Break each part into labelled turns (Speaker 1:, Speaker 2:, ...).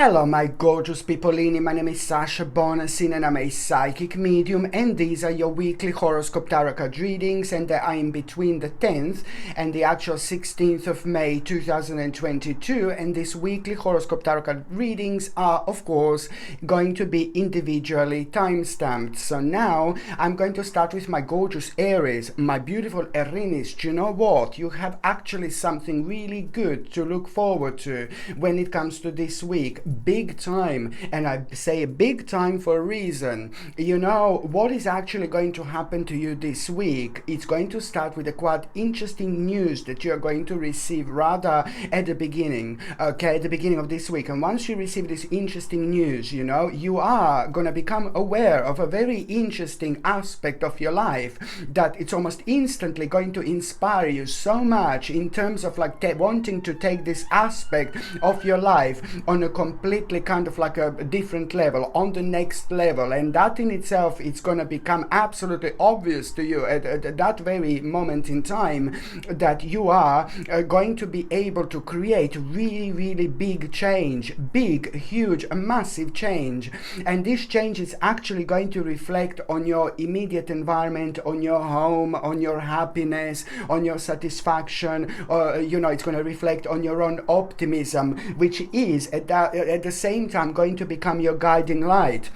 Speaker 1: Hello my gorgeous peopleini, my name is Sasha Bonasin and I'm a psychic medium, and these are your weekly horoscope tarot card readings, and I am between the 10th and the actual 16th of May 2022, and these weekly horoscope tarot card readings are of course going to be individually time-stamped. So now I'm going to start with my gorgeous Aries, my beautiful Aries. You know what? You have actually something really good to look forward to when it comes to this week. Big time, and I say big time for a reason. You know what is actually going to happen to you this week? It's going to start with a quite interesting news that you're going to receive rather at the beginning, okay, at the beginning of this week. And once you receive this interesting news, you know, you are going to become aware of a very interesting aspect of your life that it's almost instantly going to inspire you so much in terms of like wanting to take this aspect of your life on a completely kind of like a different level, on the next level, and that in itself it's going to become absolutely obvious to you at that very moment in time that you are going to be able to create really big change, big, huge, massive change. And this change is actually going to reflect on your immediate environment, on your home, on your happiness, on your satisfaction. You know, it's going to reflect on your own optimism, which is at the same time going to become your guiding light.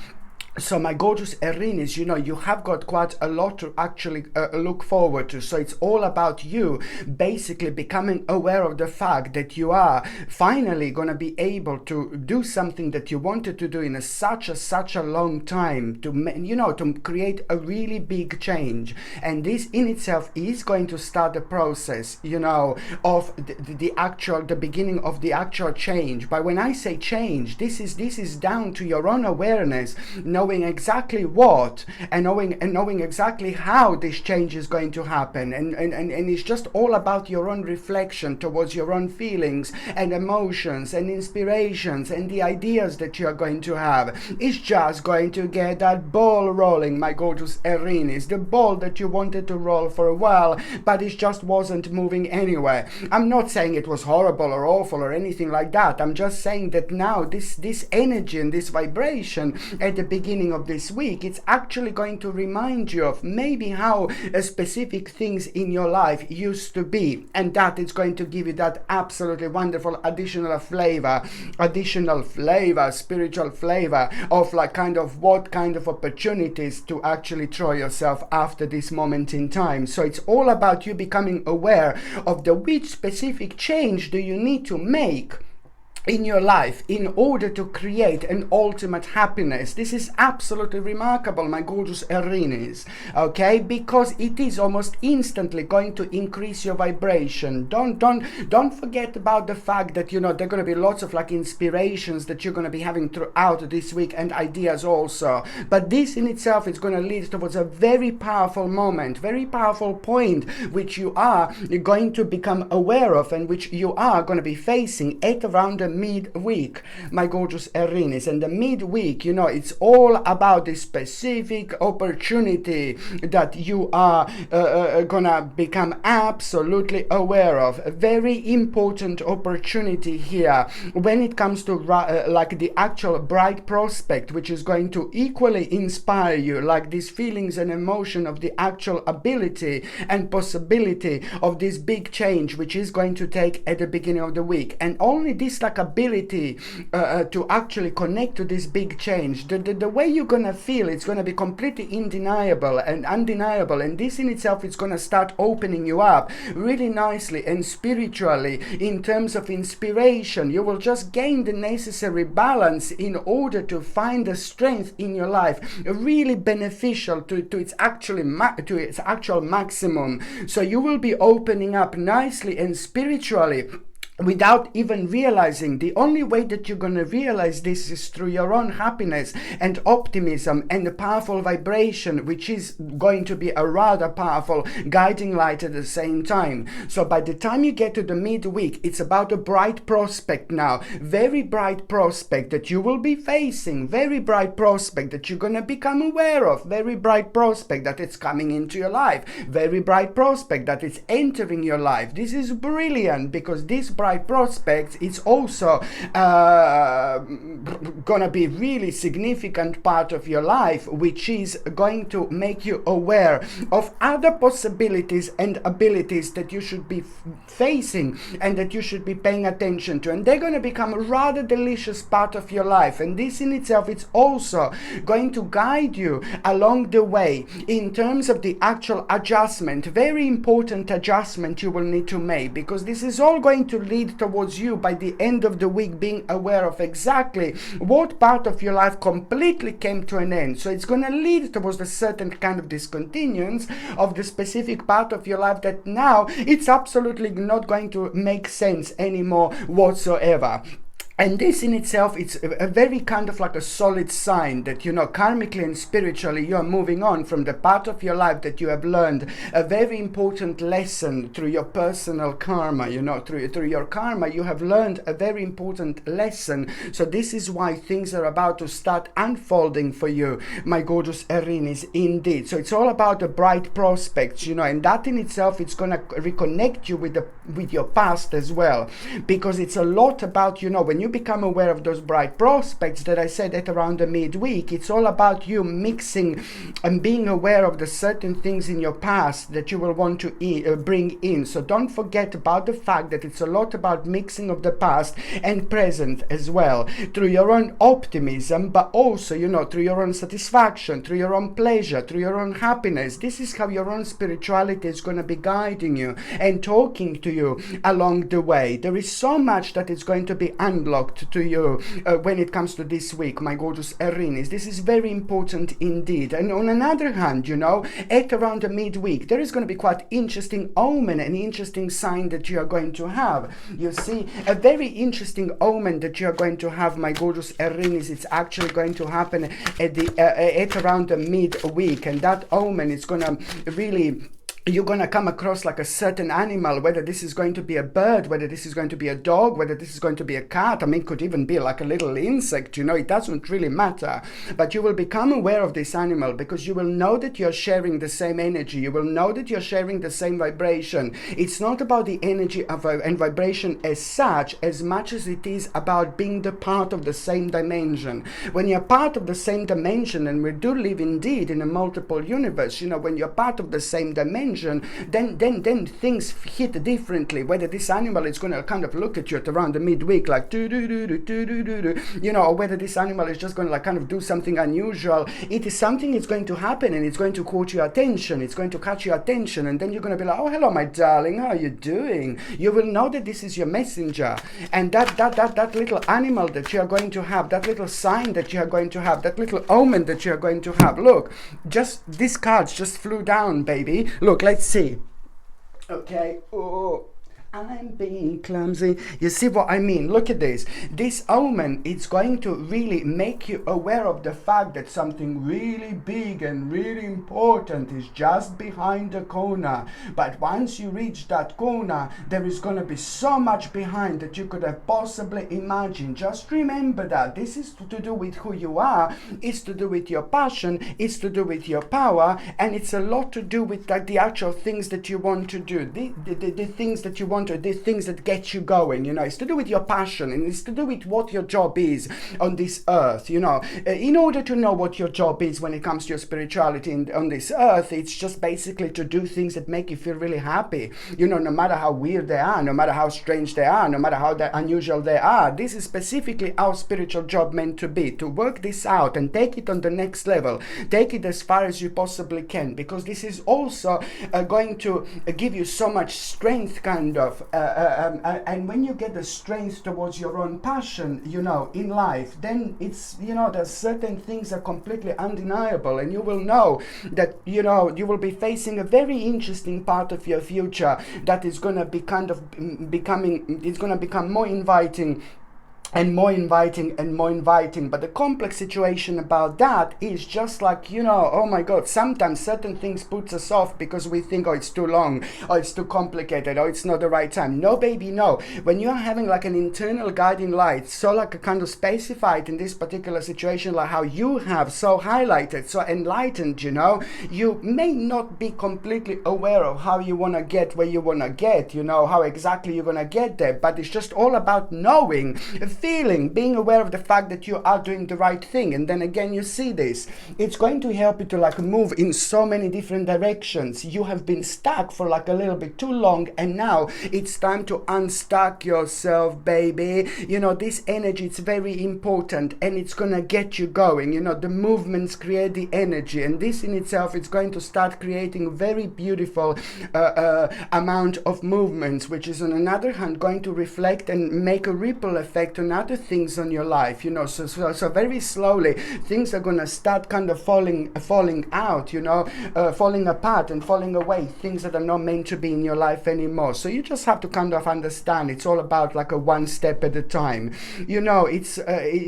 Speaker 1: So my gorgeous Aries, you know, you have got quite a lot to actually look forward to. So it's all about you basically becoming aware of the fact that you are finally going to be able to do something that you wanted to do in such a long time, to, you know, to create a really big change. And this in itself is going to start the process, you know, of the beginning of the actual change. But when I say change, this is down to your own awareness, knowing exactly what and knowing exactly how this change is going to happen, and it's just all about your own reflection towards your own feelings and emotions and inspirations and the ideas that you are going to have. It's just going to get that ball rolling, my gorgeous Aries, the ball that you wanted to roll for a while, but it just wasn't moving anywhere. I'm not saying it was horrible or awful or anything like that. I'm just saying that now this energy and this vibration at the beginning of this week, it's actually going to remind you of maybe how specific things in your life used to be, and that it's going to give you that absolutely wonderful additional flavor, spiritual flavor of like kind of what kind of opportunities to actually throw yourself after this moment in time. So it's all about you becoming aware of which specific change do you need to make in your life in order to create an ultimate happiness. This is absolutely remarkable, my gorgeous Aries, okay, because it is almost instantly going to increase your vibration. Don't forget about the fact that, you know, there are going to be lots of like inspirations that you're going to be having throughout this week, and ideas also, but this in itself is going to lead towards a very powerful moment, very powerful point, which you are going to become aware of and which you are going to be facing at around the mid-week, my gorgeous Aries. And the mid-week, you know, it's all about this specific opportunity that you are gonna become absolutely aware of. A very important opportunity here when it comes to like the actual bright prospect, which is going to equally inspire you, like these feelings and emotion of the actual ability and possibility of this big change which is going to take at the beginning of the week. And only this like ability to actually connect to this big change, the way you're gonna feel, it's gonna be completely undeniable, and this in itself is gonna start opening you up really nicely and spiritually in terms of inspiration. You will just gain the necessary balance in order to find the strength in your life really beneficial to its actual maximum. So you will be opening up nicely and spiritually without even realizing. The only way that you're going to realize this is through your own happiness and optimism and the powerful vibration, which is going to be a rather powerful guiding light at the same time. So by the time you get to the midweek, it's about a bright prospect now, very bright prospect that you will be facing, very bright prospect that you're going to become aware of, very bright prospect that it's coming into your life, very bright prospect that it's entering your life. This is brilliant because this bright prospects, it's also gonna be really significant part of your life, which is going to make you aware of other possibilities and abilities that you should be facing and that you should be paying attention to, and they're going to become a rather delicious part of your life. And this in itself, it's also going to guide you along the way in terms of the actual adjustment, very important adjustment you will need to make, because this is all going to lead towards you by the end of the week being aware of exactly what part of your life completely came to an end. So it's going to lead towards a certain kind of discontinuance of the specific part of your life that now it's absolutely not going to make sense anymore whatsoever. And this in itself, it's a very kind of like a solid sign that, karmically and spiritually, you are moving on from the part of your life that you have learned a very important lesson through your personal karma, through your karma, you have learned a very important lesson. So this is why things are about to start unfolding for you, my gorgeous Aries, indeed. So it's all about the bright prospects, and that in itself, it's going to reconnect you with your past as well, because it's a lot about, when you become aware of those bright prospects that I said at around the midweek, it's all about you mixing and being aware of the certain things in your past that you will want to bring in. So don't forget about the fact that it's a lot about mixing of the past and present as well, through your own optimism, but also, through your own satisfaction, through your own pleasure, through your own happiness. This is how your own spirituality is going to be guiding you and talking to you along the way. There is so much that is going to be unlocked to you when it comes to this week, my gorgeous Aries. This is very important indeed. And on another hand, at around the midweek, there is going to be quite interesting omen, an interesting sign that you are going to have. You see, a very interesting omen that you are going to have, my gorgeous Aries. It's actually going to happen at around the midweek, and that omen is going to really, you're going to come across like a certain animal, whether this is going to be a bird, whether this is going to be a dog, whether this is going to be a cat. I mean, it could even be like a little insect, it doesn't really matter. But you will become aware of this animal because you will know that you're sharing the same energy. You will know that you're sharing the same vibration. It's not about the energy and vibration as such, as much as it is about being the part of the same dimension. When you're part of the same dimension, and we do live indeed in a multiple universe, when you're part of the same dimension, then things hit differently. Whether this animal is going to kind of look at you at around the midweek like do do do do do do do, or whether this animal is just going to like kind of do something unusual. It is something that's going to happen, and it's going to catch your attention. It's going to catch your attention, and then you're going to be like, oh, hello, my darling, how are you doing? You will know that this is your messenger, and that little animal that you are going to have, that little sign that you are going to have, that little omen that you are going to have. Look, just these cards just flew down, baby. Look, let's see. Okay. Oh, I'm being clumsy. You see what I mean? Look at this. This omen, it's going to really make you aware of the fact that something really big and really important is just behind the corner. But once you reach that corner, there is going to be so much behind that you could have possibly imagined. Just remember that. This is to do with who you are. It's to do with your passion. It's to do with your power. And it's a lot to do with the actual things that you want to do. The things that you want to, the things that get you going, it's to do with your passion, and it's to do with what your job is on this earth, in order to know what your job is when it comes to your spirituality on this earth, it's just basically to do things that make you feel really happy, no matter how weird they are, no matter how strange they are, no matter how unusual they are. This is specifically our spiritual job meant to be, to work this out and take it on the next level, take it as far as you possibly can, because this is also going to give you so much strength, kind of, and when you get the strength towards your own passion, in life, then it's, there's certain things that are completely undeniable, and you will know that, you will be facing a very interesting part of your future that is going to be kind of it's going to become more inviting and more inviting and more inviting. But the complex situation about that is just like, oh my God, sometimes certain things puts us off because we think, oh, it's too long, or it's too complicated, or it's not the right time. No, baby, no. When you're having like an internal guiding light, so like a kind of specified in this particular situation, like how you have so highlighted, so enlightened, you may not be completely aware of how you want to get where you want to get, how exactly you're going to get there, but it's just all about knowing, feeling, being aware of the fact that you are doing the right thing. And then again, you see this, it's going to help you to like move in so many different directions. You have been stuck for like a little bit too long, and now it's time to unstuck yourself, baby. You know, this energy, it's very important, and it's gonna get you going. You know, the movements create the energy, and this in itself is going to start creating very beautiful amount of movements, which is on another hand going to reflect and make a ripple effect on other things on your life. You know, so very slowly things are gonna start kind of falling out, you know, falling apart and falling away, things that are not meant to be in your life anymore. So you just have to kind of understand it's all about like a one step at a time. You know, it's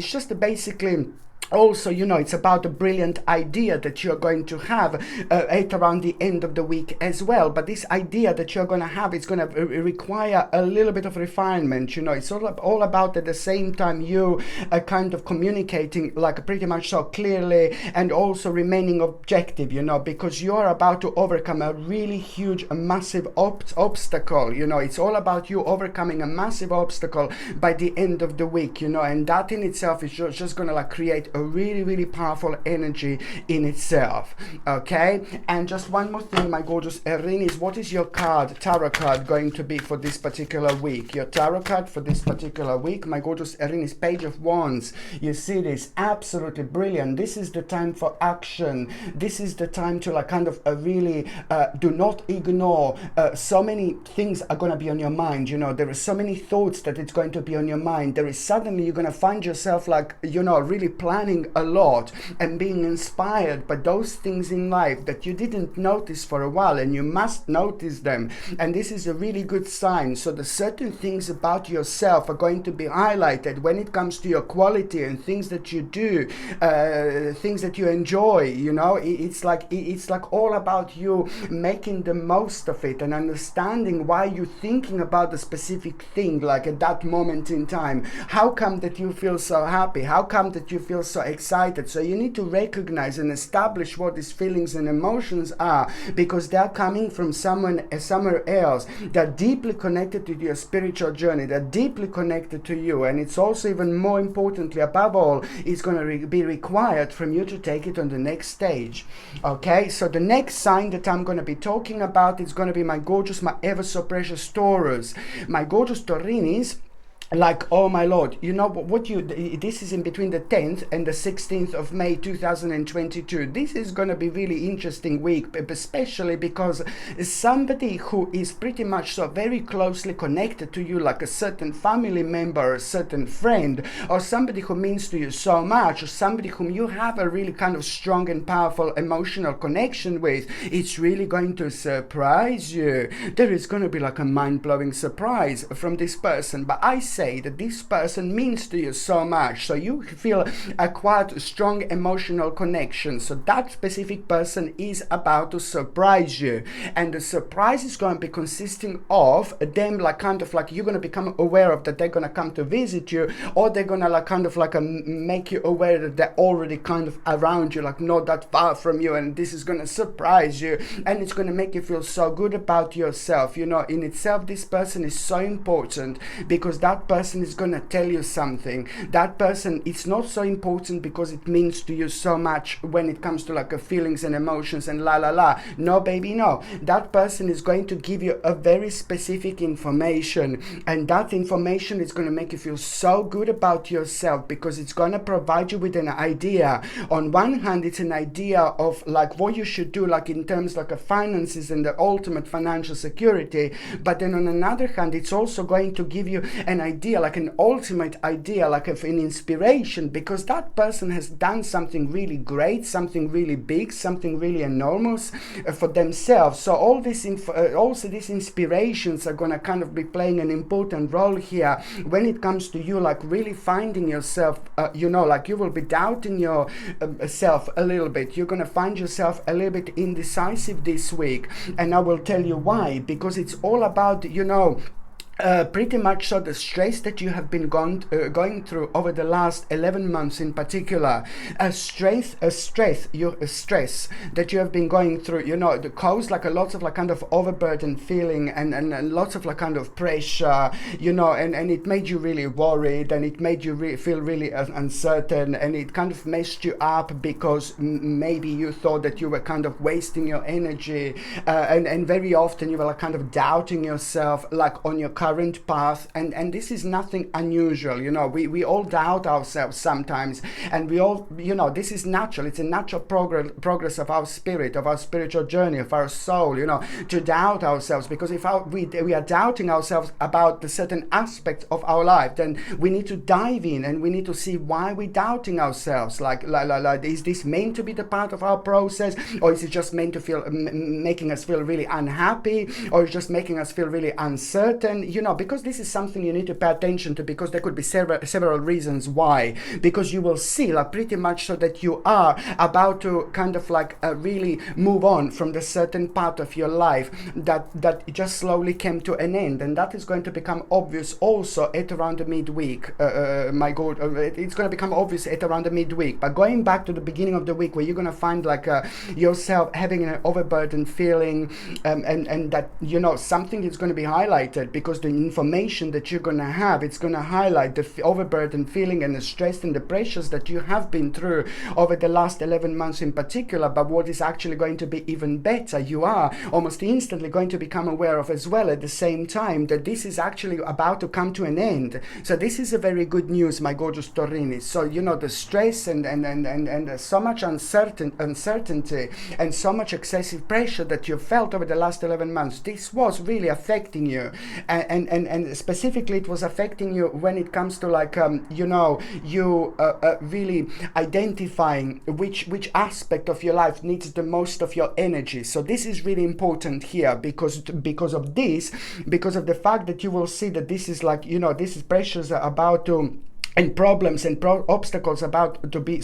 Speaker 1: just basically also, you know, it's about a brilliant idea that you're going to have at around the end of the week as well. But this idea that you're going to have, it's going to require a little bit of refinement. You know, it's all about at the same time you are kind of communicating like pretty much so clearly, and also remaining objective, you know, because you're about to overcome a really huge, massive obstacle. You know, it's all about you overcoming a massive obstacle by the end of the week, you know, and that in itself is just going to like create a really powerful energy in itself. Okay, and just one more thing, my gorgeous Erinis, what is your tarot card going to be for this particular week? Your tarot card for this particular week, my gorgeous Erinis, Page of Wands. You see this, absolutely brilliant. This is the time for action. This is the time to like kind of really do not ignore. So many things are going to be on your mind. You know, there are so many thoughts that it's going to be on your mind. There is suddenly you're going to find yourself like, you know, really planning a lot and being inspired by those things in life that you didn't notice for a while, and you must notice them. And this is a really good sign. So the certain things about yourself are going to be highlighted when it comes to your quality and things that you do, things that you enjoy. You know, it's like all about you making the most of it and understanding why you're thinking about the specific thing, like at that moment in time. How come that you feel so happy? How come that you feel so excited? So you need to recognize and establish what these feelings and emotions are, because they're coming from somewhere else. They're deeply connected to your spiritual journey. They're deeply connected to you, and it's also even more importantly, above all, it's going to be required from you to take it on the next stage. Okay, so the next sign that I'm going to be talking about is going to be my gorgeous, my ever so precious Taurus. My gorgeous Taurinis, like, oh my lord, you know what this is in between the 10th and the 16th of May 2022. This is going to be really interesting week, especially because somebody who is pretty much so very closely connected to you, like a certain family member, a certain friend, or somebody who means to you so much, or somebody whom you have a really kind of strong and powerful emotional connection with, it's really going to surprise you. There is going to be like a mind-blowing surprise from this person. But I say that this person means to you so much, so you feel a quite strong emotional connection. So that specific person is about to surprise you, and the surprise is going to be consisting of them like kind of like you're going to become aware of that they're going to come to visit you, or they're going to like kind of like make you aware that they're already kind of around you, like not that far from you, and this is going to surprise you, and it's going to make you feel so good about yourself. You know, in itself, this person is so important because that person is going to tell you something. That person, it's not so important because it means to you so much when it comes to like a feelings and emotions and la la la. No, baby, no. That person is going to give you a very specific information, and that information is going to make you feel so good about yourself because it's going to provide you with an idea. On one hand, it's an idea of like what you should do, like in terms like of finances and the ultimate financial security, but then on another hand, it's also going to give you an idea, like an ultimate idea, like of an inspiration, because that person has done something really great, something really big, something really enormous for themselves. So all this also these inspirations are going to kind of be playing an important role here when it comes to you like really finding yourself. You know, like you will be doubting yourself a little bit. You're going to find yourself a little bit indecisive this week, and I will tell you why. Because it's all about, you know, pretty much so the stress that you have been going through over the last 11 months in particular, a stress that you have been going through, you know, the caused like a lots of like kind of overburdened feeling and lots of like kind of pressure, you know, and it made you really worried, and it made you feel really uncertain, and it kind of messed you up because maybe you thought that you were kind of wasting your energy, and very often you were like kind of doubting yourself, like on your current path, and this is nothing unusual, you know. We all doubt ourselves sometimes, and we all, you know, this is natural. It's a natural progress of our spirit, of our spiritual journey, of our soul, you know, to doubt ourselves, because if we are doubting ourselves about the certain aspects of our life, then we need to dive in and we need to see why we're doubting ourselves. Like, is this meant to be the part of our process, or is it just meant to feel making us feel really unhappy, or is just making us feel really uncertain, you know, because this is something you need to pay attention to, because there could be several reasons why, because you will see like pretty much so that you are about to kind of like really move on from the certain part of your life that just slowly came to an end, and that is going to become obvious also at around the midweek. My God, it's going to become obvious at around the midweek. But going back to the beginning of the week, where you're going to find like yourself having an overburdened feeling, and that, you know, something is going to be highlighted, because the information that you're going to have, it's going to highlight the overburdened feeling and the stress and the pressures that you have been through over the last 11 months in particular. But what is actually going to be even better, you are almost instantly going to become aware of as well at the same time, that this is actually about to come to an end. So this is a very good news, my gorgeous Taurini. So, you know, the stress and so much uncertainty and so much excessive pressure that you felt over the last 11 months, this was really affecting you, and specifically it was affecting you when it comes to like you know, you really identifying which aspect of your life needs the most of your energy. So this is really important here, because of this, because of the fact that you will see that this is like, you know, this is pressures are about to, and problems and obstacles about to be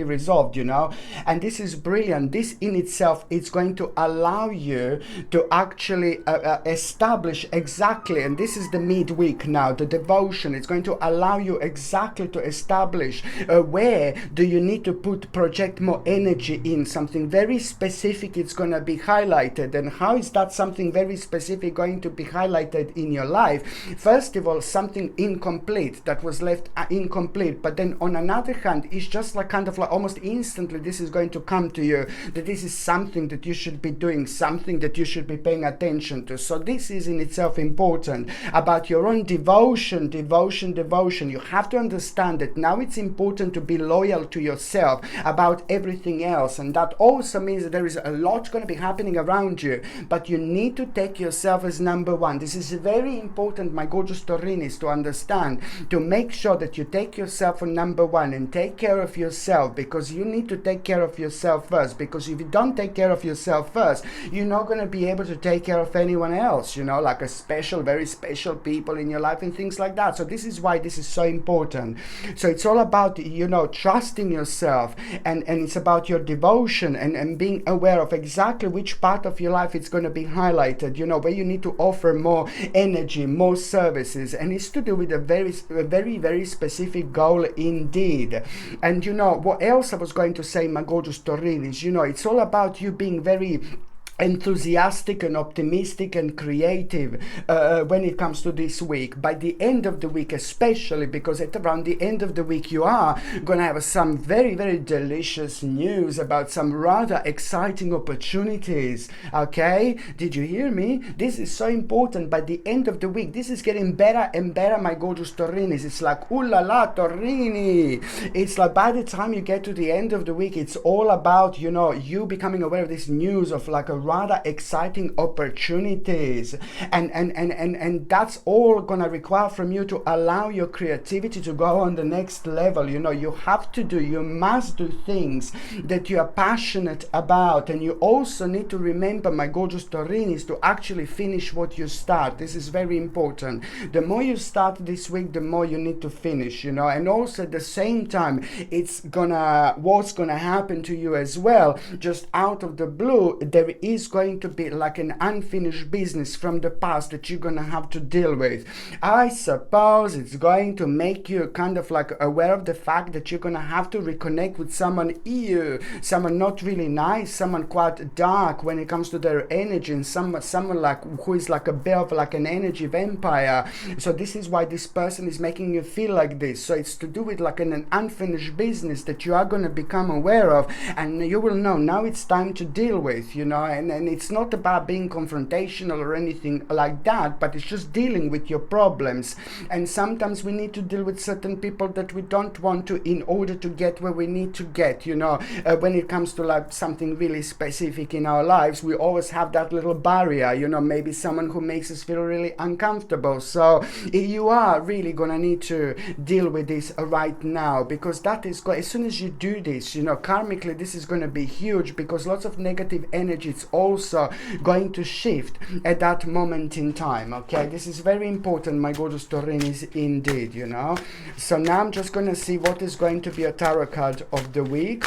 Speaker 1: resolved, you know. And this is brilliant. This in itself is going to allow you to actually establish exactly, and this is the midweek now, the devotion. It's going to allow you exactly to establish where do you need to project more energy in. Something very specific it's going to be highlighted. And how is that something very specific going to be highlighted in your life? First of all, something incomplete that was left incomplete, but then on another hand, it's just like kind of like almost instantly this is going to come to you, that this is something that you should be doing, something that you should be paying attention to. So this is in itself important about your own devotion. You have to understand that now it's important to be loyal to yourself about everything else, and that also means that there is a lot going to be happening around you, but you need to take yourself as number one. This is very important, my gorgeous Taurinis, to understand, to make sure that you take yourself for number one and take care of yourself, because you need to take care of yourself first, because if you don't take care of yourself first, you're not going to be able to take care of anyone else, you know, like very special people in your life and things like that. So this is why this is so important. So it's all about, you know, trusting yourself, and it's about your devotion and being aware of exactly which part of your life it's going to be highlighted, you know, where you need to offer more energy, more services, and it's to do with a very specific goal indeed. And you know what else I was going to say, my gorgeous Taurini, is, you know, it's all about you being very enthusiastic and optimistic and creative when it comes to this week. By the end of the week especially, because at around the end of the week you are going to have some very delicious news about some rather exciting opportunities. Okay, did you hear me? This is so important. By the end of the week, this is getting better and better, my gorgeous Taurinis. It's like, ooh la la, Taurini. It's like by the time you get to the end of the week, it's all about, you know, you becoming aware of this news of like a rather exciting opportunities, and that's all gonna require from you to allow your creativity to go on the next level. You know, you must do things that you are passionate about, and you also need to remember, my gorgeous Taurinis, to actually finish what you start. This is very important. The more you start this week, the more you need to finish, you know. And also at the same time, what's gonna happen to you as well, just out of the blue, there is is going to be like an unfinished business from the past that you're gonna have to deal with. I suppose it's going to make you kind of like aware of the fact that you're gonna have to reconnect with someone someone not really nice, someone quite dark when it comes to their energy, and someone like who is like a bit of like an energy vampire. So this is why this person is making you feel like this. So it's to do with like an unfinished business that you are going to become aware of, and you will know now it's time to deal with, you know. And it's not about being confrontational or anything like that, but it's just dealing with your problems. And sometimes we need to deal with certain people that we don't want to in order to get where we need to get, you know. When it comes to like something really specific in our lives, we always have that little barrier, you know, maybe someone who makes us feel really uncomfortable. So you are really gonna need to deal with this right now, because that is as soon as you do this, you know, karmically this is going to be huge, because lots of negative energy is also going to shift at that moment in time. Okay, this is very important, my gorgeous Taureans, indeed, you know. So now I'm just going to see what is going to be a tarot card of the week.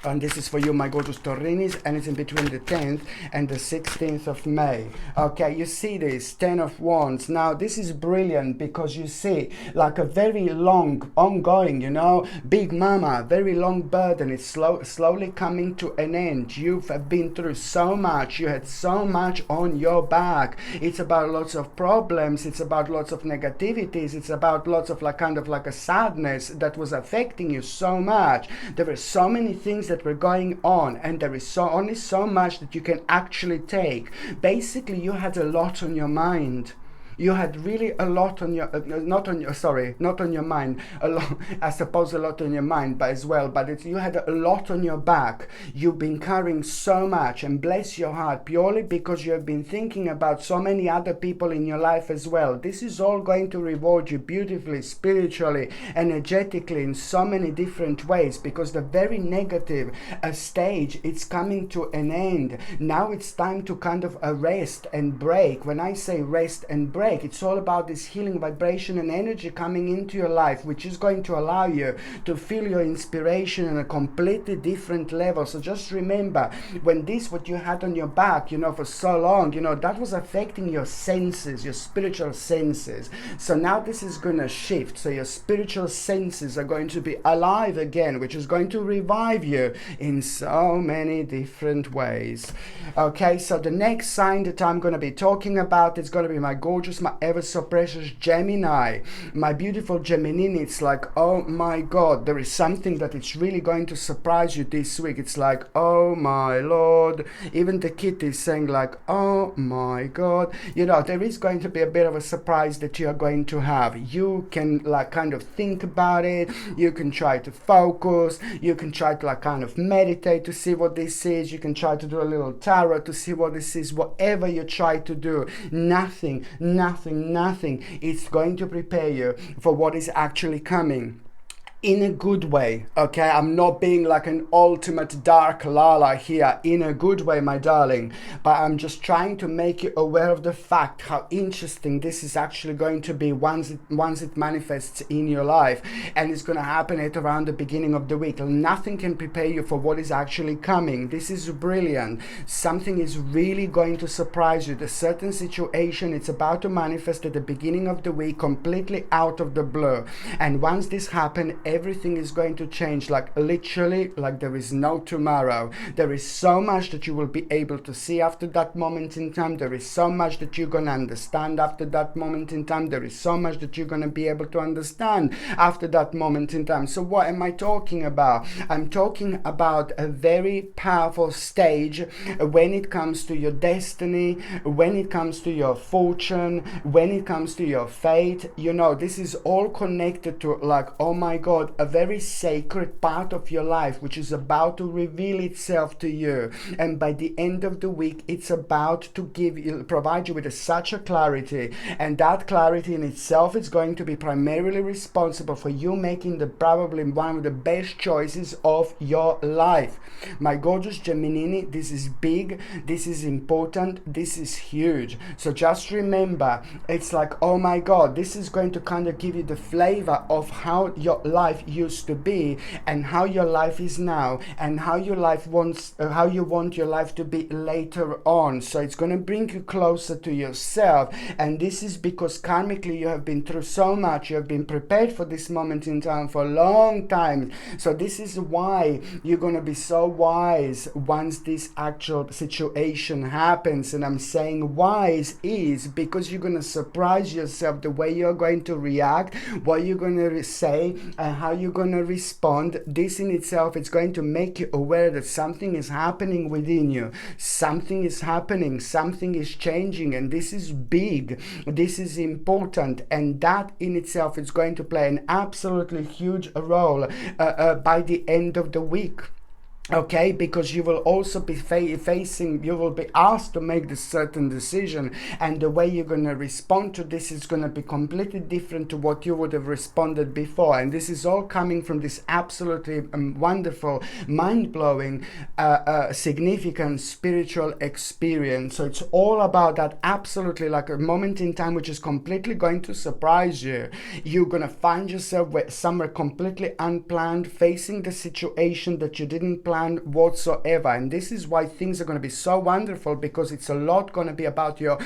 Speaker 1: And this is for you, my gorgeous Taureans, and it's in between the 10th and the 16th of May. Okay, you see this, 10 of Wands. Now, this is brilliant because you see like a very long, ongoing, you know, big mama, very long burden. It's slowly coming to an end. You've been through so much. You had so much on your back. It's about lots of problems. It's about lots of negativities. It's about lots of like kind of like a sadness that was affecting you so much. There were so many things that were going on, and there is only so much that you can actually take. Basically, you had a lot on your mind. You had really a lot on your, not on your mind, a lot, I suppose a lot on your mind, but as well, but you had a lot on your back. You've been carrying so much, and bless your heart, purely because you have been thinking about so many other people in your life as well. This is all going to reward you beautifully, spiritually, energetically, in so many different ways, because the very negative stage, it's coming to an end. Now it's time to kind of rest and break. When I say rest and break, it's all about this healing vibration and energy coming into your life, which is going to allow you to feel your inspiration on a completely different level. So just remember, when what you had on your back, you know, for so long, you know, that was affecting your senses, your spiritual senses. So now this is going to shift. So your spiritual senses are going to be alive again, which is going to revive you in so many different ways. Okay, so the next sign that I'm going to be talking about is going to be my gorgeous, my ever so precious Gemini, my beautiful Gemini. It's like, oh my God, there is something that it's really going to surprise you this week. It's like, oh my Lord. Even the kid is saying like, oh my God. You know, there is going to be a bit of a surprise that you are going to have. You can like kind of think about it. You can try to focus. You can try to like kind of meditate to see what this is. You can try to do a little tarot to see what this is. Whatever you try to do, nothing is going to prepare you for what is actually coming. In a good way, okay? I'm not being like an ultimate dark Lala here, in a good way, my darling, but I'm just trying to make you aware of the fact how interesting this is actually going to be once it manifests in your life, and it's going to happen at around the beginning of the week. Nothing can prepare you for what is actually coming. This is brilliant. Something is really going to surprise you. The certain situation, it's about to manifest at the beginning of the week, completely out of the blue, and once this happens, everything is going to change, like literally, like there is no tomorrow. There is so much that you will be able to see after that moment in time. There is so much that you're going to understand after that moment in time. There is so much that you're going to be able to understand after that moment in time. So what am I talking about? I'm talking about a very powerful stage when it comes to your destiny, when it comes to your fortune, when it comes to your fate. You know, this is all connected to like, oh my God, a very sacred part of your life, which is about to reveal itself to you. And by the end of the week, it's about to provide you with such a clarity. And that clarity in itself is going to be primarily responsible for you making probably one of the best choices of your life. My gorgeous Gemini, this is big, this is important, this is huge. So just remember, it's like, oh my God, this is going to kind of give you the flavor of how your life life used to be and how your life is now and how your life wants how you want your life to be later on. So it's going to bring you closer to yourself, and this is because karmically you have been through so much, you have been prepared for this moment in time for a long time. So this is why you're going to be so wise once this actual situation happens. And I'm saying wise is because you're going to surprise yourself the way you're going to react, what you're going to say, and how you're going to respond. This in itself is going to make you aware that something is happening within you. Something is happening, something is changing, and this is big, this is important, and that in itself is going to play an absolutely huge role by the end of the week. Okay, because you will also be you will be asked to make this certain decision, and the way you're going to respond to this is going to be completely different to what you would have responded before. And this is all coming from this absolutely wonderful, mind-blowing, significant spiritual experience. So it's all about that, absolutely like a moment in time which is completely going to surprise you. You're going to find yourself somewhere completely unplanned, facing the situation that you didn't plan whatsoever. And this is why things are going to be so wonderful, because it's a lot going to be about your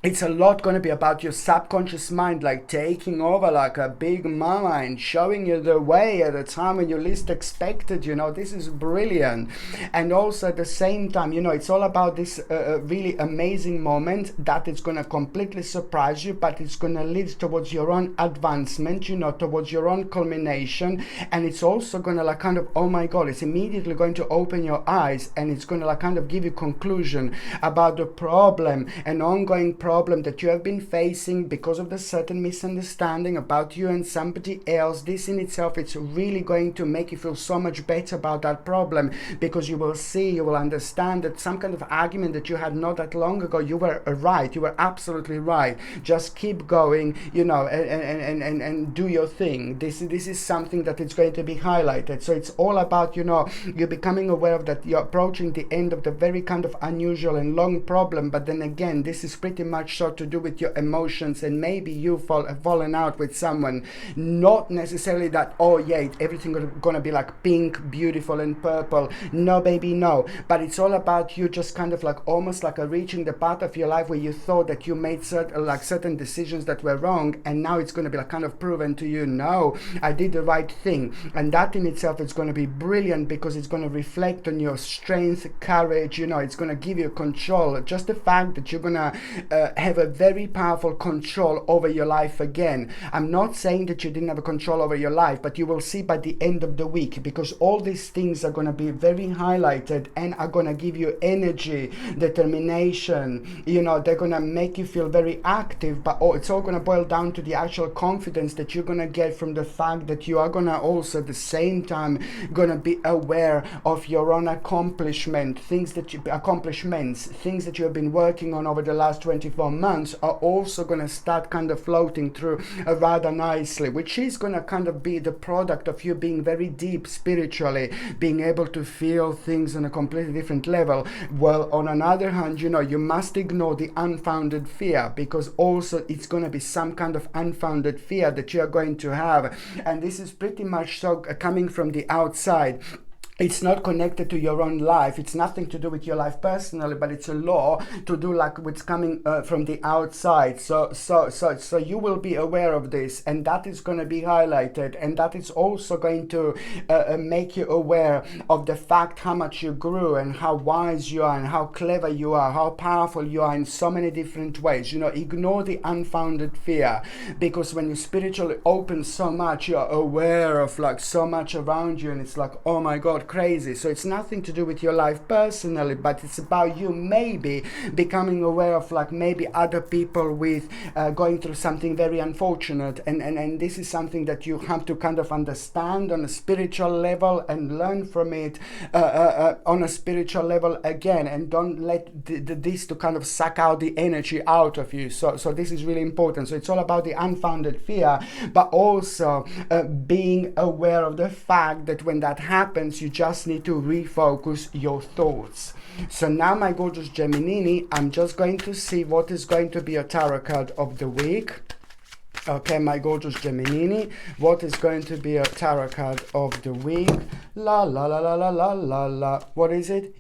Speaker 1: it's a lot going to be about your subconscious mind, like taking over like a big mama and showing you the way at a time when you least expected. This is brilliant. And also at the same time, it's all about this really amazing moment that is going to completely surprise you, but it's going to lead towards your own advancement, towards your own culmination. And it's also going to like kind of, oh my God, it's immediately going to open your eyes, and it's going to like kind of give you conclusion about the problem, an ongoing problem that you have been facing because of the certain misunderstanding about you and somebody else. This in itself, it's really going to make you feel so much better about that problem, because you will understand that some kind of argument that you had not that long ago, you were right, you were absolutely right. Just keep going, and do your thing. This is something that is going to be highlighted. So it's all about, you're becoming aware of that you're approaching the end of the very kind of unusual and long problem. But then again, this is pretty much so to do with your emotions, and maybe you've fallen out with someone. Not necessarily that, oh yeah, everything gonna be like pink, beautiful and purple. No baby, no. But it's all about you just kind of like almost like reaching the part of your life where you thought that you made certain decisions that were wrong, and now it's going to be like kind of proven to you, no, I did the right thing. And that in itself is going to be brilliant, because it's going to reflect on your strength, courage, it's going to give you control. Just the fact that you're going to have a very powerful control over your life again. I'm not saying that you didn't have a control over your life, but you will see by the end of the week, because all these things are going to be very highlighted and are going to give you energy, determination, they're going to make you feel very active. But it's all going to boil down to the actual confidence that you're going to get from the fact that you are going to also at the same time going to be aware of your own accomplishments, things that you have been working on over the last 24 months are also going to start kind of floating through rather nicely, which is going to kind of be the product of you being very deep spiritually, being able to feel things on a completely different level. Well, on another hand, you must ignore the unfounded fear, because also it's going to be some kind of unfounded fear that you are going to have. And this is pretty much so coming from the outside. It's not connected to your own life. It's nothing to do with your life personally, but it's a law to do like what's coming from the outside. So you will be aware of this, and that is going to be highlighted, and that is also going to make you aware of the fact how much you grew and how wise you are and how clever you are, how powerful you are in so many different ways. Ignore the unfounded fear, because when you spiritually open so much, you're aware of like so much around you, and it's like, oh my God, crazy. So it's nothing to do with your life personally, but it's about you maybe becoming aware of like maybe other people with going through something very unfortunate, and this is something that you have to kind of understand on a spiritual level and learn from it on a spiritual level again, and don't let this to kind of suck out the energy out of you. So this is really important. So it's all about the unfounded fear, but also being aware of the fact that when that happens, you just need to refocus your thoughts. So now, my gorgeous Gemini, I'm just going to see what is going to be a tarot card of the week. Okay, my gorgeous Gemini, what is going to be a tarot card of the week? La la la la la la la la. What is it?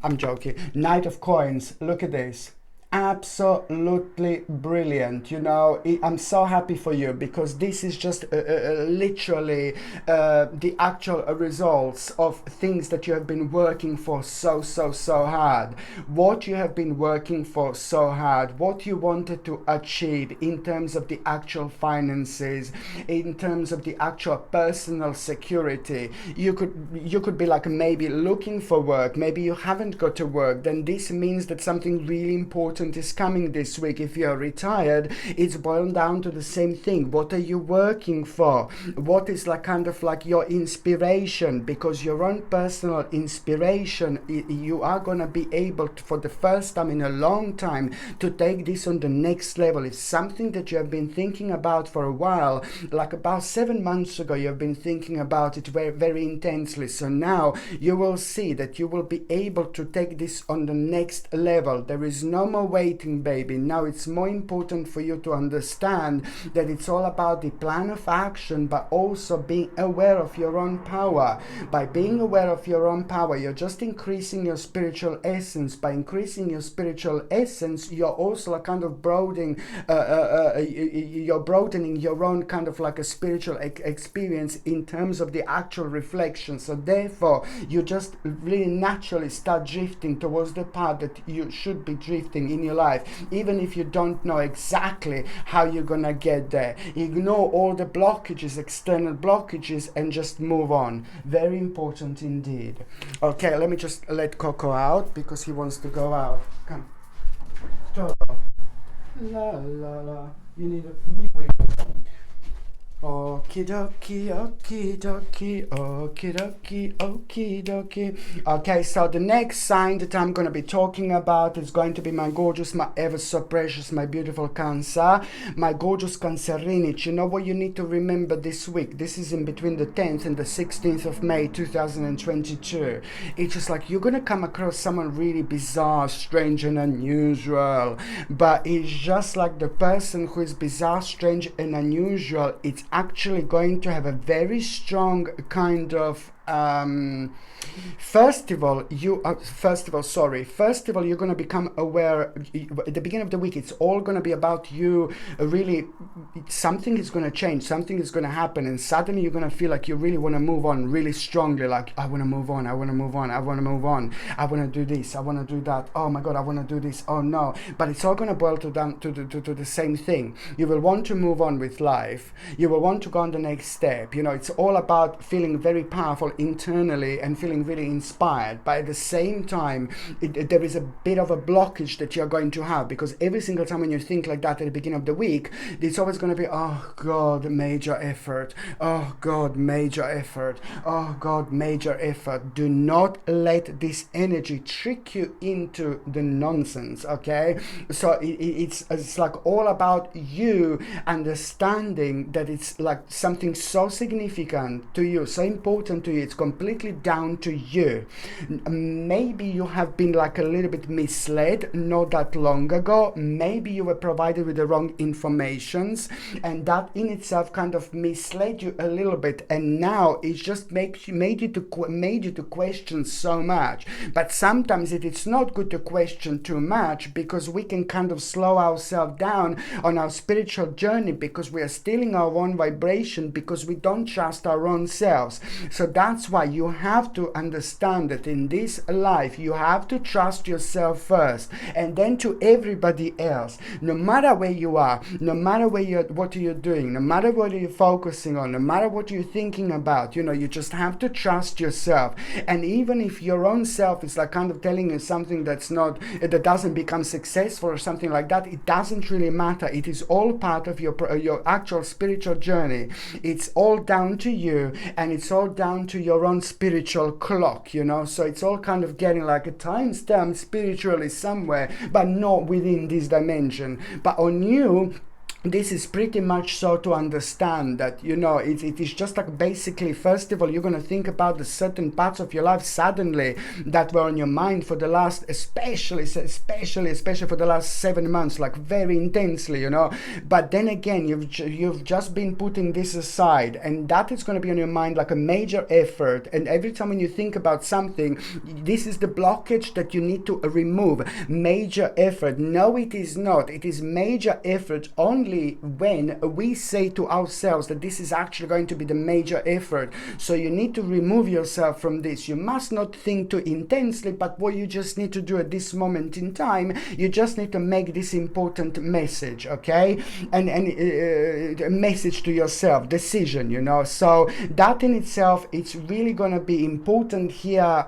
Speaker 1: I'm joking. Knight of Coins. Look at this. Absolutely brilliant. You know, I'm so happy for you, because this is just literally the actual results of things that you have been working for so hard. What you have been working for so hard, what you wanted to achieve in terms of the actual finances, in terms of the actual personal security. You could be like maybe looking for work, maybe you haven't got to work. Then this means that something really important is coming this week. If you are retired, it's boiled down to the same thing. What are you working for? What is like kind of like your inspiration? Because your own personal inspiration, you are gonna be able to, for the first time in a long time, to take this on the next level. It's something that you have been thinking about for a while. Like about 7 months ago, you have been thinking about it very, very intensely. So now you will see that you will be able to take this on the next level. There is no more waiting, baby. Now it's more important for you to understand that it's all about the plan of action, but also being aware of your own power. By being aware of your own power, you're just increasing your spiritual essence. By increasing your spiritual essence, you're also like kind of broadening your own kind of like a spiritual experience in terms of the actual reflection. So therefore, you just really naturally start drifting towards the path that you should be drifting in your life, even if you don't know exactly how you're gonna get there. Ignore all the blockages, external blockages, and just move on. Very important indeed. Okay, let me just let Coco out because he wants to go out. Come. La la la. You need a wee wee. Okie dokie, okie dokie, okie dokie, okie dokie. Okay, so the next sign that I'm going to be talking about is going to be my gorgeous, my ever so precious, my beautiful Cancer, my gorgeous Cancerinich. You know what you need to remember this week? This is in between the 10th and the 16th of May 2022. It's just like you're going to come across someone really bizarre, strange, and unusual. But it's just like the person who is bizarre, strange, and unusual, it's actually going to have a very strong kind of first of all, you're going to become aware at the beginning of the week. It's all going to be about you. Really, something is going to change, something is going to happen, and suddenly you're going to feel like you really want to move on really strongly. Like, I want to move on, I want to move on, I want to move on, I want to do this, I want to do that. Oh my God, I want to do this. Oh no. But it's all going to boil down to the same thing. You will want to move on with life. You will want to go on the next step. You know, it's all about feeling very powerful internally and feeling really inspired, but at the same time there is a bit of a blockage that you're going to have, because every single time when you think like that at the beginning of the week, it's always going to be, oh God, major effort, oh God, major effort, oh God, major effort. Do not let this energy trick you into the nonsense. Okay, so it's like all about you understanding that it's like something so significant to you, so important to you. It's completely down to you. Maybe you have been like a little bit misled not that long ago. Maybe you were provided with the wrong informations, and that in itself kind of misled you a little bit, and now it's just made you to question so much. But sometimes it's not good to question too much, because we can kind of slow ourselves down on our spiritual journey, because we are stealing our own vibration, because we don't trust our own selves. So that's why you have to understand that in this life you have to trust yourself first, and then to everybody else. No matter where you are, no matter what you're doing, no matter what you're focusing on, no matter what you're thinking about, you know, you just have to trust yourself. And even if your own self is like kind of telling you something that doesn't become successful or something like that, it doesn't really matter. It is all part of your actual spiritual journey. It's all down to you, and it's all down to your own spiritual clock, you know. So it's all kind of getting like a timestamp spiritually somewhere, but not within this dimension. But on you, this is pretty much so to understand that, you know, it is just like basically, first of all, you're going to think about the certain parts of your life suddenly that were on your mind for the last, especially for the last 7 months, like very intensely, you know. But then again, you've just been putting this aside, and that is going to be on your mind like a major effort. And every time when you think about something, this is the blockage that you need to remove. Major effort. No, it is not. It is major effort only when we say to ourselves that this is actually going to be the major effort. So you need to remove yourself from this. You must not think too intensely, but what you just need to do at this moment in time, you just need to make this important message, okay? And a message to yourself, decision, you know. So that in itself, it's really going to be important here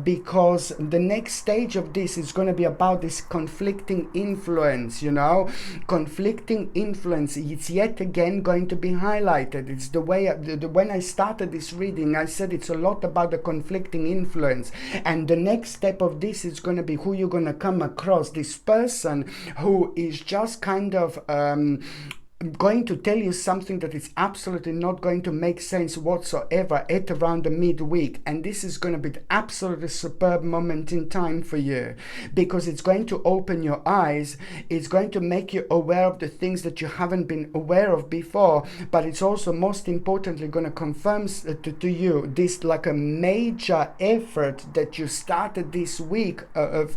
Speaker 1: because the next stage of this is going to be about this conflicting influence, you know. Conflicting influence, it's yet again going to be highlighted. It's the way when I started this reading, I said it's a lot about the conflicting influence, and the next step of this is going to be who you're going to come across, this person who is just kind of going to tell you something that is absolutely not going to make sense whatsoever at around the midweek. And this is going to be the absolutely superb moment in time for you, because it's going to open your eyes. It's going to make you aware of the things that you haven't been aware of before, but it's also most importantly going to confirm to you this like a major effort that you started this week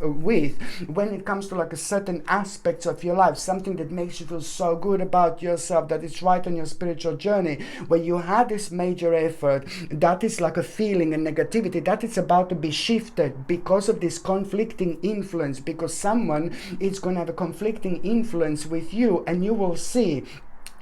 Speaker 1: with when it comes to like a certain aspects of your life, something that makes you feel so good about yourself, that it's right on your spiritual journey, where you had this major effort, that is like a feeling and negativity that is about to be shifted because of this conflicting influence, because someone is going to have a conflicting influence with you, and you will see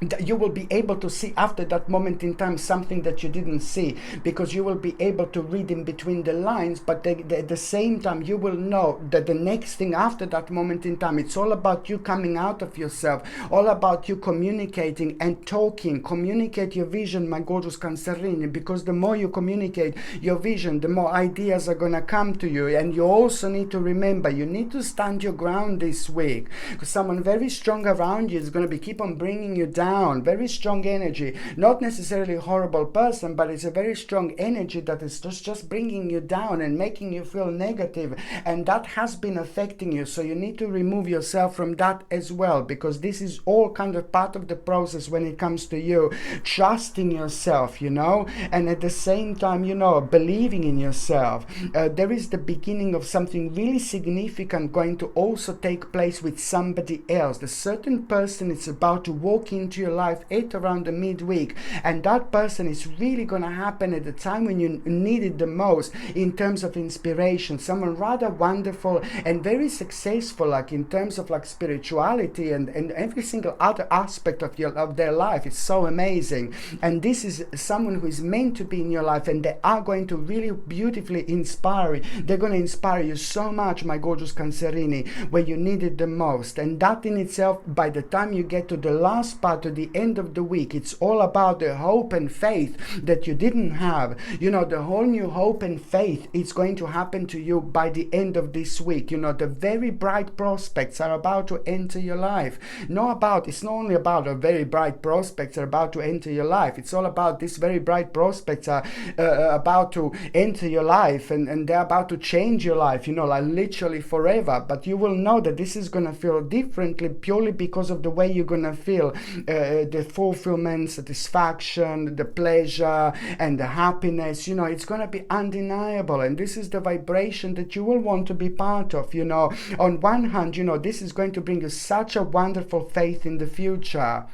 Speaker 1: that you will be able to see after that moment in time something that you didn't see, because you will be able to read in between the lines, but at the same time you will know that the next thing after that moment in time, it's all about you coming out of yourself, all about you communicating and talking. Communicate your vision, my gorgeous Cancerini, because the more you communicate your vision, the more ideas are gonna come to you. And you also need to remember, you need to stand your ground this week, because someone very strong around you is going to be keep on bringing you down. Very strong energy, not necessarily a horrible person, but it's a very strong energy that is just bringing you down and making you feel negative, and that has been affecting you. So you need to remove yourself from that as well, because this is all kind of part of the process when it comes to you trusting yourself, you know, and at the same time, you know, believing in yourself. There is the beginning of something really significant going to also take place with somebody else. The certain person is about to walk into your life at around the midweek, and that person is really going to happen at the time when you need it the most in terms of inspiration. Someone rather wonderful and very successful, like in terms of like spirituality and every single other aspect of their life. It's so amazing, and this is someone who is meant to be in your life, and they are going to really beautifully inspire you. They're going to inspire you so much, my gorgeous Cancerini, where you need it the most. And that in itself, by the time you get to the last part, to the end of the week, it's all about the hope and faith that you didn't have. You know, the whole new hope and faith is going to happen to you by the end of this week. You know, the very bright prospects are about to enter your life. It's not only about the very bright prospects are about to enter your life. It's all about these very bright prospects are about to enter your life, and they're about to change your life, you know, like literally forever. But you will know that this is going to feel differently purely because of the way you're going to feel. The fulfillment, satisfaction, the pleasure, and the happiness, you know, it's going to be undeniable. And this is the vibration that you will want to be part of, you know. On one hand, you know, this is going to bring you such a wonderful faith in the future.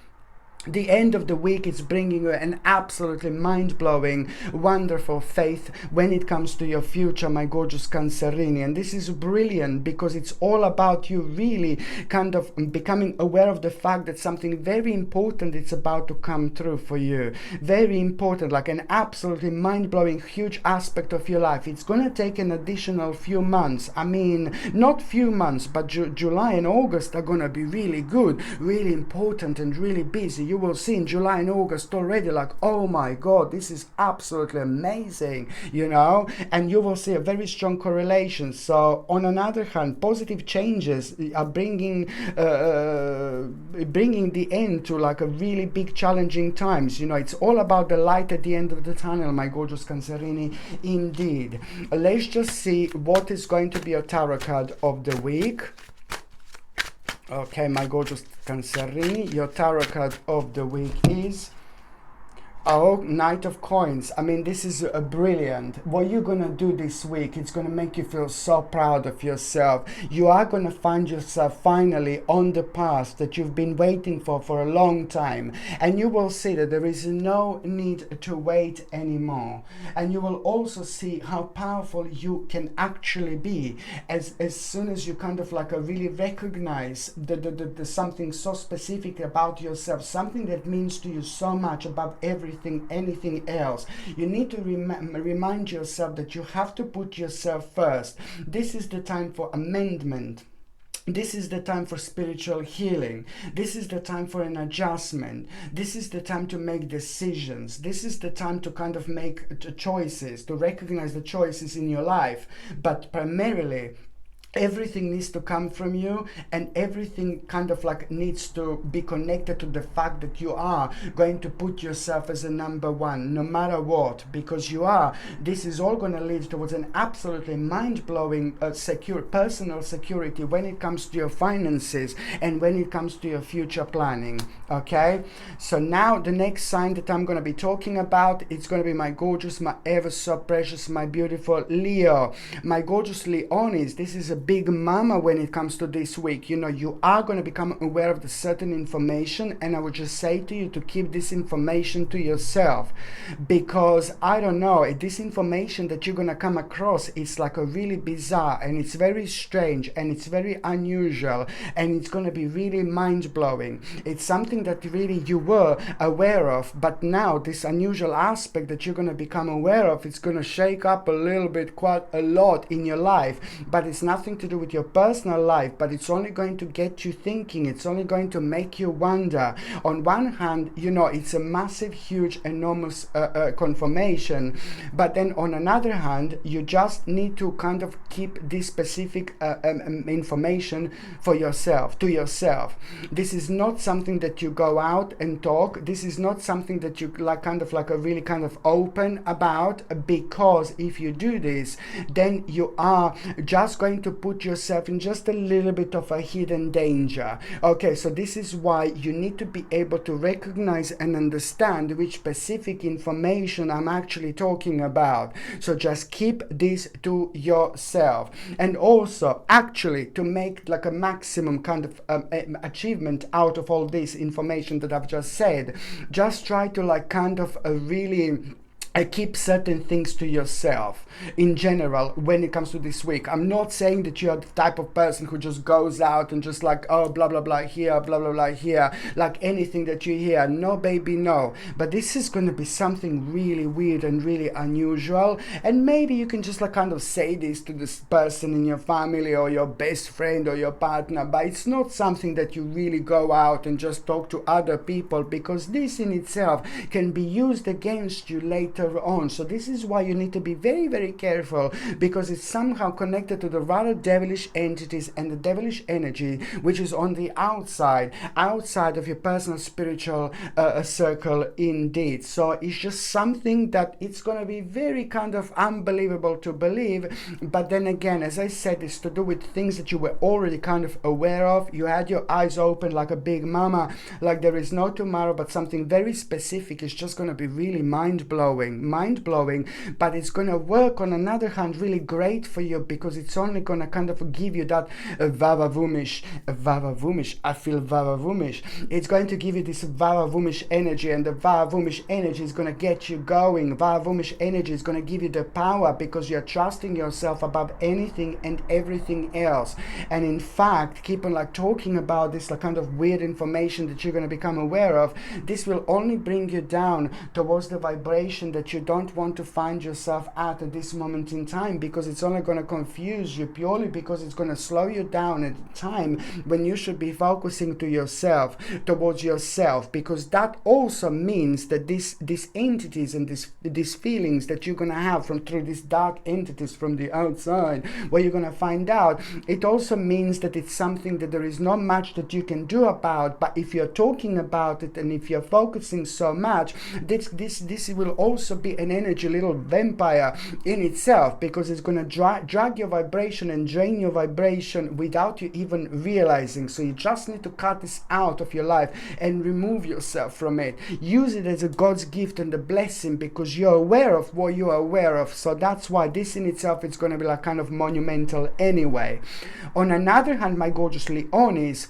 Speaker 1: The end of the week is bringing you an absolutely mind-blowing, wonderful faith when it comes to your future, my gorgeous Cancerini. And this is brilliant because it's all about you really kind of becoming aware of the fact that something very important is about to come through for you. Very important, like an absolutely mind-blowing, huge aspect of your life. It's going to take an additional few months. I mean, not few months, but July and August are going to be really good, really important, and really busy. you will see in July and August already, like, oh my God, this is absolutely amazing, you know, and you will see a very strong correlation. So on another hand, positive changes are bringing the end to like a really big challenging times. You know, it's all about the light at the end of the tunnel, my gorgeous Cancerini, indeed. Let's just see what is going to be a tarot card of the week. Okay, my gorgeous Cancerini, your tarot card of the week is... oh, Knight of Coins. I mean, this is brilliant. What you're going to do this week, it's going to make you feel so proud of yourself. You are going to find yourself finally on the path that you've been waiting for a long time. And you will see that there is no need to wait anymore. And you will also see how powerful you can actually be as soon as you kind of like really recognize the something so specific about yourself, something that means to you so much above anything else. You need to remind yourself that you have to put yourself first. This is the time for amendment. This is the time for spiritual healing. This is the time for an adjustment. This is the time to make decisions. This is the time to kind of make choices, to recognize the choices in your life. But primarily, everything needs to come from you, and everything kind of like needs to be connected to the fact that you are going to put yourself as a number one no matter what, because you are. This is all going to lead towards an absolutely mind-blowing secure personal security when it comes to your finances and when it comes to your future planning. Okay, so now the next sign that I'm going to be talking about, it's going to be my gorgeous, my ever so precious, my beautiful Leo. My gorgeous Leonis, this is a big mama when it comes to this week. You know, you are going to become aware of the certain information, and I would just say to you to keep this information to yourself, because I don't know, this information that you're going to come across is like a really bizarre, and it's very strange, and it's very unusual, and it's going to be really mind-blowing. It's something that really you were aware of, but now this unusual aspect that you're going to become aware of, it's going to shake up a little bit, quite a lot in your life, but it's nothing to do with your personal life, but it's only going to get you thinking. It's only going to make you wonder. On one hand, you know, it's a massive, huge, enormous confirmation, but then on another hand, you just need to kind of keep this specific information for yourself, to yourself. This is not something that you go out and talk. This is not something that you like kind of like a really kind of open about, because if you do this, then you are just going to put yourself in just a little bit of a hidden danger. Okay, so this is why you need to be able to recognize and understand which specific information I'm actually talking about. So just keep this to yourself, and also actually to make like a maximum kind of achievement out of all this information that I've just said, just try to like kind of really keep certain things to yourself in general when it comes to this week. I'm not saying that you are the type of person who just goes out and just like, oh, blah, blah, blah here, blah, blah, blah here, like anything that you hear. No, baby, no. But this is going to be something really weird and really unusual. And maybe you can just like kind of say this to this person in your family or your best friend or your partner, but it's not something that you really go out and just talk to other people, because this in itself can be used against you later on. So this is why you need to be very, very careful, because it's somehow connected to the rather devilish entities and the devilish energy which is on the outside of your personal spiritual circle indeed. So it's just something that it's going to be very kind of unbelievable to believe, but then again, as I said, it's to do with things that you were already kind of aware of. You had your eyes open like a big mama, like there is no tomorrow, but something very specific is just going to be really mind-blowing, but it's going to work on another hand really great for you, because it's only going to kind of give you that vavavumish, I feel vavavumish. It's going to give you this vavavumish energy, and the vavavumish energy is going to get you going. Vavavumish energy is going to give you the power, because you're trusting yourself above anything and everything else. And in fact, keep on like talking about this like kind of weird information that you're going to become aware of. This will only bring you down towards the vibration that that you don't want to find yourself at this moment in time, because it's only going to confuse you, purely because it's going to slow you down at a time when you should be focusing to yourself, towards yourself, because that also means that these entities and these feelings that you're going to have from through these dark entities from the outside, where you're going to find out, it also means that it's something that there is not much that you can do about. But if you're talking about it and if you're focusing so much, this will also be an energy little vampire in itself, because it's going to drag your vibration and drain your vibration without you even realizing. So you just need to cut this out of your life and remove yourself from it. Use it as a God's gift and a blessing, because you're aware of what you are aware of. So that's why this in itself is going to be like kind of monumental anyway. On another hand, my gorgeous Leonis,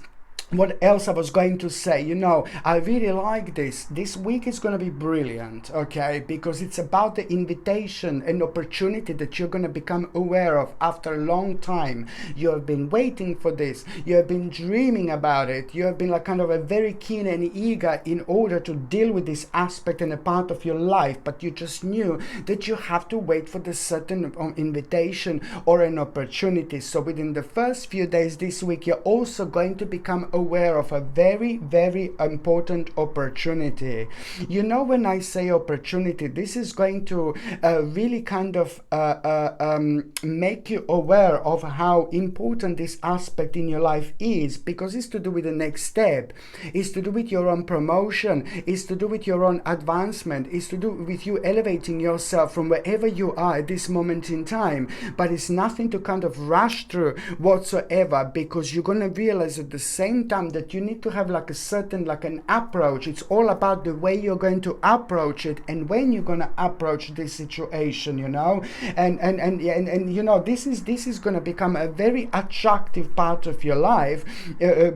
Speaker 1: what else I was going to say, you know, I really like this. This week is going to be brilliant, okay? Because it's about the invitation and opportunity that you're going to become aware of after a long time. You have been waiting for this. You have been dreaming about it. You have been like kind of a very keen and eager in order to deal with this aspect and a part of your life. But you just knew that you have to wait for the certain invitation or an opportunity. So within the first few days this week, you're also going to become aware of a very, very important opportunity. You know, when I say opportunity, this is going to really kind of make you aware of how important this aspect in your life is, because it's to do with the next step, it's to do with your own promotion, it's to do with your own advancement, it's to do with you elevating yourself from wherever you are at this moment in time. But it's nothing to kind of rush through whatsoever, because you're going to realize at the same time that you need to have like a certain, like an approach. It's all about the way you're going to approach it and when you're going to approach this situation, you know. And you know, this is going to become a very attractive part of your life,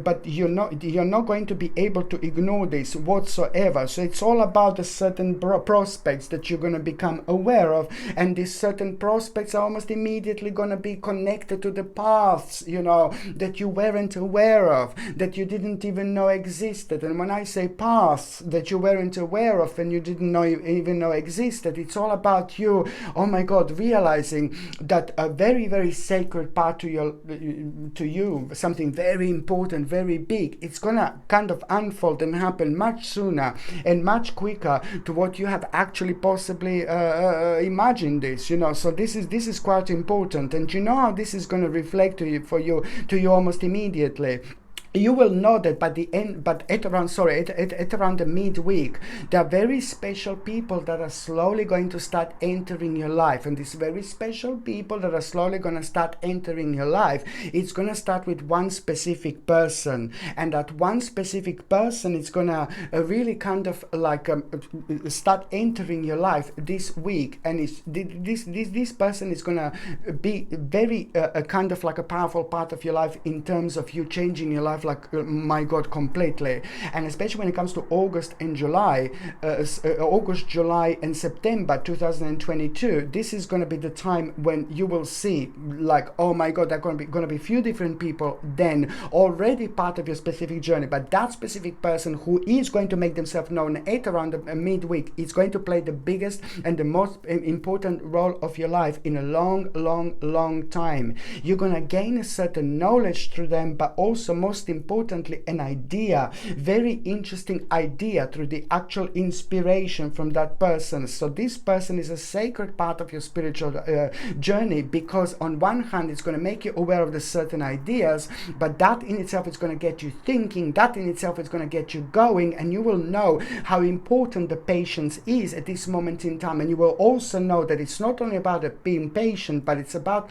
Speaker 1: but you're not going to be able to ignore this whatsoever. So it's all about the certain prospects that you're going to become aware of, and these certain prospects are almost immediately going to be connected to the paths, you know, that you weren't aware of, that you didn't even know existed. And when I say paths that you weren't aware of and you didn't even know existed, it's all about you, oh my God, realizing that a very, very sacred part to you, something very important, very big, it's gonna kind of unfold and happen much sooner and much quicker to what you have actually possibly imagined this, you know. So this is quite important, and you know how this is going to reflect to you almost immediately. You will know that by the end, but at around the midweek, there are very special people that are slowly going to start entering your life. And these very special people that are slowly going to start entering your life, it's going to start with one specific person. And that one specific person is going to really kind of like start entering your life this week. And this person is going to be very kind of like a powerful part of your life in terms of you changing your life, like my God, completely. And especially when it comes to August, July and September 2022, this is going to be the time when you will see, like, oh my God, there are going to be a few different people then already part of your specific journey. But that specific person who is going to make themselves known at around the midweek is going to play the biggest and the most important role of your life in a long time. You're going to gain a certain knowledge through them, but also most importantly an idea, very interesting idea, through the actual inspiration from that person. So this person is a sacred part of your spiritual journey, because on one hand it's going to make you aware of the certain ideas, but that in itself is going to get you thinking, that in itself is going to get you going, and you will know how important the patience is at this moment in time. And you will also know that it's not only about being patient, but it's about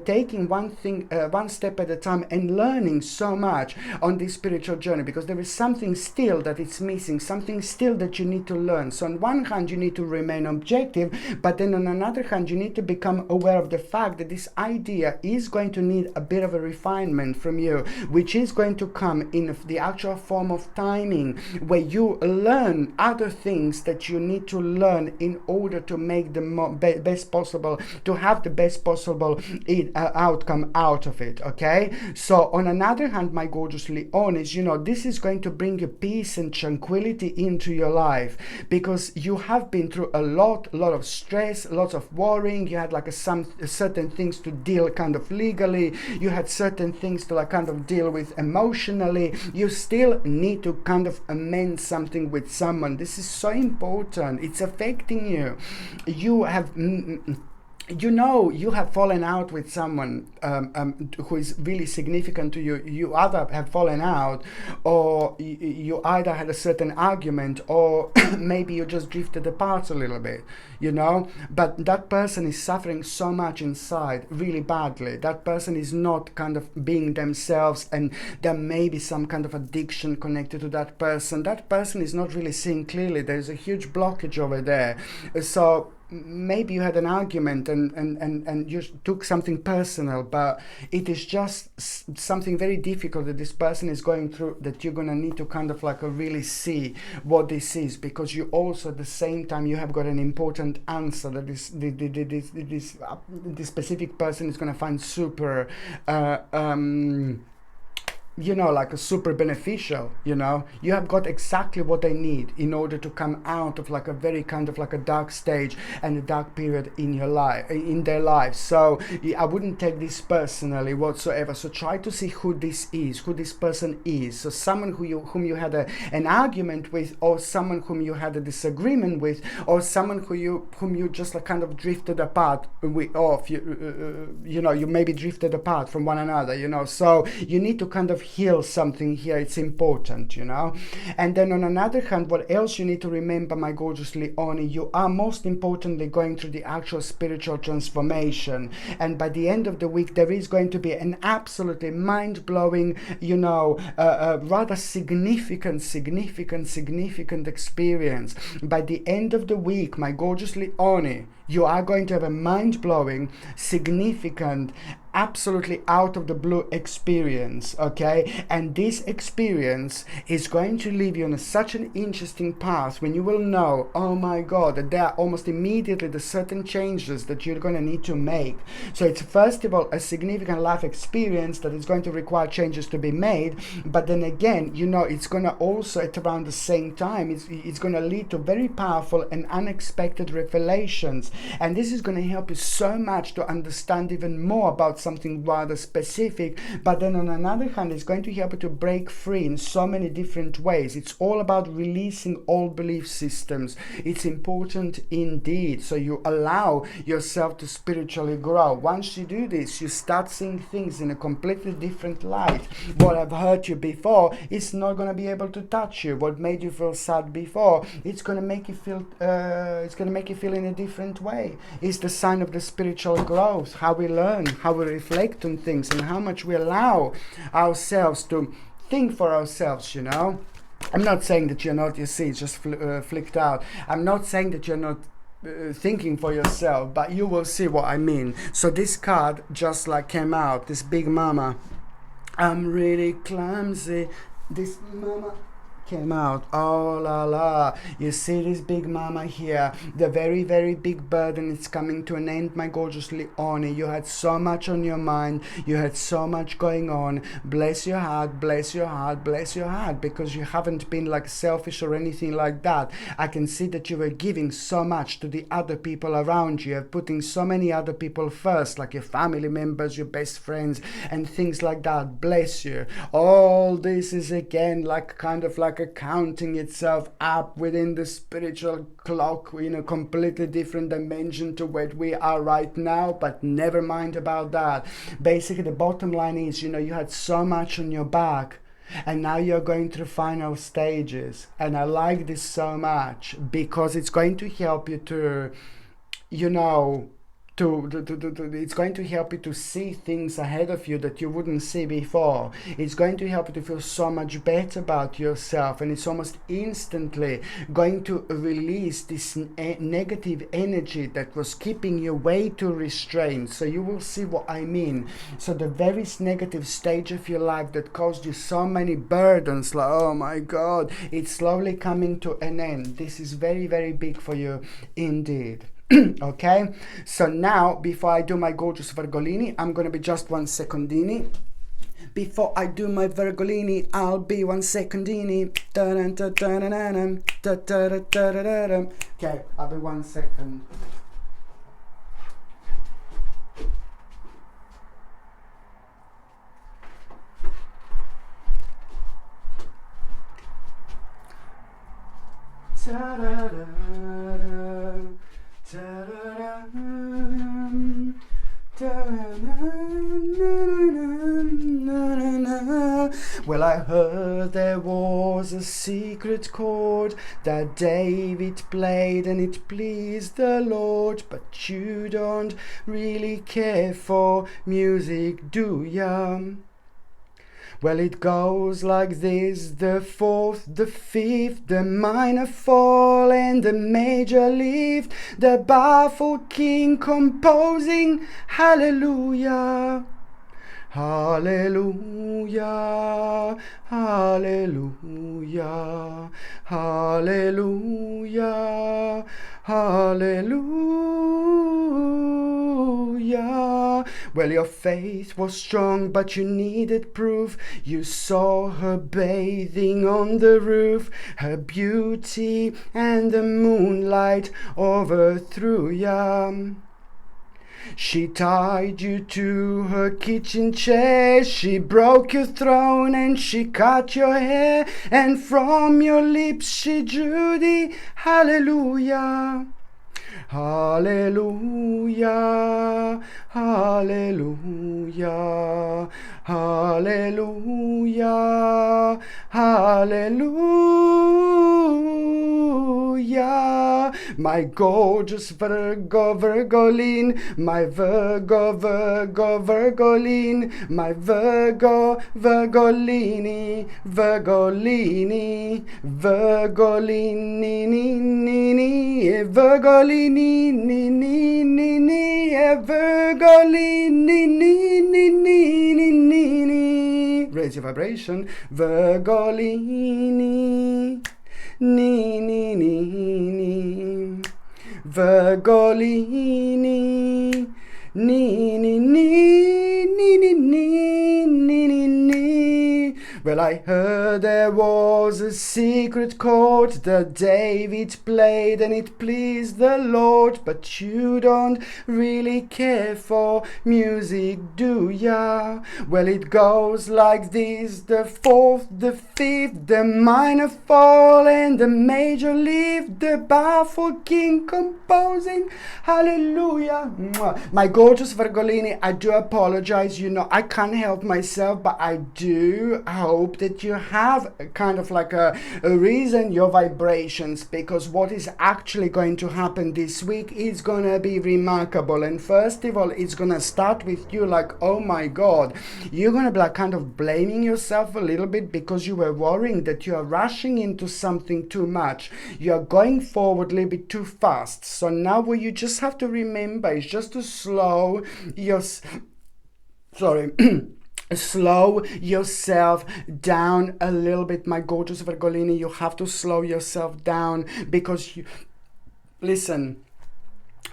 Speaker 1: taking one step at a time and learning so much on this spiritual journey, because there is something still that it's missing, something still that you need to learn. So on one hand you need to remain objective, but then on another hand you need to become aware of the fact that this idea is going to need a bit of a refinement from you, which is going to come in the actual form of timing, where you learn other things that you need to learn in order to make the best possible, to have the best possible outcome out of it. Okay, so on another hand, hand, my gorgeous Leonis, you know, this is going to bring you peace and tranquility into your life, because you have been through a lot of stress, lots of worrying. You had like some certain things to deal kind of legally. You had certain things to like kind of deal with emotionally. You still need to kind of amend something with someone. This is so important. It's affecting you. You have you know, you have fallen out with someone who is really significant to you. You either have fallen out, or you either had a certain argument, or maybe you just drifted apart a little bit, you know. But that person is suffering so much inside, really badly. That person is not kind of being themselves, and there may be some kind of addiction connected to that person. That person is not really seeing clearly. There's a huge blockage over there. So maybe you had an argument and you took something personal, but it is just something very difficult that this person is going through, that you're gonna need to kind of like really see what this is, because you also at the same time you have got an important answer that this specific person is gonna find super you know, like a super beneficial. You know, you have got exactly what they need in order to come out of like a very kind of like a dark stage and a dark period in your life, in their lives. So I wouldn't take this personally whatsoever. So try to see who this is, who this person is. So someone whom you had an argument with, or someone whom you had a disagreement with, or someone whom you just like kind of drifted apart with, you know, you maybe drifted apart from one another, you know. So you need to kind of heal something here. It's important, you know. And then on another hand, what else you need to remember, my gorgeous Leonie, you are most importantly going through the actual spiritual transformation, and by the end of the week there is going to be an absolutely mind-blowing, you know, rather significant experience. By the end of the week, my gorgeous Leonie, you are going to have a mind-blowing, significant, absolutely out of the blue experience, okay? And this experience is going to leave you on such an interesting path, when you will know, oh my god, that there are almost immediately the certain changes that you're going to need to make. So it's first of all a significant life experience that is going to require changes to be made, but then again, you know, it's going to also at around the same time, it's going to lead to very powerful and unexpected revelations. And this is going to help you so much to understand even more about something rather specific. But then on another hand, it's going to help you to break free in so many different ways. It's all about releasing old belief systems. It's important indeed. So you allow yourself to spiritually grow. Once you do this, you start seeing things in a completely different light. What have hurt you before, it's not going to be able to touch you. What made you feel sad before, it's going to make you feel in a different way. It's the sign of the spiritual growth, how we learn, how we reflect on things, and how much we allow ourselves to think for ourselves, you know. I'm not saying that you're not, you see, it's just flicked out. I'm not saying that you're not thinking for yourself, but you will see what I mean. So this card just like came out, this big mama. I'm really clumsy. This mama came out. Oh la la, you see this big mama here, the very big burden is coming to an end, my gorgeous Leonie. You had so much on your mind, you had so much going on. Bless your heart, bless your heart, bless your heart, because you haven't been like selfish or anything like that. I can see that you were giving so much to the other people around you. You're putting so many other people first, like your family members, your best friends, and things like that. Bless you. All this is again like kind of like counting itself up within the spiritual clock in a completely different dimension to where we are right now, but never mind about that. Basically the bottom line is, you know, you had so much on your back, and now you're going through final stages. And I like this so much because it's going to help you to, you know, it's going to help you to see things ahead of you that you wouldn't see before. It's going to help you to feel so much better about yourself, and it's almost instantly going to release this negative energy that was keeping you way too restrained. So you will see what I mean. So the very negative stage of your life that caused you so many burdens, like, oh my god, it's slowly coming to an end. This is very big for you indeed. Okay, so now before I do my gorgeous Virgolini, I'm going to be just 1 secondini. Before I do my Virgolini, I'll be 1 secondini. Okay, I'll be 1 second. Well, I heard there was a secret chord that David played and it pleased the Lord, but you don't really care for music, do ya? Well, it goes like this: the fourth, the fifth, the minor fall and the major lift, the baffled king composing hallelujah. Hallelujah, hallelujah, hallelujah, hallelujah. Well, your faith was strong, but you needed proof. You saw her bathing on the roof, her beauty and the moonlight overthrew ya. She tied you to her kitchen chair, she broke your throne and she cut your hair, and from your lips she drew the hallelujah. Hallelujah, hallelujah, hallelujah, hallelujah. My gorgeous Virgo, Virgoline, my Virgo, Virgo, Virgoline, my Virgo, Virgolini, Virgolini, Virgolini, Virgolini, Virgolini. Raise your vibration. Virgolini, ni ni ni ni. Virgolini, ni ni ni ni ni ni ni ni. Well, I heard there was a secret chord that David played and it pleased the Lord, but you don't really care for music, do ya? Well, it goes like this: the fourth, the fifth, the minor fall and the major lift, the baffled king composing hallelujah. My gorgeous Virgolini, I do apologize. You know, I can't help myself, but I do hope that you have kind of like a reason your vibrations, because what is actually going to happen this week is going to be remarkable. And first of all, it's going to start with you like, oh my God, you're going to be like kind of blaming yourself a little bit because you were worrying that you are rushing into something too much. You are going forward a little bit too fast. So now what you just have to remember is just to slow your slow yourself down a little bit, my gorgeous Virgolini. You have to slow yourself down because you listen,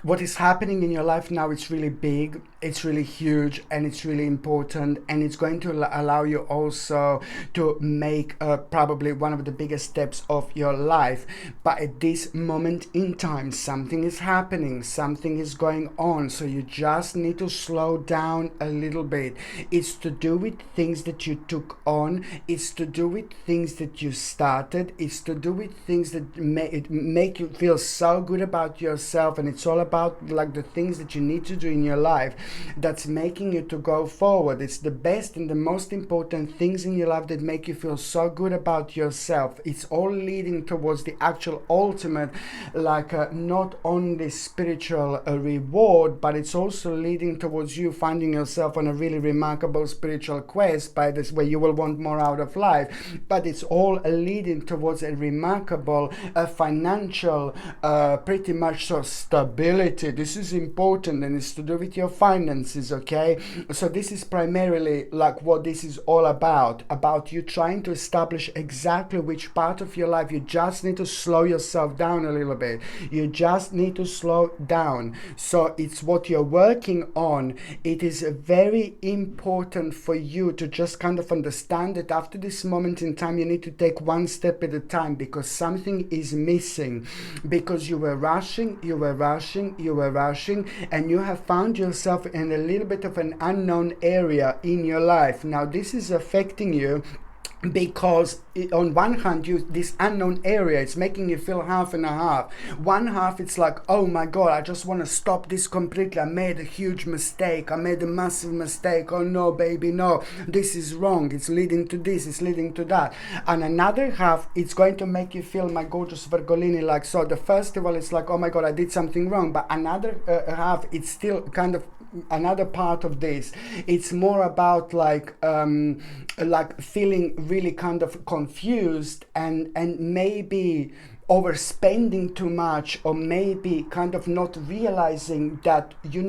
Speaker 1: what is happening in your life now, it's really big, it's really huge, and it's really important, and it's going to allow you also to make probably one of the biggest steps of your life. But at this moment in time, something is happening, something is going on, so you just need to slow down a little bit. It's to do with things that you took on, it's to do with things that you started, it's to do with things that make you feel so good about yourself, and it's all about like the things that you need to do in your life that's making you to go forward. It's the best and the most important things in your life that make you feel so good about yourself. It's all leading towards the actual ultimate, like not only spiritual reward, but it's also leading towards you finding yourself on a really remarkable spiritual quest by this, where you will want more out of life. But it's all leading towards a remarkable financial pretty much so stability stability. This is important, and it's to do with your finances, okay? So this is primarily like what this is all about you trying to establish exactly which part of your life. You just need to slow yourself down a little bit. You just need to slow down. So it's what you're working on. It is very important for you to just kind of understand that after this moment in time, you need to take one step at a time, because something is missing, because you were rushing, and you have found yourself in a little bit of an unknown area in your life. Now this is affecting you because on one hand, this unknown area, it's making you feel half and a half. One half, it's like, oh my God, I just want to stop this completely. I made a huge mistake. I made a massive mistake. Oh no, baby, no, this is wrong. It's leading to this, it's leading to that. And another half, it's going to make you feel, my gorgeous Virgolini, like, so the first of all, it's like, oh my God, I did something wrong. But another half, it's still kind of another part of this. It's more about like feeling really kind of confused and maybe overspending too much, or maybe kind of not realizing that, you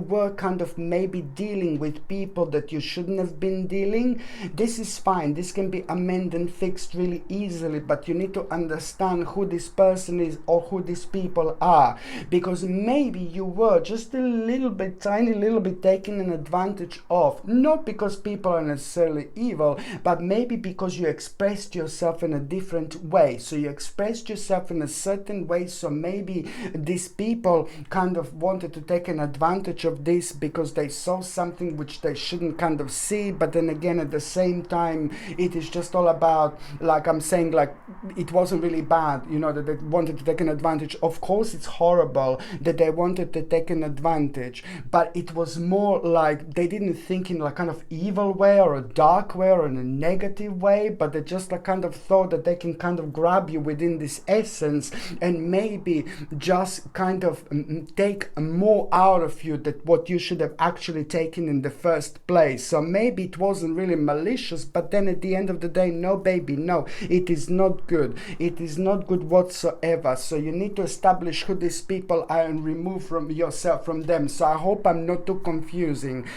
Speaker 1: were kind of maybe dealing with people that you shouldn't have been dealing. This is fine. This can be amended and fixed really easily, but you need to understand who this person is or who these people are, because maybe you were just a little bit, tiny little bit taken an advantage of, not because people are necessarily evil, but maybe because you expressed yourself in a different way. So you expressed yourself in a certain way, so maybe these people kind of wanted to take an advantage of this because they saw something which they shouldn't kind of see. But then again, at the same time, it is just all about, like I'm saying, like it wasn't really bad, that they wanted to take an advantage. Of course it's horrible that they wanted to take an advantage, but it was more like they didn't think in like kind of evil way or a dark way or in a negative way, but they just like kind of thought that they can kind of grab you within this essence and maybe just kind of take more out of you than what you should have actually taken in the first place. So maybe it wasn't really malicious, but then at the end of the day, no baby, no, it is not good. It is not good whatsoever. So you need to establish who these people are and remove from yourself from them. So I hope I'm not too confusing,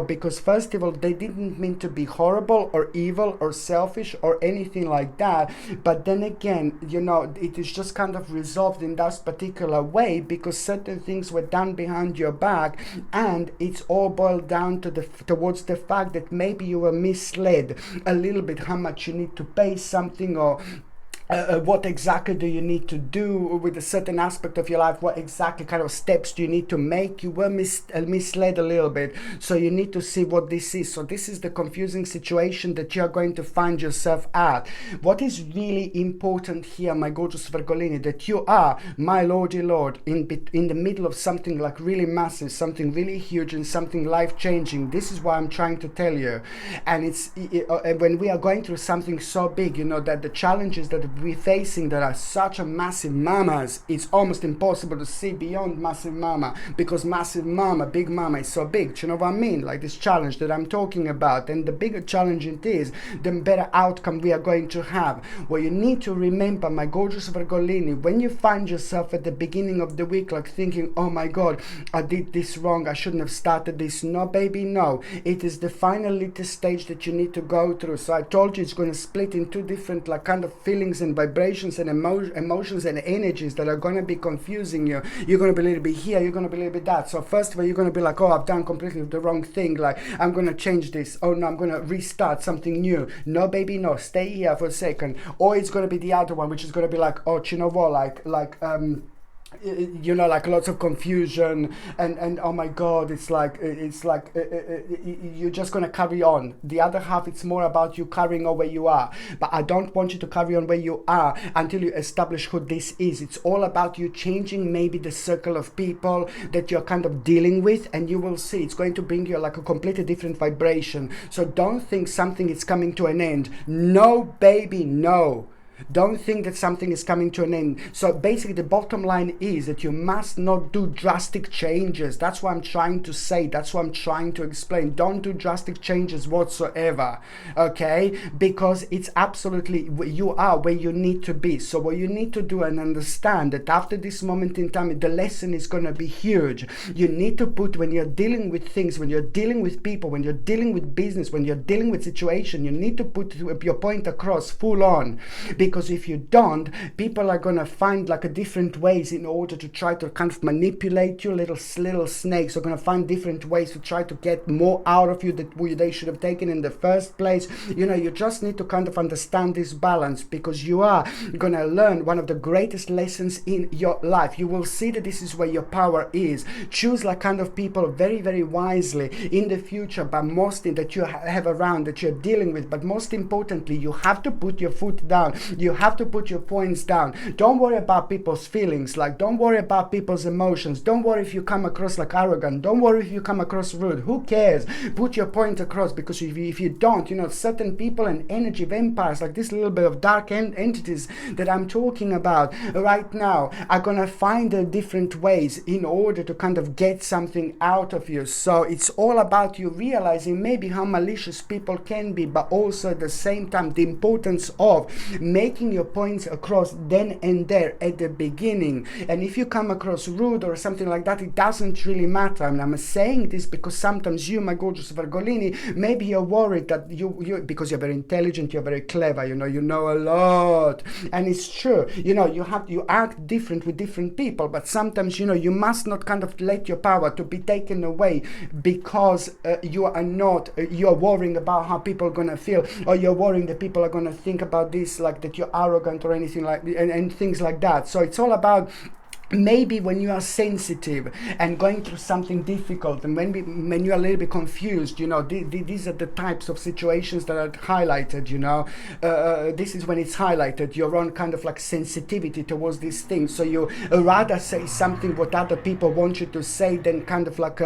Speaker 1: because first of all, they didn't mean to be horrible or evil or selfish or anything like that. But then again, it is just kind of resolved in that particular way because certain things were done behind your back, and it's all boiled down to towards the fact that maybe you were misled a little bit how much you need to pay something, or what exactly do you need to do with a certain aspect of your life? What exactly kind of steps do you need to make? You were misled a little bit, so you need to see what this is. So this is the confusing situation that you are going to find yourself at. What is really important here, my gorgeous Virgolini, that you are, my lordy lord, in the middle of something like really massive, something really huge, and something life-changing. This is what I'm trying to tell you. And it's when we are going through something so big, that the challenges that we're facing that are such a massive mamas, it's almost impossible to see beyond massive mama, because massive mama, big mama is so big. Do you know what I mean? Like this challenge that I'm talking about. And the bigger challenge it is, the better outcome we are going to have. What you need to remember, my gorgeous Virgolini, when you find yourself at the beginning of the week like thinking, oh my God, I did this wrong, I shouldn't have started this. No baby, no. It is the final little stage that you need to go through. So I told you it's going to split in two different like kind of feelings and vibrations and emotions and energies that are going to be confusing you. You're going to be a little bit here, you're going to be a little bit that. So first of all, you're going to be like, oh, I've done completely the wrong thing, like I'm going to change this. Oh no, I'm going to restart something new. No baby, no, stay here for a second. Or it's going to be the other one, which is going to be like, oh, do you know what, like like lots of confusion and oh my God, it's like you're just gonna carry on. The other half, it's more about you carrying on where you are, but I don't want you to carry on where you are until you establish who this is. It's all about you changing maybe the circle of people that you're kind of dealing with, and you will see it's going to bring you like a completely different vibration. So don't think something is coming to an end. No baby, no. Don't think that something is coming to an end. So basically the bottom line is that you must not do drastic changes. That's what I'm trying to say. That's what I'm trying to explain. Don't do drastic changes whatsoever, okay? Because it's absolutely, you are where you need to be. So what you need to do and understand that after this moment in time, the lesson is going to be huge. You need to put, when you're dealing with things, when you're dealing with people, when you're dealing with business, when you're dealing with situation, you need to put your point across full on. Because if you don't, people are going to find like a different ways in order to try to kind of manipulate you. Little snakes are going to find different ways to try to get more out of you that they should have taken in the first place. You know, you just need to kind of understand this balance, because you are going to learn one of the greatest lessons in your life. You will see that this is where your power is. Choose like kind of people very, very wisely in the future, but mostly that you have around, that you're dealing with. But most importantly, you have to put your foot down. You have to put your points down. Don't worry about people's feelings. Like, don't worry about people's emotions. Don't worry if you come across like arrogant. Don't worry if you come across rude. Who cares? Put your point across, because if you don't, you know, certain people and energy vampires, like this little bit of dark entities that I'm talking about right now, are gonna find different ways in order to kind of get something out of you. So it's all about you realizing maybe how malicious people can be, but also at the same time the importance of making your points across then and there at the beginning. And if you come across rude or something like that, it doesn't really matter. And I'm saying this because sometimes you, my gorgeous Virgolini, maybe you're worried that you because you're very intelligent, you're very clever, you know a lot, and it's true. You know, you act different with different people, but sometimes, you know, you must not kind of let your power to be taken away because you're worrying about how people are gonna feel, or you're worrying that people are gonna think about this, like that you're arrogant or anything like, and things like that. So it's all about, maybe when you are sensitive and going through something difficult, and when you are a little bit confused, you know, these are the types of situations that are highlighted, you know. This is when it's highlighted, your own kind of like sensitivity towards these things. So you rather say something what other people want you to say than kind of like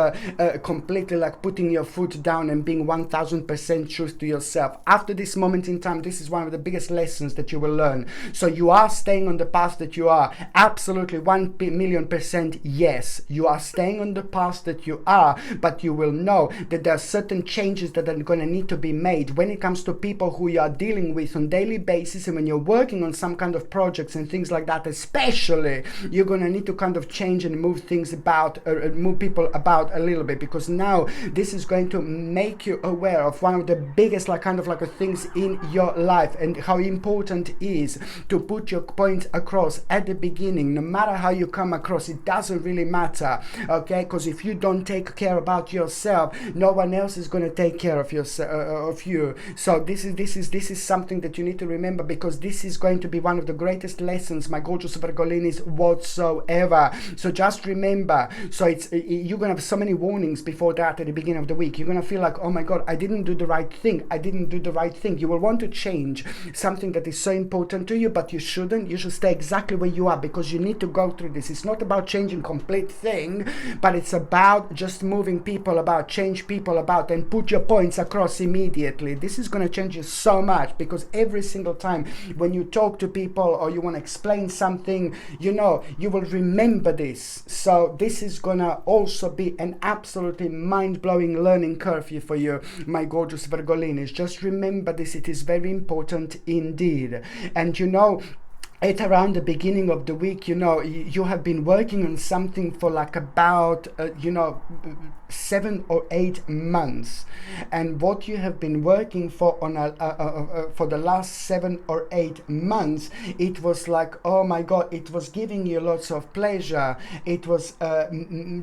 Speaker 1: completely like putting your foot down and being 1000% truth to yourself. After this moment in time, this is one of the biggest lessons that you will learn. So you are staying on the path that you are. Absolutely 1,000,000% yes, you are staying on the path that you are, but you will know that there are certain changes that are going to need to be made when it comes to people who you are dealing with on daily basis, and when you're working on some kind of projects and things like that, especially, you're going to need to kind of change and move things about, move people about a little bit, because now this is going to make you aware of one of the biggest like kind of like things in your life, and how important it is to put your point across at the beginning. No matter how you come across, it doesn't really matter, okay? Because if you don't take care about yourself, no one else is going to take care of you. So this is something that you need to remember, because this is going to be one of the greatest lessons, my gorgeous Virgolinis, whatsoever. So just remember, so you're going to have so many warnings before that at the beginning of the week. You're going to feel like, oh my God, I didn't do the right thing. You will want to change something that is so important to you, but you shouldn't. You should stay exactly where you are, because you need to go through this. It's not about changing complete thing, but it's about just moving people about, change people about, and put your points across immediately. This is going to change you so much, because every single time when you talk to people or you want to explain something, you know, you will remember this. So this is going to also be an absolutely mind-blowing learning curve for you, my gorgeous Virgolinis. Just remember this. It is very important indeed. And you know, at around the beginning of the week, you know, you have been working on something for like about, 7 or 8 months, and what you have been working for on for the last 7 or 8 months, it was like, oh my God, it was giving you lots of pleasure. It was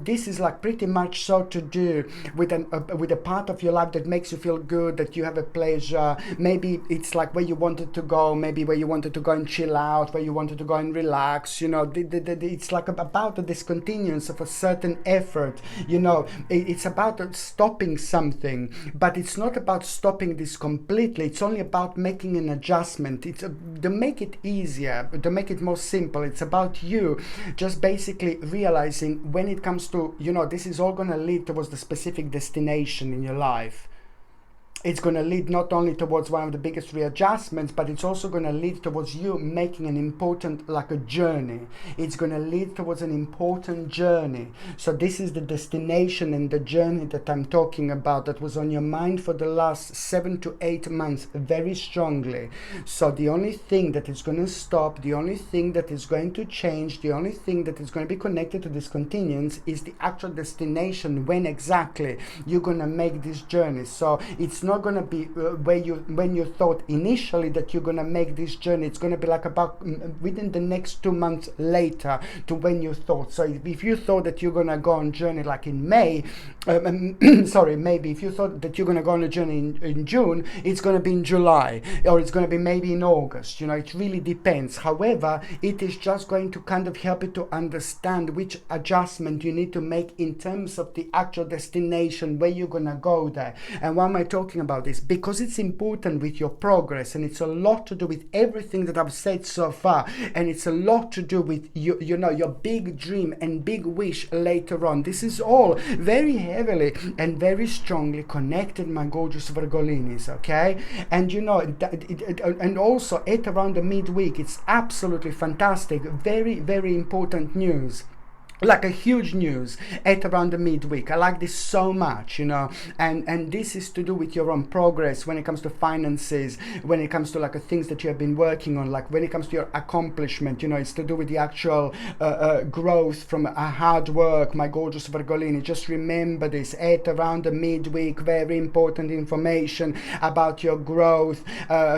Speaker 1: this is like pretty much so to do with a part of your life that makes you feel good, that you have a pleasure. Maybe it's like where you wanted to go, maybe where you wanted to go and chill out, where you wanted to go and relax, you know. It's like about the discontinuance of a certain effort, you know. It's about stopping something, but it's not about stopping this completely. It's only about making an adjustment. It's to make it easier, to make it more simple. It's about you just basically realizing when it comes to, you know, this is all going to lead towards the specific destination in your life. it's going to lead not only towards one of the biggest readjustments, but it's also going to lead towards you making an important, like a journey. It's going to lead towards an important journey. So this is the destination and the journey that I'm talking about, that was on your mind for the last 7 to 8 months very strongly. So the only thing that is going to stop, the only thing that is going to change, the only thing that is going to be connected to this continuance is the actual destination, when exactly you're going to make this journey. So it's not going to be when you thought initially that you're going to make this journey. It's going to be like about within the next 2 months later to when you thought. So if you thought that you're going to go on journey like in May, sorry, maybe if you thought that you're going to go on a journey in June, it's going to be in July, or it's going to be maybe in August. You know, it really depends. However, it is just going to kind of help you to understand which adjustment you need to make in terms of the actual destination, where you're going to go there. And why am I talking about this? Because it's important with your progress, and it's a lot to do with everything that I've said so far, and it's a lot to do with you know, your big dream and big wish later on. This is all very heavily and very strongly connected, my gorgeous Virgolinis, okay? And you know, and also at around the midweek, it's absolutely fantastic, very, very important news, like a huge news at around the midweek. I like this so much, you know, and this is to do with your own progress when it comes to finances, when it comes to like things that you have been working on, like when it comes to your accomplishment, you know, it's to do with the actual growth from a hard work, my gorgeous Virgolini. Just remember this, at around the midweek, very important information about your growth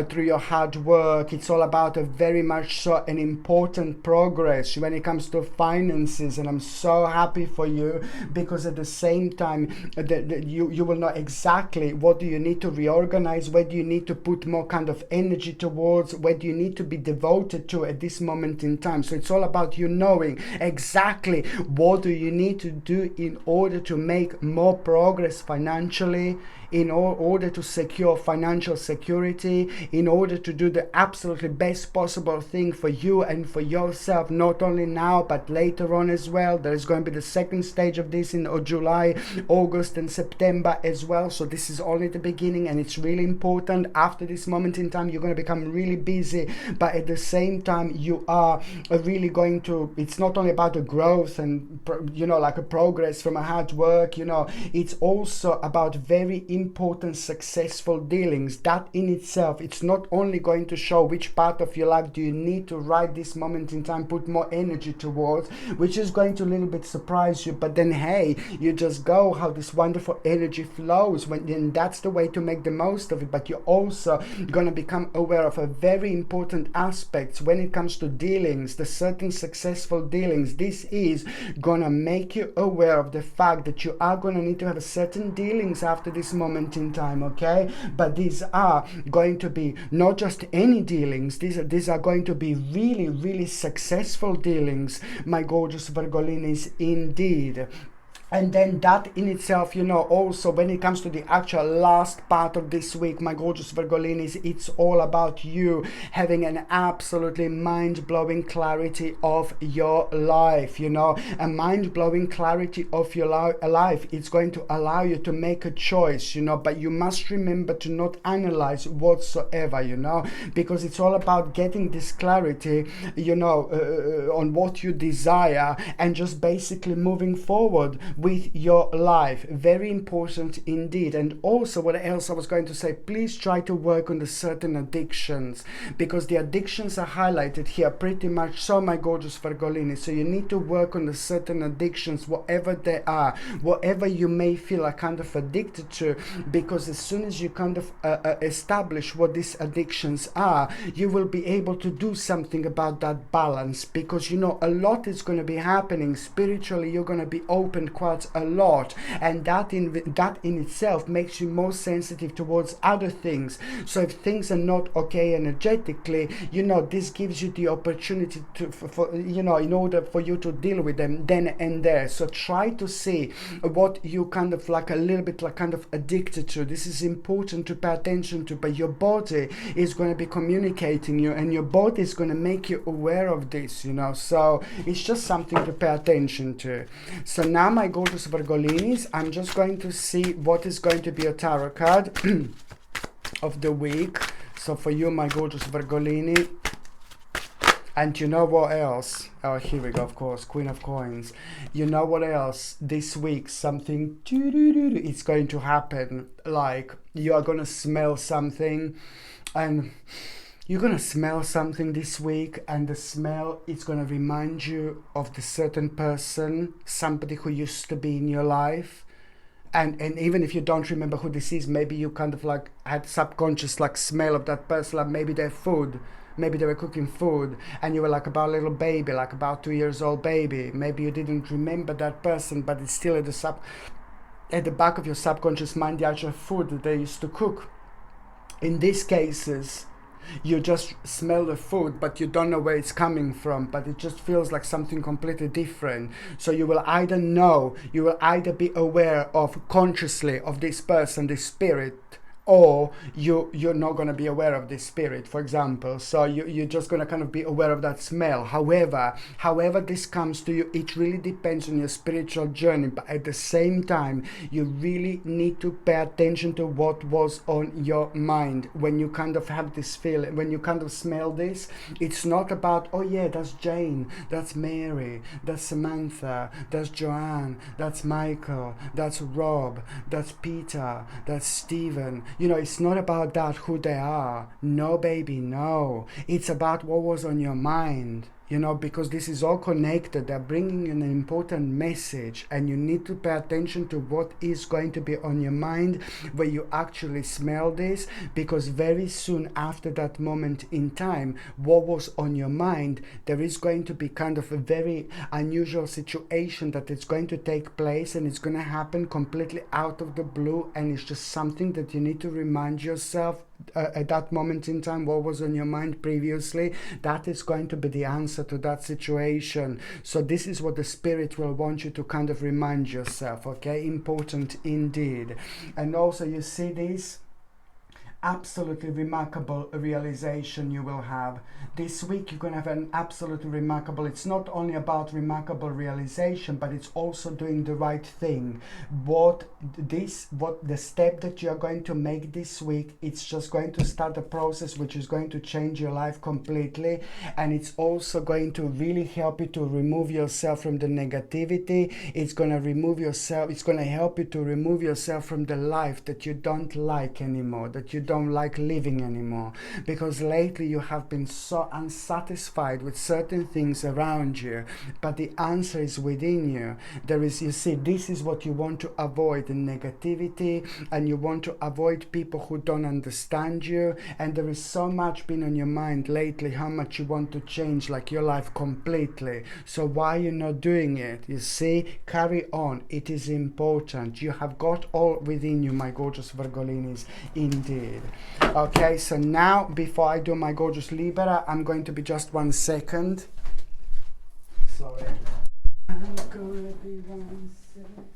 Speaker 1: through your hard work. It's all about a very much so an important progress when it comes to finances, and I'm so happy for you, because at the same time you will know exactly what do you need to reorganize, where do you need to put more kind of energy towards, where do you need to be devoted to at this moment in time. So it's all about you knowing exactly what do you need to do in order to make more progress financially, in order to secure financial security, in order to do the absolutely best possible thing for you and for yourself, not only now but later on as well. There is going to be the second stage of this in July, August and September as well. So this is only the beginning, and it's really important. After this moment in time, you're going to become really busy, but at the same time you are really going to, it's not only about the growth and, you know, like a progress from a hard work, you know, it's also about very important successful dealings. That in itself, it's not only going to show which part of your life do you need to right this moment in time put more energy towards, which is going to a little bit surprise you, but then hey, you just go how this wonderful energy flows, and that's the way to make the most of it. But you're also going to become aware of a very important aspects when it comes to dealings, the certain successful dealings. This is going to make you aware of the fact that you are going to need to have a certain dealings after this moment in time, okay? But these are going to be not just any dealings, these are going to be really, really successful dealings, my gorgeous Virgolinis, indeed. And then that in itself, you know, also when it comes to the actual last part of this week, my gorgeous Virgolinis, it's all about you having an absolutely mind-blowing clarity of your life, you know, a mind-blowing clarity of your life. It's going to allow you to make a choice, you know, but you must remember to not analyze whatsoever, you know, because it's all about getting this clarity, you know, on what you desire, and just basically moving forward with your life. Very important indeed. And also, what else I was going to say, please try to work on the certain addictions, because the addictions are highlighted here pretty much so, my gorgeous Virgolini. So you need to work on the certain addictions, whatever they are, whatever you may feel are kind of addicted to, because as soon as you kind of establish what these addictions are, you will be able to do something about that balance, because you know a lot is going to be happening spiritually. You're going to be open quite a lot, and that in itself makes you more sensitive towards other things. So if things are not okay energetically, you know, this gives you the opportunity to for you know, in order for you to deal with them then and there. So try to see what you kind of like a little bit like kind of addicted to. This is important to pay attention to, but your body is going to be communicating you, and your body is going to make you aware of this, you know. So it's just something to pay attention to. So now, my gorgeous Virgolinis, I'm just going to see what is going to be a tarot card of the week. So for you, my gorgeous Virgolini. And you know what else? Oh, here we go, of course, Queen of Coins. You know what else? This week, something is going to happen. Like, you are going to smell something, and you're going to smell something this week, and the smell is going to remind you of the certain person, somebody who used to be in your life. And even if you don't remember who this is, maybe you kind of like had subconscious like smell of that person, like maybe their food, maybe they were cooking food, and you were like about a little baby, like about 2 years old baby. Maybe you didn't remember that person, but it's still at the back of your subconscious mind, the actual food that they used to cook. In these cases, you just smell the food, but you don't know where it's coming from, but it just feels like something completely different. So you will either know, you will either be aware of consciously of this person, this spirit, or you're not going to be aware of this spirit, for example. So you're just going to kind of be aware of that smell. However this comes to you, it really depends on your spiritual journey. But at the same time, you really need to pay attention to what was on your mind when you kind of have this feeling, when you kind of smell this. It's not about, oh yeah, that's Jane, that's Mary, that's Samantha, that's Joanne, that's Michael, that's Rob, that's Peter, that's Stephen. You know, it's not about that, who they are. No, baby, no. It's about what was on your mind. You know, because this is all connected. They're bringing in an important message, and you need to pay attention to what is going to be on your mind when you actually smell this, because very soon after that moment in time, what was on your mind, there is going to be kind of a very unusual situation that is going to take place, and it's going to happen completely out of the blue, and it's just something that you need to remind yourself at that moment in time, what was on your mind previously. That is going to be the answer to that situation. So this is what the spirit will want you to kind of remind yourself, okay? Important indeed. And also, you see this absolutely remarkable realization you will have this week. You're going to have an absolutely remarkable, it's not only about remarkable realization, but it's also doing the right thing. What the step that you're going to make this week, it's just going to start a process which is going to change your life completely, and it's also going to really help you to remove yourself from the negativity. It's going to help you to remove yourself from the life that you don't like anymore, that you don't like living anymore, because lately you have been so unsatisfied with certain things around you, but the answer is within you. There is, you see, this is what you want to avoid, the negativity, and you want to avoid people who don't understand you. And there is so much been on your mind lately, how much you want to change like your life completely. So why you're not doing it? You see, carry on. It is important. You have got all within you, my gorgeous Virgolinis, indeed. Okay, so now before I do my gorgeous Libra, I'm going to be just 1 second. Sorry. I'm gonna be 1 second.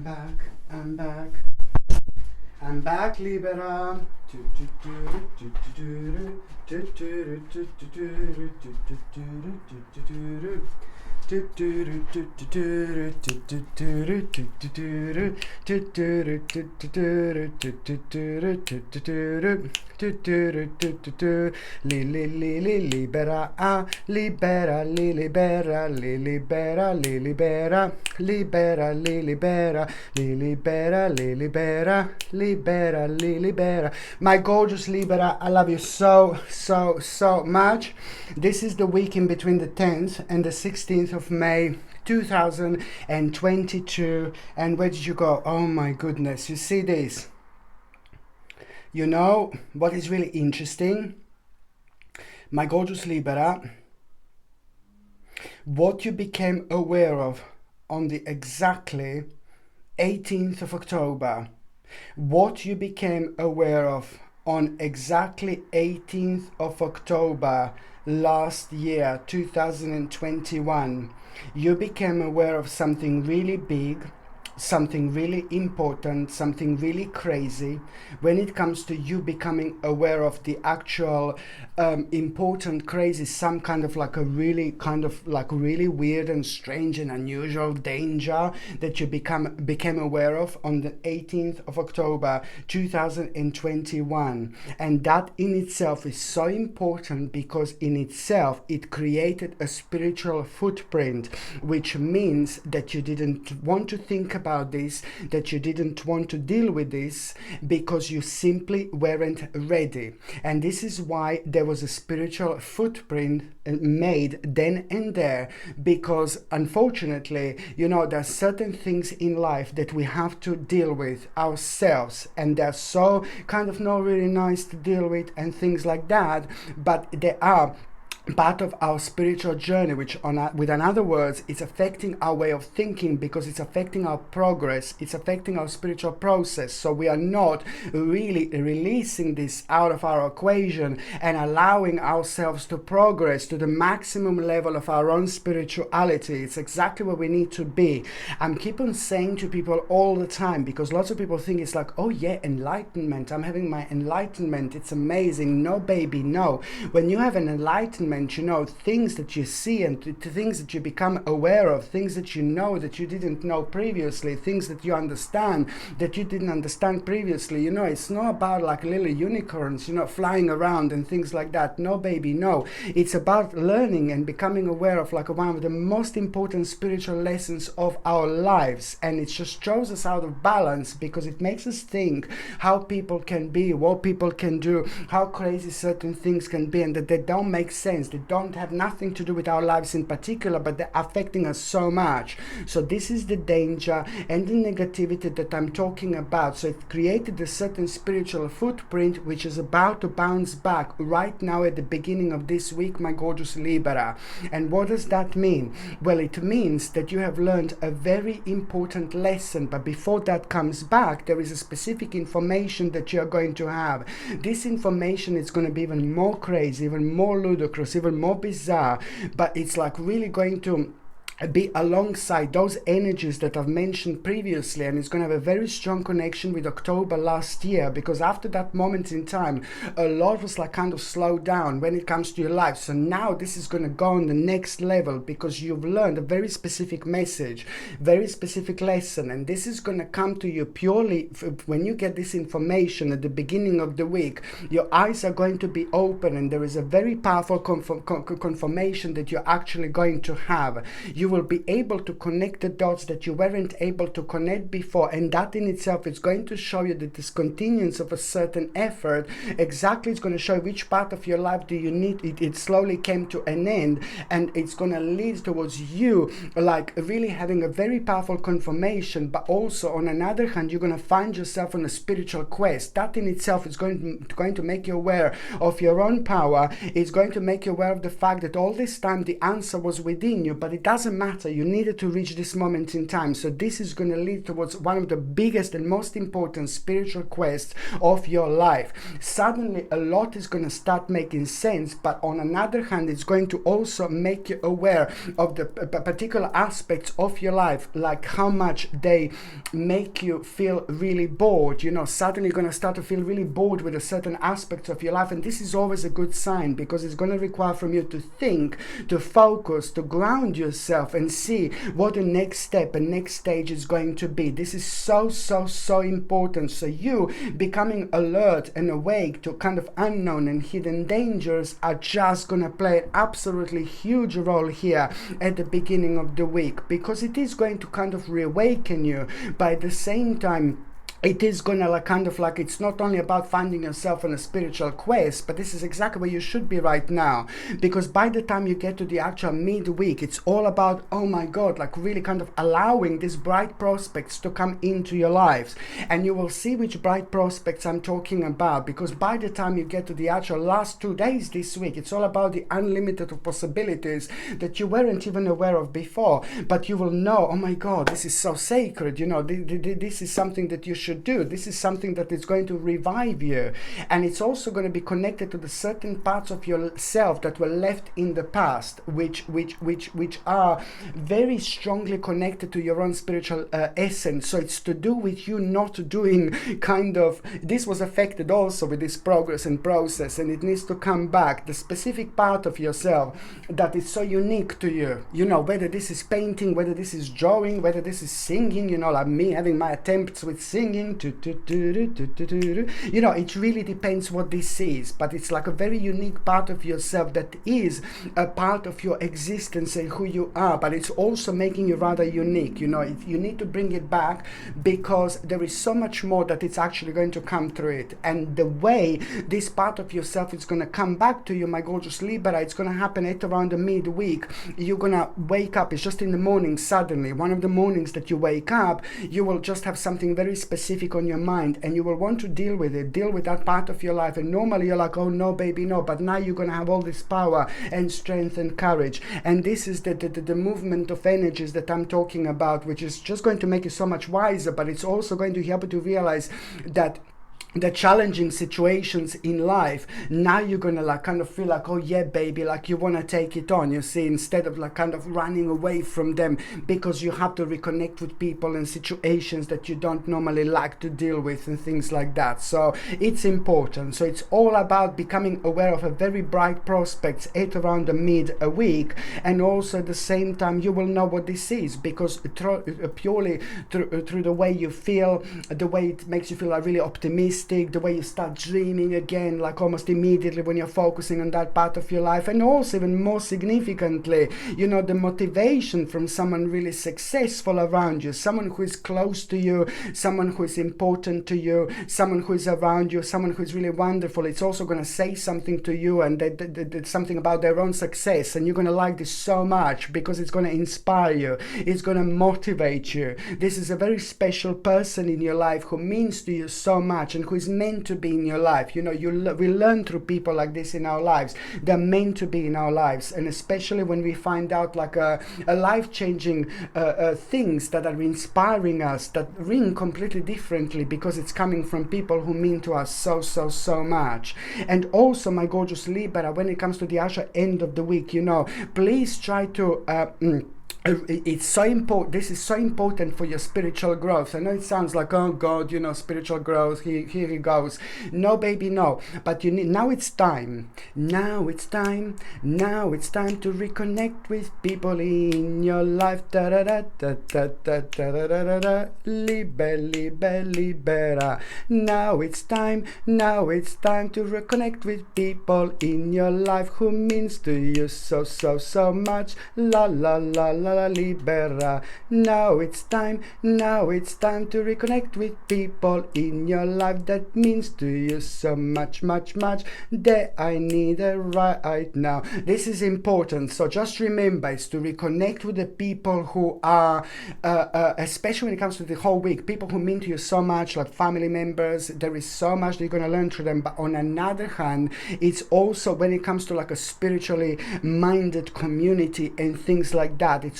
Speaker 1: I'm back, I'm back. I'm back, Libra. Libera, ah, libera, li libera, li libera, li libera, libera, li libera, li libera, li libera, libera, li libera. My gorgeous Libra, I love you so much. This is the week in between the 10th and the 16th of May 2022. And where did you go? Oh my goodness, you see this? You know what is really interesting? My gorgeous Libra, what you became aware of on the exactly 18th of October, what you became aware of on exactly 18th of October last year, 2021, you became aware of something really big, something really important, something really crazy when it comes to you becoming aware of the actual important, crazy, some kind of like a really really weird and strange and unusual danger that you became aware of on the 18th of October 2021. And that in itself is so important because in itself it created a spiritual footprint, which means that you didn't want to think about this, that you didn't want to deal with this because you simply weren't ready. And this is why there was a spiritual footprint made then and there, because unfortunately, you know, there are certain things in life that we have to deal with ourselves, and they're so kind of not really nice to deal with and things like that, but they are part of our spiritual journey, which with another words, it's affecting our way of thinking because it's affecting our progress, it's affecting our spiritual process. So we are not really releasing this out of our equation and allowing ourselves to progress to the maximum level of our own spirituality. It's exactly where we need to be. I'm keep on saying to people all the time, because lots of people think it's like, oh yeah, enlightenment, I'm having my enlightenment, it's amazing. No baby, no. When you have an enlightenment, you know, things that you see and things that you become aware of, things that you know that you didn't know previously, things that you understand that you didn't understand previously. You know, it's not about like little unicorns, you know, flying around and things like that. No baby, no. It's about learning and becoming aware of like one of the most important spiritual lessons of our lives. And it just throws us out of balance because it makes us think how people can be, what people can do, how crazy certain things can be, and that they don't make sense. They don't have nothing to do with our lives in particular, but they're affecting us so much. So this is the danger and the negativity that I'm talking about. So it created a certain spiritual footprint which is about to bounce back right now at the beginning of this week, my gorgeous Libra. And what does that mean? Well, it means that you have learned a very important lesson, but before that comes back, there is a specific information that you're going to have. This information is going to be even more crazy, even more ludicrous, even more bizarre, but it's like really going to be alongside those energies that I've mentioned previously, and it's going to have a very strong connection with October last year, because after that moment in time a lot was like kind of slowed down when it comes to your life. So now this is going to go on the next level because you've learned a very specific message, very specific lesson, and this is going to come to you purely when you get this information at the beginning of the week. Your eyes are going to be open and there is a very powerful confirmation that you're actually going to have. You will be able to connect the dots that you weren't able to connect before, and that in itself is going to show you that this continuance of a certain effort exactly is going to show which part of your life do you need. It slowly came to an end, and it's going to lead towards you like really having a very powerful confirmation. But also on another hand, you're going to find yourself on a spiritual quest. That in itself is going to make you aware of your own power. It's going to make you aware of the fact that all this time the answer was within you, but it doesn't matter. You needed to reach this moment in time. So this is going to lead towards one of the biggest and most important spiritual quests of your life. Suddenly a lot is going to start making sense, but on another hand, it's going to also make you aware of the particular aspects of your life, like how much they make you feel really bored. You know, suddenly you're going to start to feel really bored with a certain aspects of your life, and this is always a good sign, because it's going to require from you to think, to focus, to ground yourself and see what the next step and next stage is going to be. This is so important. So you becoming alert and awake to kind of unknown and hidden dangers are just going to play an absolutely huge role here at the beginning of the week, because it is going to kind of reawaken you. But at the same time, it is gonna it's not only about finding yourself on a spiritual quest, but this is exactly where you should be right now, because by the time you get to the actual midweek, it's all about, oh my God, like really kind of allowing these bright prospects to come into your lives. And you will see which bright prospects I'm talking about, because by the time you get to the actual last 2 days this week, it's all about the unlimited of possibilities that you weren't even aware of before. But you will know, oh my God, this is so sacred, you know, this is something that you should do. This is something that is going to revive you, and it's also going to be connected to the certain parts of yourself that were left in the past, which are very strongly connected to your own spiritual essence. So it's to do with you not doing this was affected also with this progress and process, and it needs to come back. The specific part of yourself that is so unique to you, you know, whether this is painting, whether this is drawing, whether this is singing, you know, like me having my attempts with singing, you know, it really depends what this is, but it's like a very unique part of yourself that is a part of your existence and who you are, but it's also making you rather unique. You know, you need to bring it back, because there is so much more that it's actually going to come through it. And the way this part of yourself is going to come back to you, my gorgeous Libra, it's going to happen at around the midweek. You're going to wake up, it's just in the morning, suddenly one of the mornings that you wake up, you will just have something very specific on your mind, and you will want to deal with that part of your life. And normally you're like, oh no baby, no, but now you're going to have all this power and strength and courage. And this is the movement of energies that I'm talking about, which is just going to make you so much wiser, but it's also going to help you to realize that the challenging situations in life, now you're gonna feel like, oh yeah baby, like you want to take it on, you see, instead of running away from them, because you have to reconnect with people and situations that you don't normally like to deal with and things like that. So it's important. So it's all about becoming aware of a very bright prospects at around the mid-week, and also at the same time you will know what this is, because purely through the way you feel, the way it makes you feel really optimistic, the way you start dreaming again, like almost immediately when you're focusing on that part of your life. And also, even more significantly, you know, the motivation from someone really successful around you, someone who is close to you, someone who is important to you, someone who is around you, someone who is really wonderful. It's also going to say something to you, and something about their own success, and you're going to like this so much, because it's going to inspire you, it's going to motivate you. This is a very special person in your life who means to you so much, and who is meant to be in your life. You know, we learn through people like this in our lives. They're meant to be in our lives, and especially when we find out a life-changing things that are inspiring us, that ring completely differently, because it's coming from people who mean to us so much. And also, my gorgeous Libra, when it comes to the actual end of the week, you know, please try to it's so important. This is so important for your spiritual growth. I know it sounds like, oh God, you know, spiritual growth, here he goes. No baby, no, but you need, now it's time to reconnect with people in your life. Libera. Now it's time to reconnect with people in your life who means to you so much. La la la la Libera. Now it's time to reconnect with people in your life that means to you so much that I need it right now. This is important. So just remember, is to reconnect with the people who are especially when it comes to the whole week, people who mean to you so much, like family members. There is so much that you're going to learn through them. But on another hand, it's also when it comes to a spiritually minded community and things like that, it's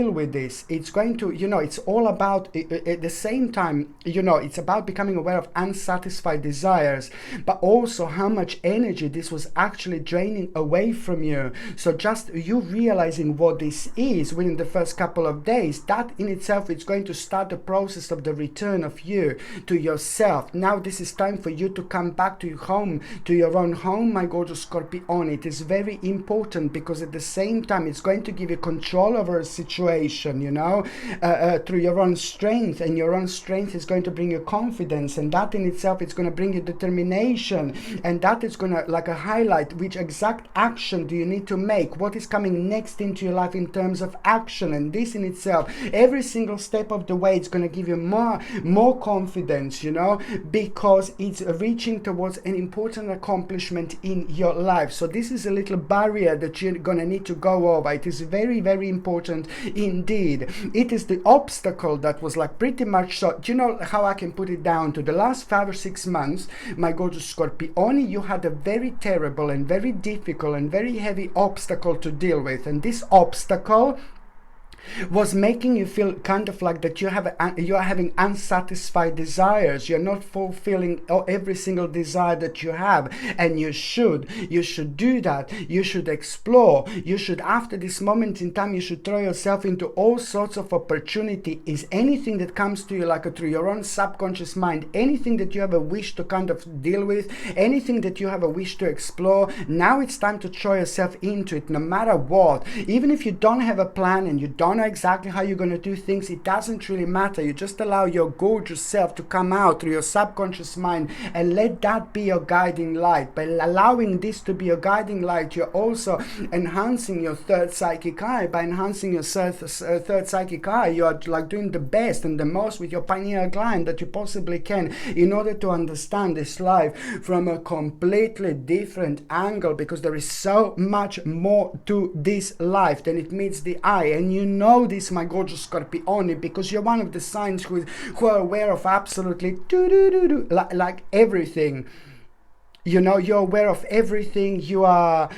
Speaker 1: deal with this. It's going to, it's all about, at the same time, it's about becoming aware of unsatisfied desires, but also how much energy this was actually draining away from you. So just you realizing what this is within the first couple of days, that in itself is going to start the process of the return of you to yourself. Now this is time for you to come back to your home, to your own home, my gorgeous Scorpion. It is very important because at the same time it's going to give you control over a situation, through your own strength, and your own strength is going to bring you confidence, and that in itself is going to bring you determination, and that is going to like a highlight which exact action do you need to make, what is coming next into your life in terms of action. And this in itself, every single step of the way, it's going to give you more confidence, because it's reaching towards an important accomplishment in your life. So this is a little barrier that you're going to need to go over. It is very, very important indeed. It is the obstacle that was like pretty much, so do you know how I can put it down to the last 5 or 6 months, my gorgeous Scorpione, you had a very terrible and very difficult and very heavy obstacle to deal with, and this obstacle was making you feel kind of like that you are having unsatisfied desires. You're not fulfilling every single desire that you have, and you should do that. You should explore. You should, after this moment in time, you should throw yourself into all sorts of opportunity. Is anything that comes to you like through your own subconscious mind, anything that you have a wish to kind of deal with, anything that you have a wish to explore, now it's time to throw yourself into it, no matter what. Even if you don't have a plan and you don't know exactly how you're going to do things, it doesn't really matter. You just allow your gorgeous self to come out through your subconscious mind and let that be your guiding light. By allowing this to be your guiding light, you're also enhancing your third psychic eye. By enhancing your third psychic eye, you are like doing the best and the most with your pineal gland that you possibly can in order to understand this life from a completely different angle, because there is so much more to this life than it meets the eye. And you know this, my gorgeous Scorpione, because you're one of the signs who are aware of absolutely like everything. You're aware of everything. You are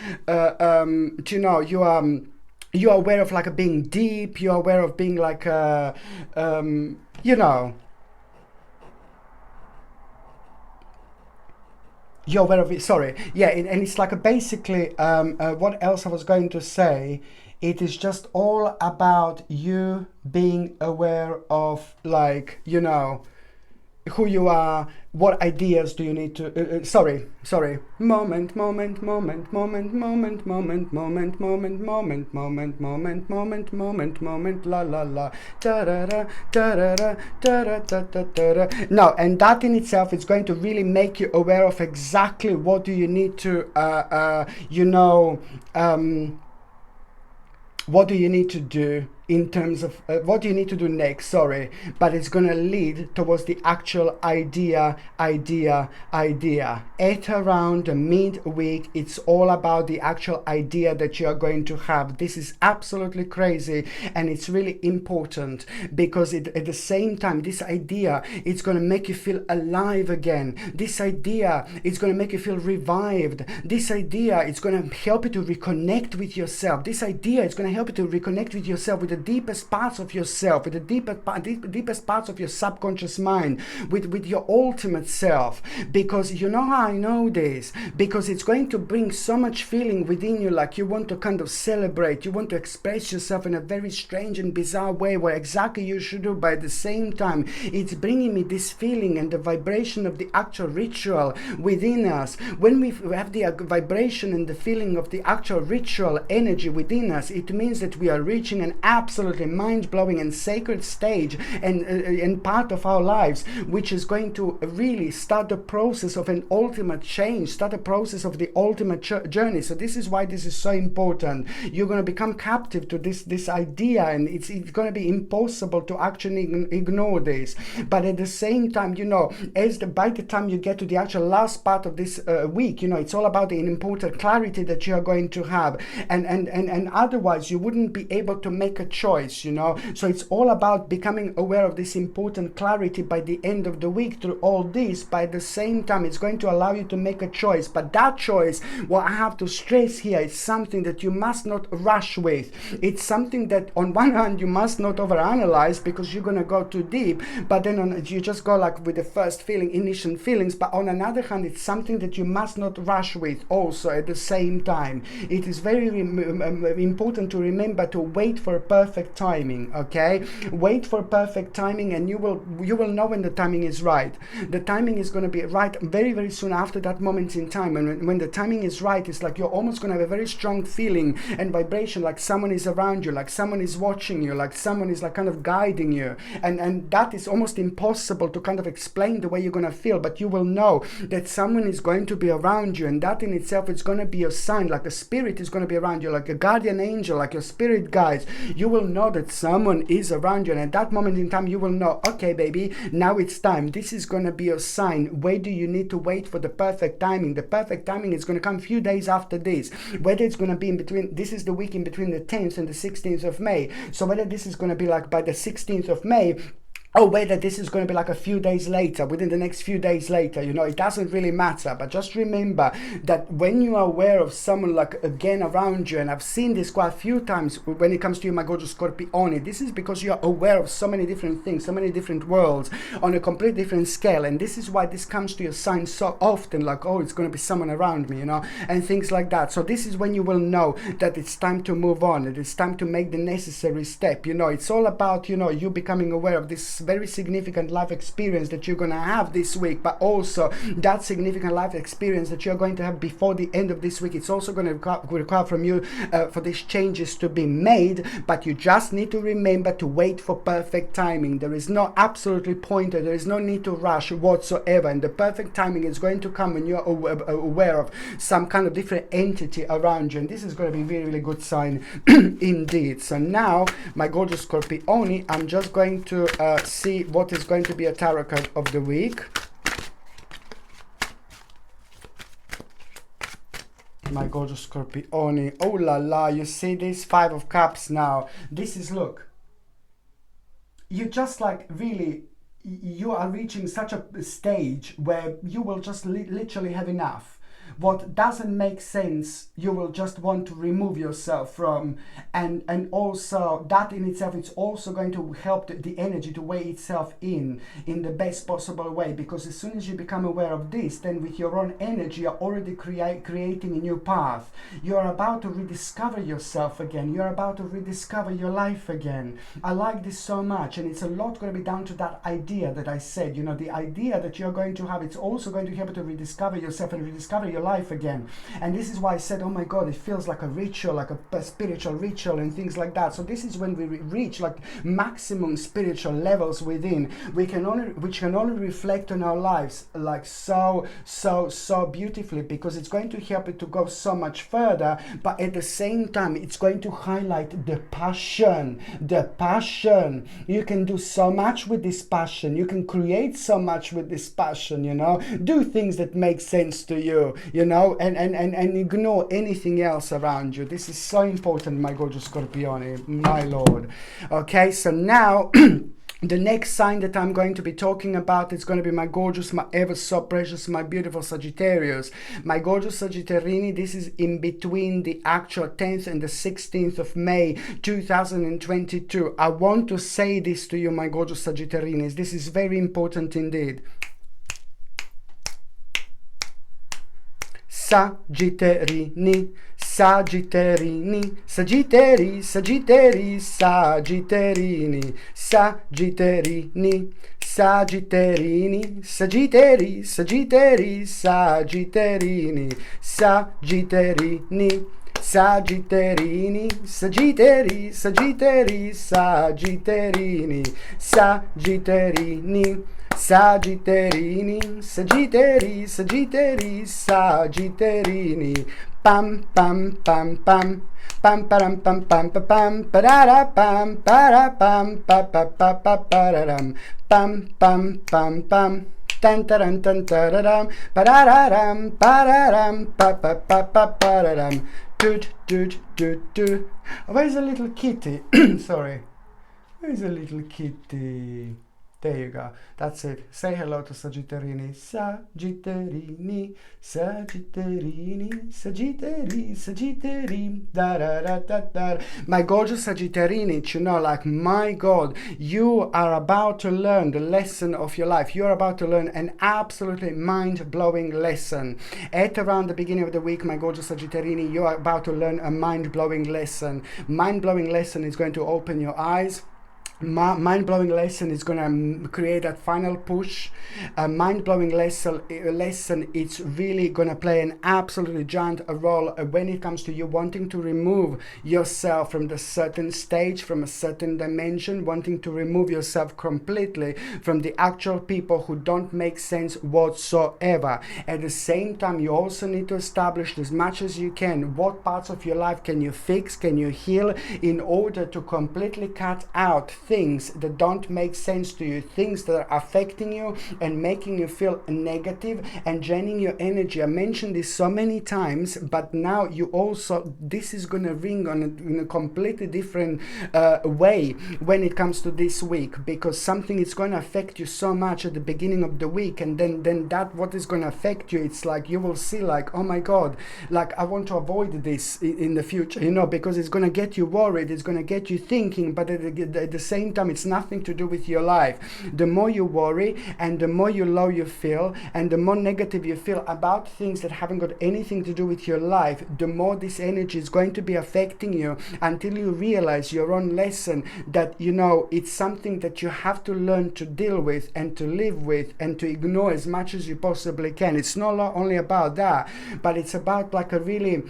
Speaker 1: you are aware of like being deep. You're aware of being like you're aware of it, sorry, yeah, and it's like basically what else I was going to say. It is just all about you being aware of, like, who you are, what ideas do you need to, sorry, moment, la la la, da da da da da da da da. No, and that in itself is going to really make you aware of exactly what do you need to, what do you need to do in terms of what do you need to do next, sorry, but it's going to lead towards the actual idea. At around the midweek, it's all about the actual idea that you are going to have. This is absolutely crazy, and it's really important because at the same time, this idea, it's going to make you feel alive again. This idea, it's going to make you feel revived. This idea, it's going to help you to reconnect with yourself. This idea is going to help you to reconnect with yourself, with the deepest parts of yourself, with the deepest parts of your subconscious mind, with your ultimate self. Because you know how I know this? Because it's going to bring so much feeling within you, like you want to kind of celebrate, you want to express yourself in a very strange and bizarre way, where exactly you should do, but at the same time, it's bringing me this feeling and the vibration of the actual ritual within us. When we have the vibration and the feeling of the actual ritual energy within us, it means that we are reaching an absolutely mind-blowing and sacred stage and part of our lives, which is going to really start the process of an ultimate change, start the process of the ultimate journey. So this is why this is so important. You're going to become captive to this idea, and it's going to be impossible to actually ignore this. But at the same time, by the time you get to the actual last part of this week, it's all about the important clarity that you are going to have, and otherwise you wouldn't be able to make a choice, you know. So it's all about becoming aware of this important clarity by the end of the week through all this. By the same time, it's going to allow you to make a choice. But that choice, what I have to stress here, is something that you must not rush with. It's something that on one hand you must not overanalyze, because you're going to go too deep, but then you just go like with the first feeling, initial feelings. But on another hand, it's something that you must not rush with also at the same time. It is very important to remember to wait for perfect timing, okay? Wait for perfect timing, and you will know when the timing is right. The timing is going to be right very, very soon after that moment in time. And when the timing is right, it's like you're almost going to have a very strong feeling and vibration, like someone is around you, like someone is watching you, like someone is like kind of guiding you. And that is almost impossible to kind of explain the way you're going to feel, but you will know that someone is going to be around you, and that in itself is going to be a sign, like a spirit is going to be around you, like a guardian angel, like your spirit guides. You will know that someone is around you, and at that moment in time you will know, okay baby, now it's time. This is going to be a sign. Where do you need to wait for the perfect timing? The perfect timing is going to come a few days after this, whether it's going to be in between, this is the week in between the 10th and the 16th of May. So whether this is going to be like by the 16th of May, or whether this is going to be like a few days later, within the next few days later, you know, it doesn't really matter. But just remember that when you are aware of someone like again around you, and I've seen this quite a few times when it comes to you, my gorgeous Scorpione, this is because you're aware of so many different things, so many different worlds on a completely different scale. And this is why this comes to your sign so often, like, oh, it's going to be someone around me, you know, and things like that. So this is when you will know that it's time to move on, that it's time to make the necessary step. You know, it's all about, you know, you becoming aware of this very significant life experience that you're going to have this week, but also that significant life experience that you're going to have before the end of this week. It's also going to require from you for these changes to be made, but you just need to remember to wait for perfect timing. There is no absolutely pointer, there is no need to rush whatsoever, and the perfect timing is going to come when you're aware of some kind of different entity around you, and this is going to be a really, really good sign indeed. So now, my gorgeous Scorpione, I'm just going to see what is going to be a tarot card of the week. My gorgeous Scorpione. Oh la la, you see this 5 of Cups now. This is, look, you just like really, you are reaching such a stage where you will just literally have enough. What doesn't make sense, you will just want to remove yourself from, and also that in itself, it's also going to help the energy to weigh itself in the best possible way, because as soon as you become aware of this, then with your own energy, you're already creating a new path. You're about to rediscover yourself again. You're about to rediscover your life again. I like this so much, and it's a lot going to be down to that idea that I said, you know, the idea that you're going to have, it's also going to help you to rediscover yourself and rediscover your life again. And this is why I said, oh my god, it feels like a ritual, like a spiritual ritual and things like that. So this is when we reach like maximum spiritual levels within, which can only reflect on our lives like so beautifully, because it's going to help it to go so much further. But at the same time, it's going to highlight the passion. You can do so much with this passion. You can create so much with this passion, you know. Do things that make sense to you, you know, and ignore anything else around you. This is so important, my gorgeous Scorpione, my lord. Okay, so now the next sign that I'm going to be talking about is going to be my gorgeous, my ever so precious, my beautiful Sagittarius. My gorgeous Sagittarini, this is in between the actual 10th and the 16th of May 2022. I want to say this to you, my gorgeous Sagittarinis. This is very important indeed. Sagittarini, Sagittarini, Sagittari, Sagittari, Sagitterini, Sagitterini, Sagitterini, Sagittari, Sagittari, Sagitterini, Sagitterini, Sagitterini, Sagittari, Sagittari, Sagitterini, Sagitterini, Sagitterini, Sagittari, Sagittari, Sagitterini, pam pam pam pam, pam param pam pam pam pam, parara pam para pam pa pa pa pa pararam, pam pam pam pam, Tan taran tan tararam, pararam, pararam, pa pa pa pa pararam. Doot doot doot doot. Where's a little kitty? Sorry. Where's a little kitty? There you go. That's it. Say hello to Sagittarini. Sagittarini, Sagittarini, Sagittari, Sagittari, da da da da da. My gorgeous Sagittarini, you know, like, my God, you are about to learn the lesson of your life. You are about to learn an absolutely mind-blowing lesson. At around the beginning of the week, my gorgeous Sagittarini, you are about to learn a mind-blowing lesson. Mind-blowing lesson is going to open your eyes. Mind-blowing lesson is going to create that final push. A mind-blowing lesson it's really going to play an absolutely giant role when it comes to you wanting to remove yourself from the certain stage, from a certain dimension, wanting to remove yourself completely from the actual people who don't make sense whatsoever. At the same time, you also need to establish as much as you can what parts of your life can you fix, can you heal, in order to completely cut out things that don't make sense to you, things that are affecting you and making you feel negative and draining your energy. I mentioned this so many times, but now you also, this is going to ring on in a completely different way when it comes to this week, because something is going to affect you so much at the beginning of the week, and then that what is going to affect you, it's like you will see like, oh my God, like I want to avoid this in the future, you know, because it's going to get you worried, it's going to get you thinking, but at the same time it's nothing to do with your life. The more you worry and the more you low you feel and the more negative you feel about things that haven't got anything to do with your life, the more this energy is going to be affecting you, until you realize your own lesson that, you know, it's something that you have to learn to deal with and to live with and to ignore as much as you possibly can. It's not only about that, but it's about like a really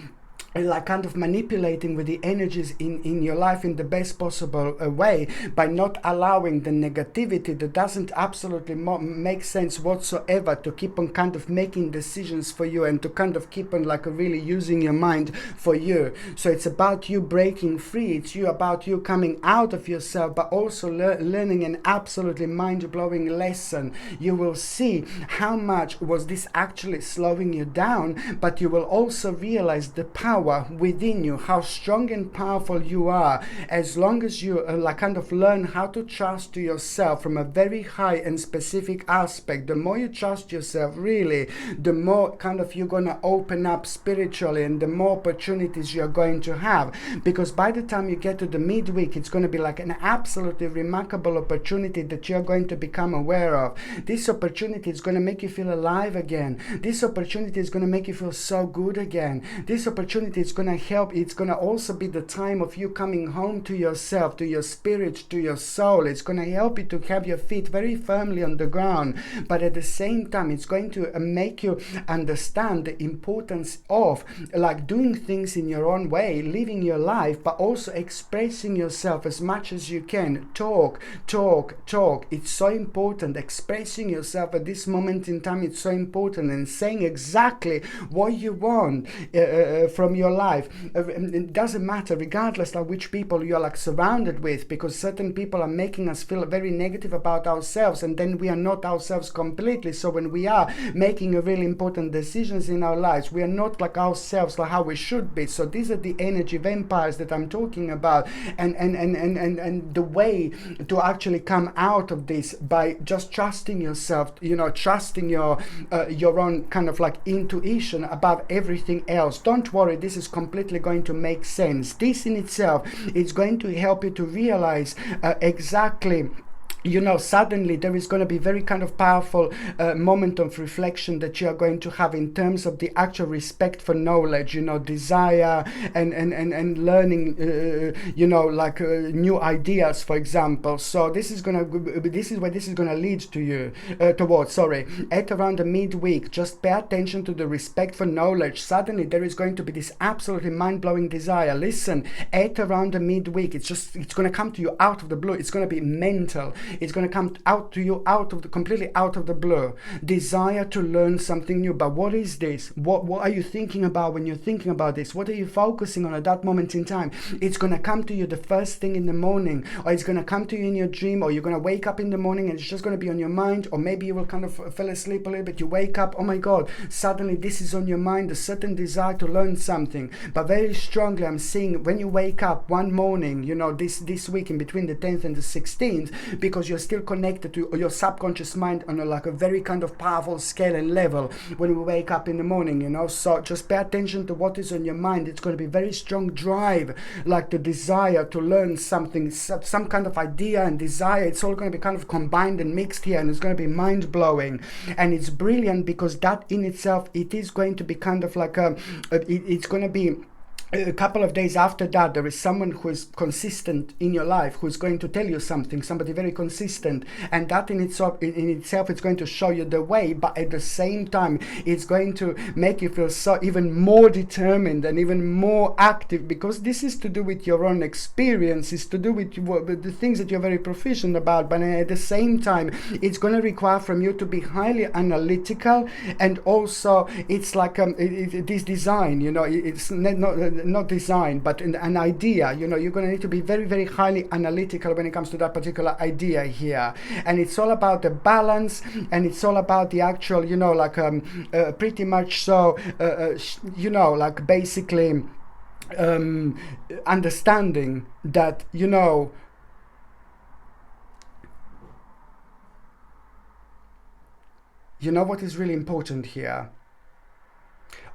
Speaker 1: like kind of manipulating with the energies in your life in the best possible way, by not allowing the negativity that doesn't absolutely make sense whatsoever to keep on kind of making decisions for you and to kind of keep on like really using your mind for you. So it's about you breaking free, it's about you coming out of yourself, but also learning an absolutely mind-blowing lesson. You will see how much was this actually slowing you down, but you will also realize the power within you, how strong and powerful you are, as long as you like kind of learn how to trust to yourself from a very high and specific aspect. The more you trust yourself, really, the more kind of you're going to open up spiritually and the more opportunities you're going to have, because by the time you get to the midweek, it's going to be like an absolutely remarkable opportunity that you're going to become aware of. This opportunity is going to make you feel alive again. This opportunity is going to make you feel so good again. This opportunity is going to help. It's going to also be the time of you coming home to yourself, to your spirit, to your soul. It's going to help you to have your feet very firmly on the ground, but at the same time it's going to make you understand the importance of like doing things in your own way, living your life, but also expressing yourself as much as you can. Talk. It's so important. Expressing yourself at this moment in time, it's so important, and saying exactly what you want from your life. It doesn't matter, regardless of which people you're like surrounded with, because certain people are making us feel very negative about ourselves, and then we are not ourselves completely. So when we are making a really important decisions in our lives, we are not like ourselves, like how we should be. So these are the energy vampires that I'm talking about, and the way to actually come out of this by just trusting yourself, you know, trusting your own kind of like intuition above everything else. Don't worry, this is completely going to make sense. This in itself is going to help you to realize exactly, you know, suddenly there is going to be very kind of powerful moment of reflection that you are going to have in terms of the actual respect for knowledge, you know, desire and learning, you know, like new ideas, for example. So this is where this is going to lead to you towards, at around the midweek. Just pay attention to the respect for knowledge. Suddenly there is going to be this absolutely mind-blowing desire. Listen, at around the midweek, it's going to come to you out of the blue. It's going to be mental. It's going to come out to you completely out of the blue. Desire to learn something new. But what is this? What are you thinking about when you're thinking about this? What are you focusing on at that moment in time? It's going to come to you the first thing in the morning, or it's going to come to you in your dream, or you're going to wake up in the morning and it's just going to be on your mind, or maybe you will kind of fall asleep a little bit, you wake up, oh my God, suddenly this is on your mind, a certain desire to learn something. But very strongly I'm seeing when you wake up one morning, you know, this week in between the 10th and the 16th, because you're still connected to your subconscious mind on a very kind of powerful scale and level when we wake up in the morning, you know. So just pay attention to what is on your mind. It's going to be very strong drive, like the desire to learn something, some kind of idea and desire. It's all going to be kind of combined and mixed here, and it's going to be mind-blowing. And it's brilliant because that in itself, it is going to be kind of like it's going to be a couple of days after that, there is someone who is consistent in your life, who is going to tell you something, somebody very consistent, and that in itself it's going to show you the way, but at the same time it's going to make you feel so even more determined and even more active, because this is to do with your own experience, it's to do with the things that you're very proficient about. But at the same time, it's going to require from you to be highly analytical, and also it's like this design, you know, it's not design, but an idea, you know. You're going to need to be very, very highly analytical when it comes to that particular idea here. And it's all about the balance, and it's all about the actual, you know, like pretty much so, you know, like basically understanding that, you know, what is really important here?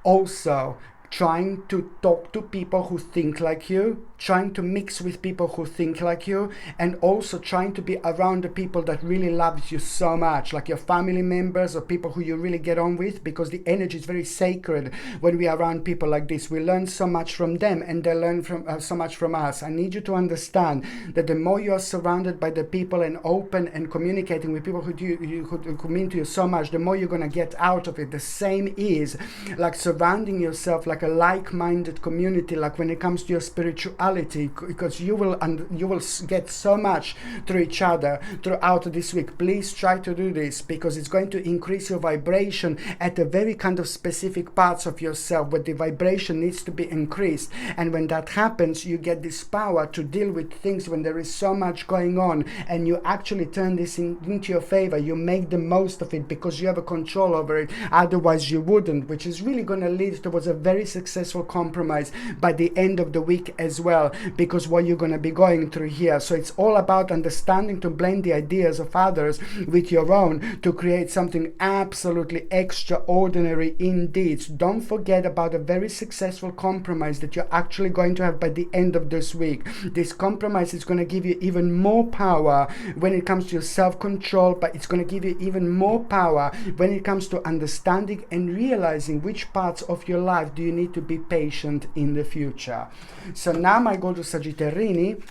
Speaker 1: Also, trying to talk to people who think like you, trying to mix with people who think like you, and also trying to be around the people that really loves you so much, like your family members or people who you really get on with, because the energy is very sacred when we are around people like this. We learn so much from them, and they learn from so much from us. I need you to understand that the more you are surrounded by the people and open and communicating with people who mean to you so much, the more you're going to get out of it. The same is like surrounding yourself like a like-minded community, like when it comes to your spirituality, because you will get so much through each other throughout this week. Please try to do this, because it's going to increase your vibration at a very kind of specific parts of yourself where the vibration needs to be increased. And when that happens, you get this power to deal with things when there is so much going on, and you actually turn this into your favor. You make the most of it because you have a control over it. Otherwise you wouldn't, which is really going to lead towards a very successful compromise by the end of the week as well, because what you're going to be going through here. So it's all about understanding to blend the ideas of others with your own to create something absolutely extraordinary indeed. So don't forget about a very successful compromise that you're actually going to have by the end of this week. This compromise is going to give you even more power when it comes to your self-control, but it's going to give you even more power when it comes to understanding and realizing which parts of your life do you need to be patient in the future. So now I go to Sagittarini.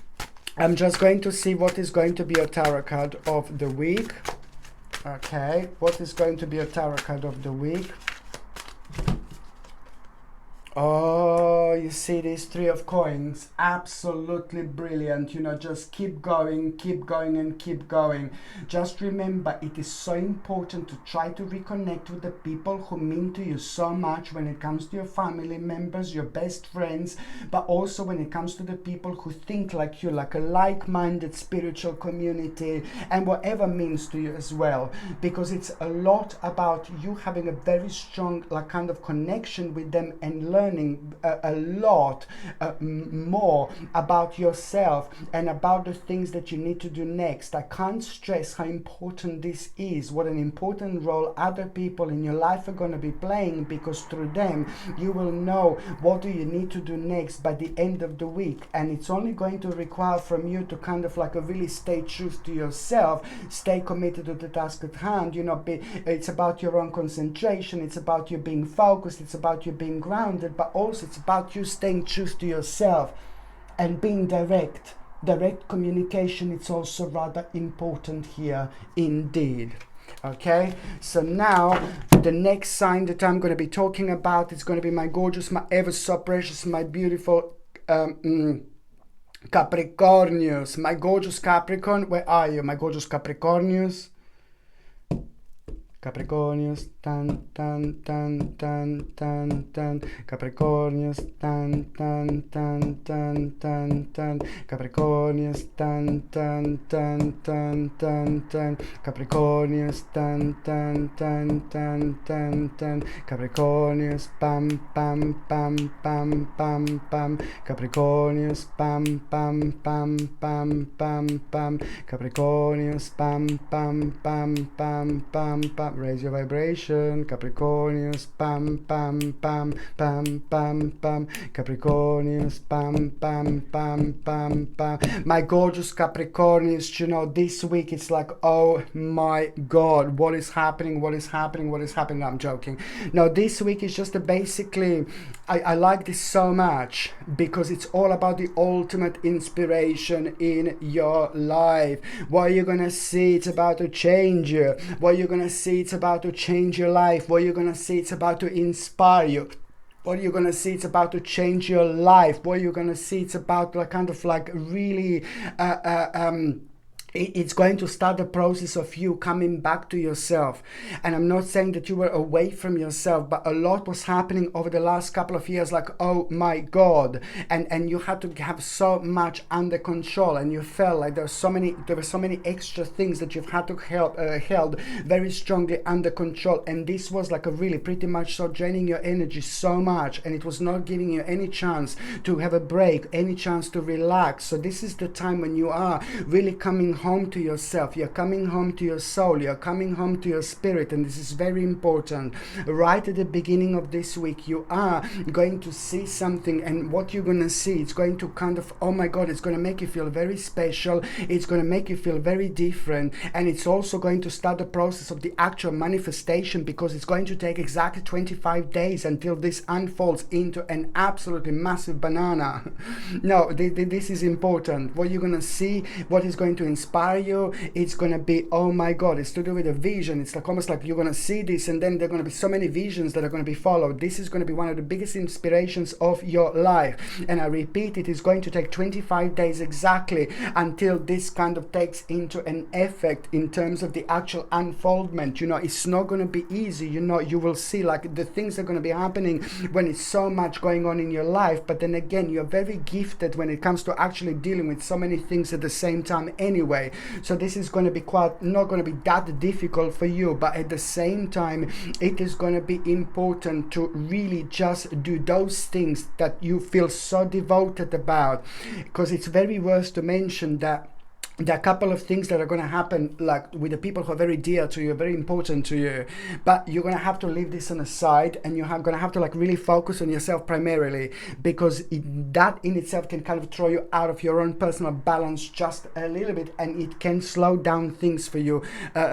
Speaker 1: I'm just going to see what is going to be a tarot card of the week. Okay, what is going to be a tarot card of the week? Oh, you see these Three of Coins, absolutely brilliant. You know, just keep going and keep going. Just remember, it is so important to try to reconnect with the people who mean to you so much when it comes to your family members, your best friends, but also when it comes to the people who think like you, like a like-minded spiritual community, and whatever means to you as well, because it's a lot about you having a very strong like kind of connection with them and learning a lot more about yourself and about the things that you need to do next. I can't stress how important this is, what an important role other people in your life are going to be playing, because through them you will know what do you need to do next by the end of the week. And it's only going to require from you to kind of like really stay true to yourself, stay committed to the task at hand. You know, it's about your own concentration, it's about you being focused, it's about you being grounded, but also it's about you staying true to yourself and being direct. Direct communication, it's also rather important here indeed. Okay, so now the next sign that I'm going to be talking about is going to be my gorgeous, my ever so precious, my beautiful Capricornius, my gorgeous Capricorn, where are you, my gorgeous Capricornius? Capricornius, tan tan tan tan tan tan. Capricornius, tan tan tan tan tan tan. Capricornius, tan tan tan tan tan tan. Capricornius, tan tan tan tan tan tan. Capricornius, pam pam pam pam pam pam. Capricornius, pam pam pam pam pam pam. Capricornius, pam pam pam pam pam pam. Raise your vibration, Capricornius, pam pam pam pam pam pam. Capricornius, pam pam pam pam pam. My gorgeous Capricornius, you know, this week it's like, oh my god, what is happening, what is happening, what is happening? I'm joking. No, this week is just basically, I like this so much because it's all about the ultimate inspiration in your life. What you're gonna see, it's about to change you. What you're gonna see, it's about to change your life. What you're gonna see, it's about to inspire you. What you're gonna see, it's about to change your life. What you're gonna see, it's about like kind of like really it's going to start the process of you coming back to yourself. And I'm not saying that you were away from yourself, but a lot was happening over the last couple of years, like, oh my god, and you had to have so much under control, and you felt like there were so many extra things that you've had to held very strongly under control, and this was like a really pretty much so draining your energy so much, and it was not giving you any chance to have a break, any chance to relax. So this is the time when you are really coming home to yourself, you're coming home to your soul, you're coming home to your spirit, and this is very important. Right at the beginning of this week, you are going to see something, and what you're going to see, it's going to kind of, oh my god, it's going to make you feel very special, it's going to make you feel very different, and it's also going to start the process of the actual manifestation, because it's going to take exactly 25 days until this unfolds into an absolutely massive banana. No, this is important. What you're going to see, what is going to inspire you, it's going to be, oh my god, it's to do with a vision. It's like almost like you're going to see this, and then there are going to be so many visions that are going to be followed. This is going to be one of the biggest inspirations of your life, and I repeat, it is going to take 25 days exactly until this kind of takes into an effect in terms of the actual unfoldment. You know, it's not going to be easy. You know, you will see like the things are going to be happening when it's so much going on in your life, but then again, you're very gifted when it comes to actually dealing with so many things at the same time anyway. So this is going to be not going to be that difficult for you, but at the same time, it is going to be important to really just do those things that you feel so devoted about, because it's very worth to mention that there are a couple of things that are going to happen, like with the people who are very dear to you, very important to you, but you're going to have to leave this on the side, and you're going to have to like really focus on yourself primarily, because that in itself can kind of throw you out of your own personal balance just a little bit, and it can slow down things for you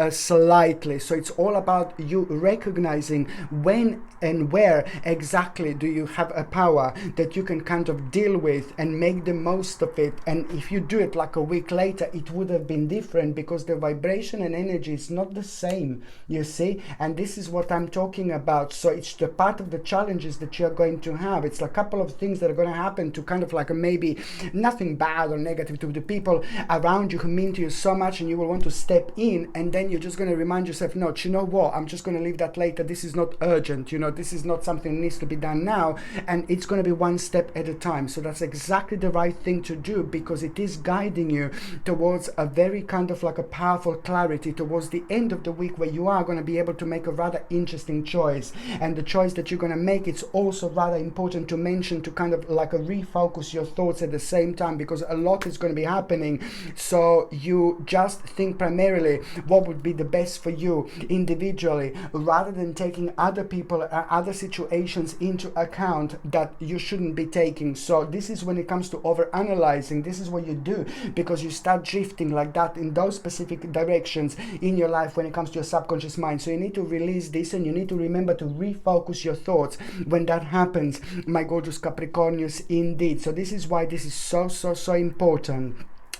Speaker 1: slightly. So it's all about you recognizing when and where exactly do you have a power that you can kind of deal with and make the most of it. And if you do it like a week later, it would have been different, because the vibration and energy is not the same, you see. And this is what I'm talking about. So it's the part of the challenges that you're going to have. It's a couple of things that are going to happen to kind of like maybe nothing bad or negative to the people around you who mean to you so much, and you will want to step in, and then you're just going to remind yourself, no, you know what, I'm just going to leave that later. This is not urgent, you know, this is not something that needs to be done now, and it's going to be one step at a time. So that's exactly the right thing to do, because it is guiding you towards a very kind of like a powerful clarity towards the end of the week, where you are going to be able to make a rather interesting choice. And the choice that you're going to make, it's also rather important to mention, to kind of like refocus your thoughts at the same time, because a lot is going to be happening. So you just think primarily what would be the best for you individually, rather than taking other people, other situations into account that you shouldn't be taking. So this is when it comes to over analyzing, this is what you do, because you start drifting like that in those specific directions in your life when it comes to your subconscious mind. So you need to release this, and you need to remember to refocus your thoughts when that happens, my gorgeous Capricornius, indeed. So this is why this is so important.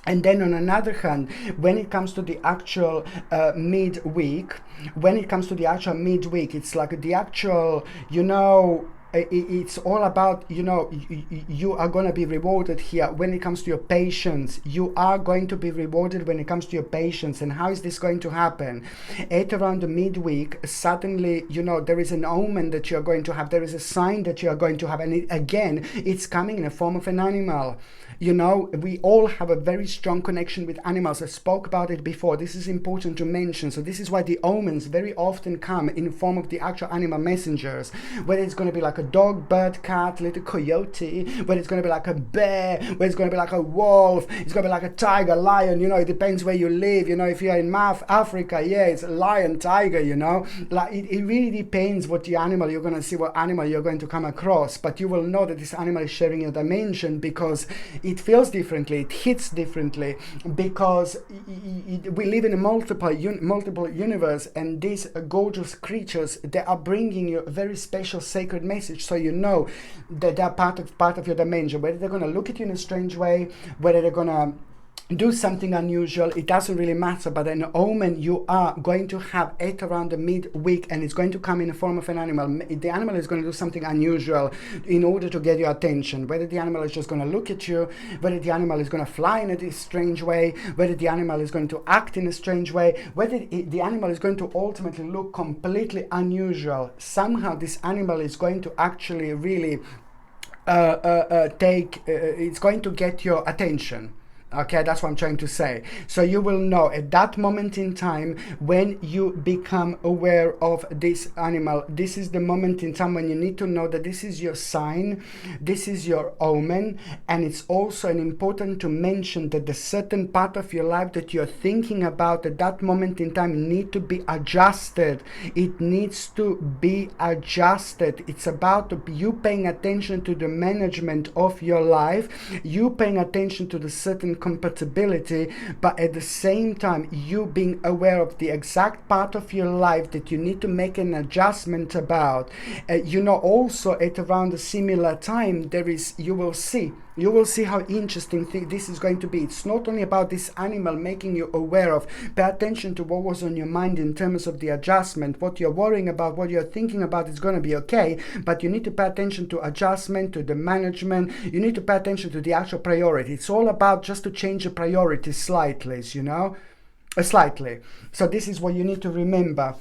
Speaker 1: And then on another hand, when it comes to the actual midweek, it's like the actual, you know, it's all about, you know, you are going to be rewarded here when it comes to your patience. You are going to be rewarded when it comes to your patience. And how is this going to happen? At around the midweek, suddenly, you know, there is an omen that you're going to have. There is a sign that you are going to have. And again, it's coming in the form of an animal. You know, we all have a very strong connection with animals. I spoke about it before. This is important to mention. So this is why the omens very often come in the form of the actual animal messengers. Whether it's going to be like a dog, bird, cat, little coyote, whether it's going to be like a bear, whether it's going to be like a wolf, it's going to be like a tiger, lion, you know, it depends where you live. You know, if you're in Africa, yeah, it's a lion, tiger, you know. Like it really depends what the animal you're going to see, what animal you're going to come across. But you will know that this animal is sharing your dimension because it feels differently, it hits differently, because we live in a multiple universe, and these gorgeous creatures, they are bringing you a very special sacred message. So you know that they're part of your dimension. Whether they're going to look at you in a strange way, whether they're going to do something unusual, it doesn't really matter. But an omen you are going to have at around the midweek, and it's going to come in the form of an animal. The animal is going to do something unusual in order to get your attention. Whether the animal is just going to look at you, whether the animal is going to fly in a strange way, whether the animal is going to act in a strange way, whether the animal is going to ultimately look completely unusual. Somehow this animal is going to actually really it's going to get your attention. Okay, that's what I'm trying to say. So you will know at that moment in time when you become aware of this animal. This is the moment in time when you need to know that this is your sign, this is your omen. And it's also important to mention that the certain part of your life that you're thinking about at that moment in time need to be adjusted. It needs to be adjusted. It's about you paying attention to the management of your life, you paying attention to the certain compatibility, but at the same time you being aware of the exact part of your life that you need to make an adjustment about. You know, also at around a similar time, you will see how interesting this is going to be. It's not only about this animal making you aware of. Pay attention to what was on your mind in terms of the adjustment. What you're worrying about, what you're thinking about is going to be okay, but you need to pay attention to adjustment, to the management. You need to pay attention to the actual priority. It's all about just to change the priority slightly, you know, slightly. So this is what you need to remember,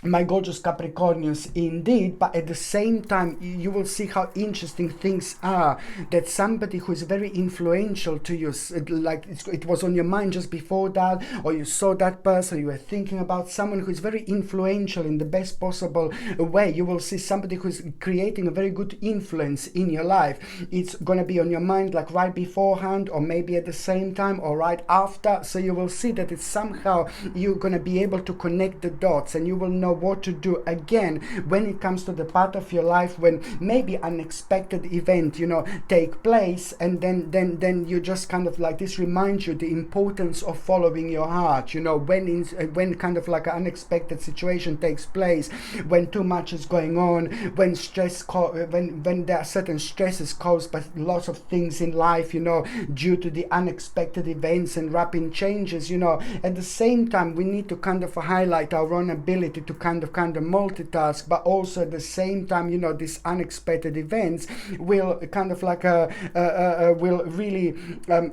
Speaker 1: my gorgeous Capricornians, indeed. But at the same time, you will see how interesting things are, that somebody who is very influential to you, like it was on your mind just before that, or you saw that person, you were thinking about someone who is very influential in the best possible way. You will see somebody who is creating a very good influence in your life. It's going to be on your mind like right beforehand, or maybe at the same time, or right after. So you will see that it's somehow you're going to be able to connect the dots, and you will know what to do again when it comes to the part of your life when maybe unexpected event, you know, take place, and then you just kind of like this reminds you the importance of following your heart. You know, when kind of like an unexpected situation takes place, when too much is going on, when when there are certain stresses caused by lots of things in life, you know, due to the unexpected events and rapid changes, you know. At the same time, we need to kind of highlight our own ability to kind of multitask, but also at the same time, you know, these unexpected events will kind of like will really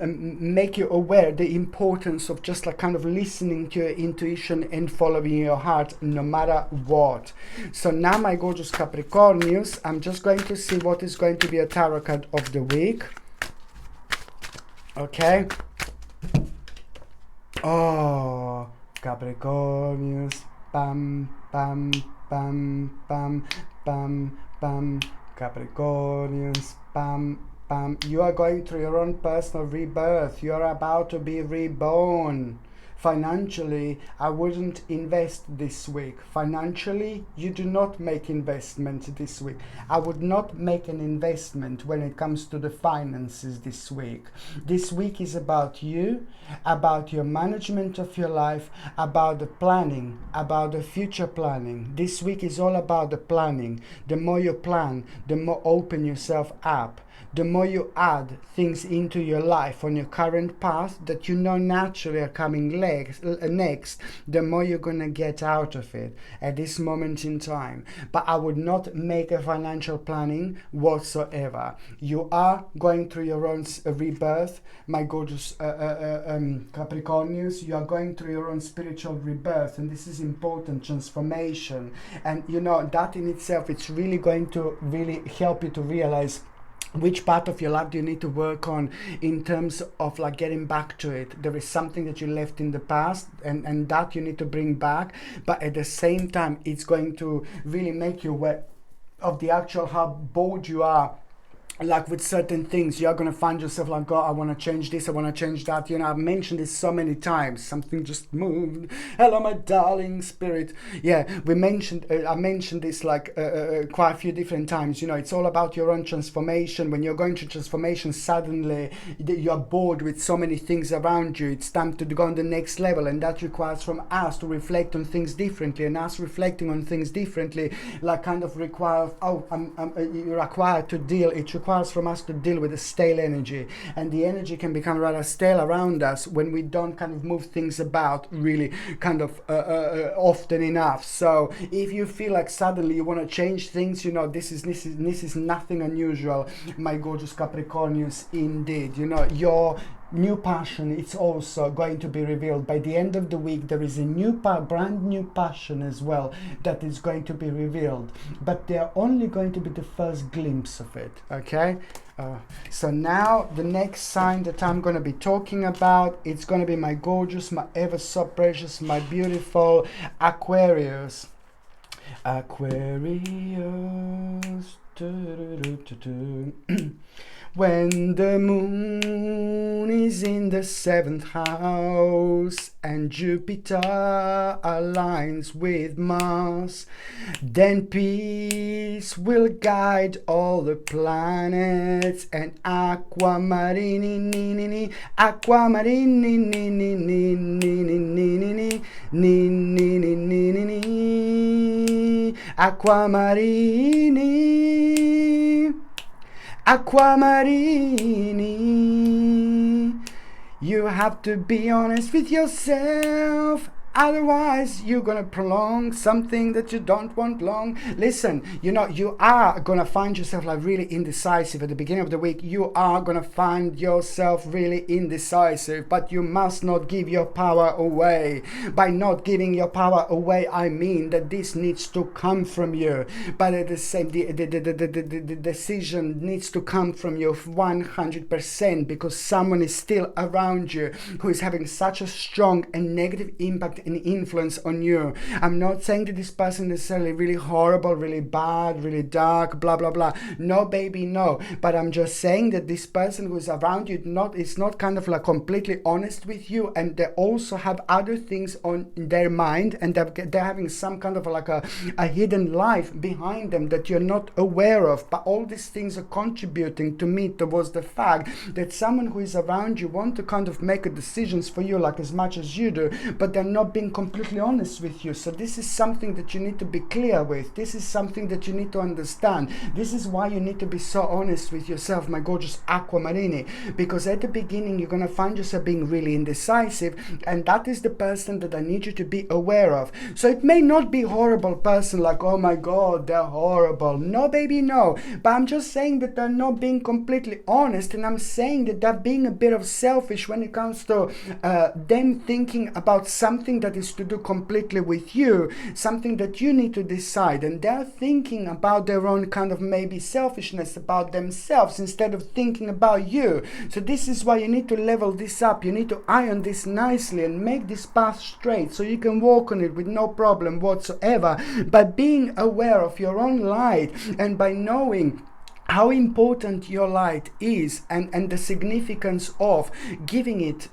Speaker 1: make you aware the importance of just like kind of listening to your intuition and following your heart no matter what. So now, my gorgeous Capricornians, I'm just going to see what is going to be a tarot card of the week. Okay. Oh, Capricornians. Bam, bam, bam, bam, bam, bam. Capricornians. Bam, bam. You are going through your own personal rebirth. You are about to be reborn. Financially, I wouldn't invest this week. Financially, you do not make investment this week. I would not make an investment when it comes to the finances this week. This week is about you, about your management of your life, about the planning, about the future planning. This week is all about the planning. The more you plan, the more open yourself up. the more you add things into your life on your current path that you know naturally are coming next, the more you're going to get out of it at this moment in time. But I would not make a financial planning whatsoever. You are going through your own rebirth, my gorgeous Capricornians. You are going through your own spiritual rebirth, and this is important, transformation. And you know, that in itself, it's really going to really help you to realize which part of your life do you need to work on in terms of like getting back to it. There is something that you left in the past, and that you need to bring back, but at the same time it's going to really make you aware of the actual how bored you are. Like with certain things, you're going to find yourself like, oh, I want to change this, I want to change that. You know, I've mentioned this so many times. Something just moved. Hello, my darling spirit. Yeah, I mentioned this like quite a few different times. You know, it's all about your own transformation. When you're going through transformation, suddenly you're bored with so many things around you. It's time to go on the next level, and that requires from us to reflect on things differently. And us reflecting on things differently, like kind of require, you're required to deal. It requires from us to deal with the stale energy, and the energy can become rather stale around us when we don't kind of move things about really kind of often enough. So if you feel like suddenly you want to change things, you know, this is nothing unusual, my gorgeous Capricornians. Indeed, you know, your new passion, it's also going to be revealed by the end of the week. There is a brand new passion as well that is going to be revealed, but they're only going to be the first glimpse of it. Okay, so now the next sign that I'm going to be talking about, it's going to be my gorgeous, my ever so precious, my beautiful Aquarius. When the moon is in the 7th house and Jupiter aligns with Mars, then peace will guide all the planets, and aquamarini, Aquamarini, you have to be honest with yourself. Otherwise, you're going to prolong something that you don't want long. Listen, you know, you are going to find yourself like really indecisive at the beginning of the week. You are going to find yourself really indecisive, but you must not give your power away. By not giving your power away, I mean that this needs to come from you. But at the same, the decision needs to come from you 100%, because someone is still around you who is having such a strong and negative impact and influence on you. I'm not saying that this person is necessarily really horrible, really bad, really dark, blah blah blah. No, baby, no. But I'm just saying that this person who is around you is not kind of like completely honest with you, and they also have other things on their mind, and they're having some kind of like a hidden life behind them that you're not aware of. But all these things are contributing to me towards the fact that someone who is around you want to kind of make decisions for you like as much as you do, but they're not being completely honest with you. So this is something that you need to be clear with. This is something that you need to understand. This is why you need to be so honest with yourself, my gorgeous Aquamarini, because at the beginning you're going to find yourself being really indecisive, and that is the person that I need you to be aware of. So it may not be horrible person like, oh my god, they're horrible. No, baby, no. But I'm just saying that they're not being completely honest, and I'm saying that they're being a bit of selfish when it comes to them thinking about something that is to do completely with you, something that you need to decide, and they're thinking about their own kind of maybe selfishness about themselves instead of thinking about you. So this is why you need to level this up. You need to iron this nicely and make this path straight so you can walk on it with no problem whatsoever, by being aware of your own light and by knowing how important your light is, and the significance of giving it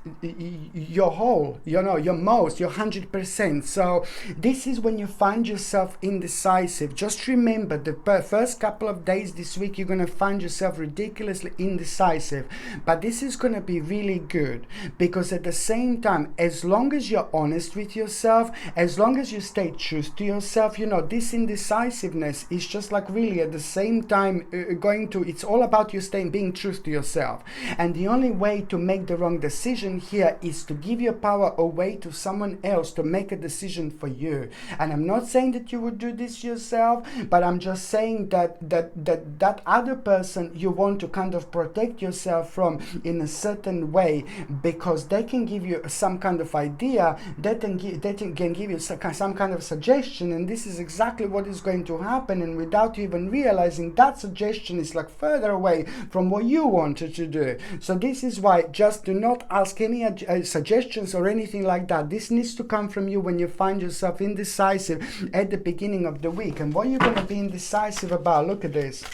Speaker 1: your whole, you know, your most, your 100%. So this is when you find yourself indecisive. Just remember, the first couple of days this week you're going to find yourself ridiculously indecisive, but this is going to be really good, because at the same time, as long as you're honest with yourself, as long as you stay true to yourself, you know, this indecisiveness is just like really at the same time going it's all about you being true to yourself. And the only way to make the wrong decision here is to give your power away to someone else to make a decision for you. And I'm not saying that you would do this yourself, but I'm just saying that other person you want to kind of protect yourself from in a certain way, because they can give you some kind of idea, they can give you some kind of suggestion, and this is exactly what is going to happen, and without you even realizing, that suggestion is like further away from what you wanted to do. So this is why, just do not ask any suggestions or anything like that. This needs to come from you when you find yourself indecisive at the beginning of the week. And what you're going to be indecisive about, look at this.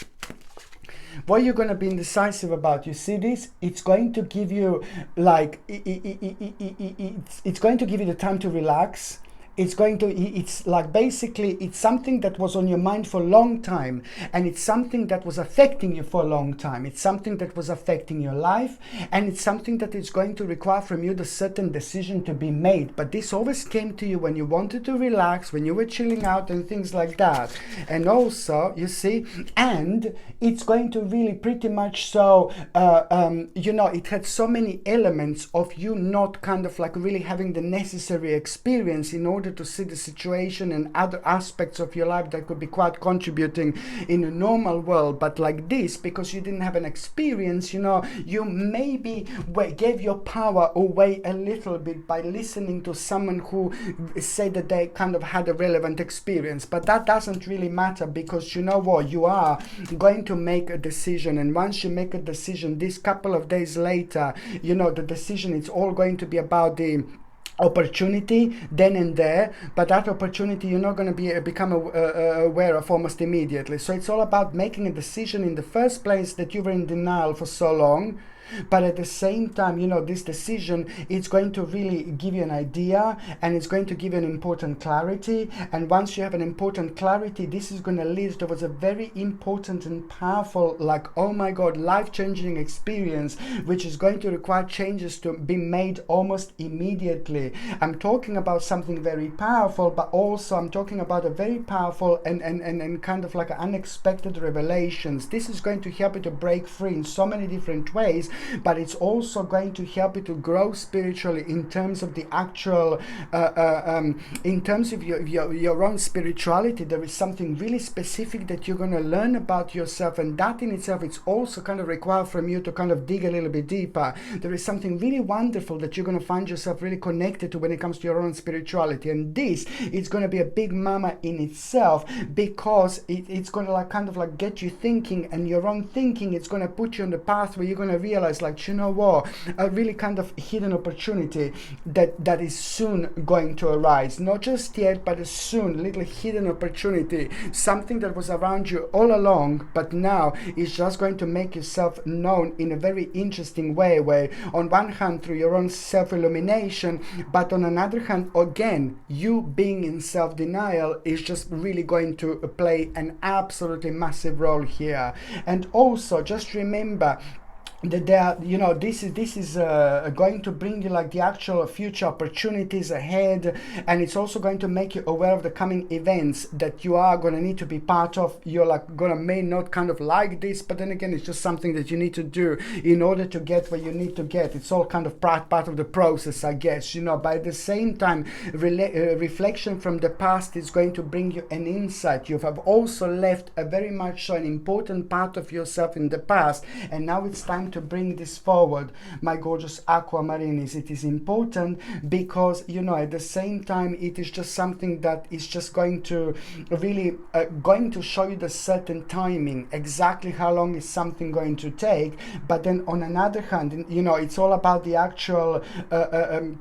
Speaker 1: What you're going to be indecisive about, you see this? It's going to give you like, it's going to give you the time to relax. It's like basically, it's something that was on your mind for a long time, and it's something that was affecting you for a long time. It's something that was affecting your life, and it's something that is going to require from you the certain decision to be made. But this always came to you when you wanted to relax, when you were chilling out and things like that. And also, you see, and it's going to really pretty much so, you know, it had so many elements of you not kind of like really having the necessary experience in order to see the situation and other aspects of your life that could be quite contributing in a normal world. But like this, because you didn't have an experience, you know, you maybe gave your power away a little bit by listening to someone who said that they kind of had a relevant experience. But that doesn't really matter, because you know what, you are going to make a decision, and once you make a decision, this couple of days later, you know, the decision, it's all going to be about the opportunity then and there, but that opportunity you're not going to become aware of almost immediately. So it's all about making a decision in the first place that you were in denial for so long. But at the same time, you know, this decision, it's going to really give you an idea, and it's going to give you an important clarity. And once you have an important clarity, this is going to lead towards a very important and powerful, like, oh my God, life-changing experience, which is going to require changes to be made almost immediately. I'm talking about something very powerful, but also I'm talking about a very powerful and kind of like unexpected revelations. This is going to help you to break free in so many different ways, but it's also going to help you to grow spiritually in terms of the actual, in terms of your own spirituality. There is something really specific that you're going to learn about yourself, and that in itself, it's also kind of required from you to kind of dig a little bit deeper. There is something really wonderful that you're going to find yourself really connected to when it comes to your own spirituality, and this, it's going to be a big mama in itself, because it's going to like kind of like get you thinking, and your own thinking, it's going to put you on the path where you're going to realize, like, you know what, a really kind of hidden opportunity that is soon going to arise. Not just yet, but as soon, little hidden opportunity, something that was around you all along, but now is just going to make yourself known in a very interesting way, where on one hand through your own self-illumination, but on another hand, again, you being in self-denial is just really going to play an absolutely massive role here. And also, just remember that there, you know, this is going to bring you like the actual future opportunities ahead, and it's also going to make you aware of the coming events that you are going to need to be part of. You're like gonna may not kind of like this, but then again, it's just something that you need to do in order to get where you need to get. It's all kind of part of the process, I guess, you know. But at the same time, reflection from the past is going to bring you an insight. You have also left a very much so an important part of yourself in the past, and now it's time to bring this forward, my gorgeous aquamarinis. It is important because, you know, at the same time, it is just something that is just going to really going to show you the certain timing, exactly how long is something going to take. But then on another hand, you know, it's all about the actual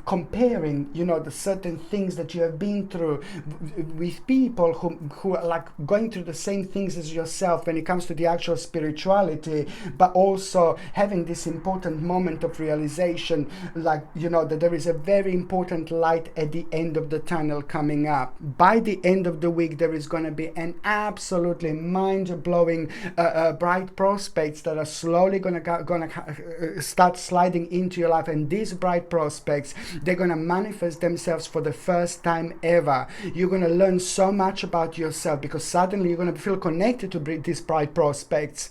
Speaker 1: comparing, you know, the certain things that you have been through with people who are like going through the same things as yourself when it comes to the actual spirituality, but also having this important moment of realization, like, you know, that there is a very important light at the end of the tunnel coming up. By the end of the week, there is going to be an absolutely mind-blowing bright prospects that are slowly going to start sliding into your life, and these bright prospects, they're going to manifest themselves for the first time ever. You're going to learn so much about yourself, because suddenly you're going to feel connected to these bright prospects.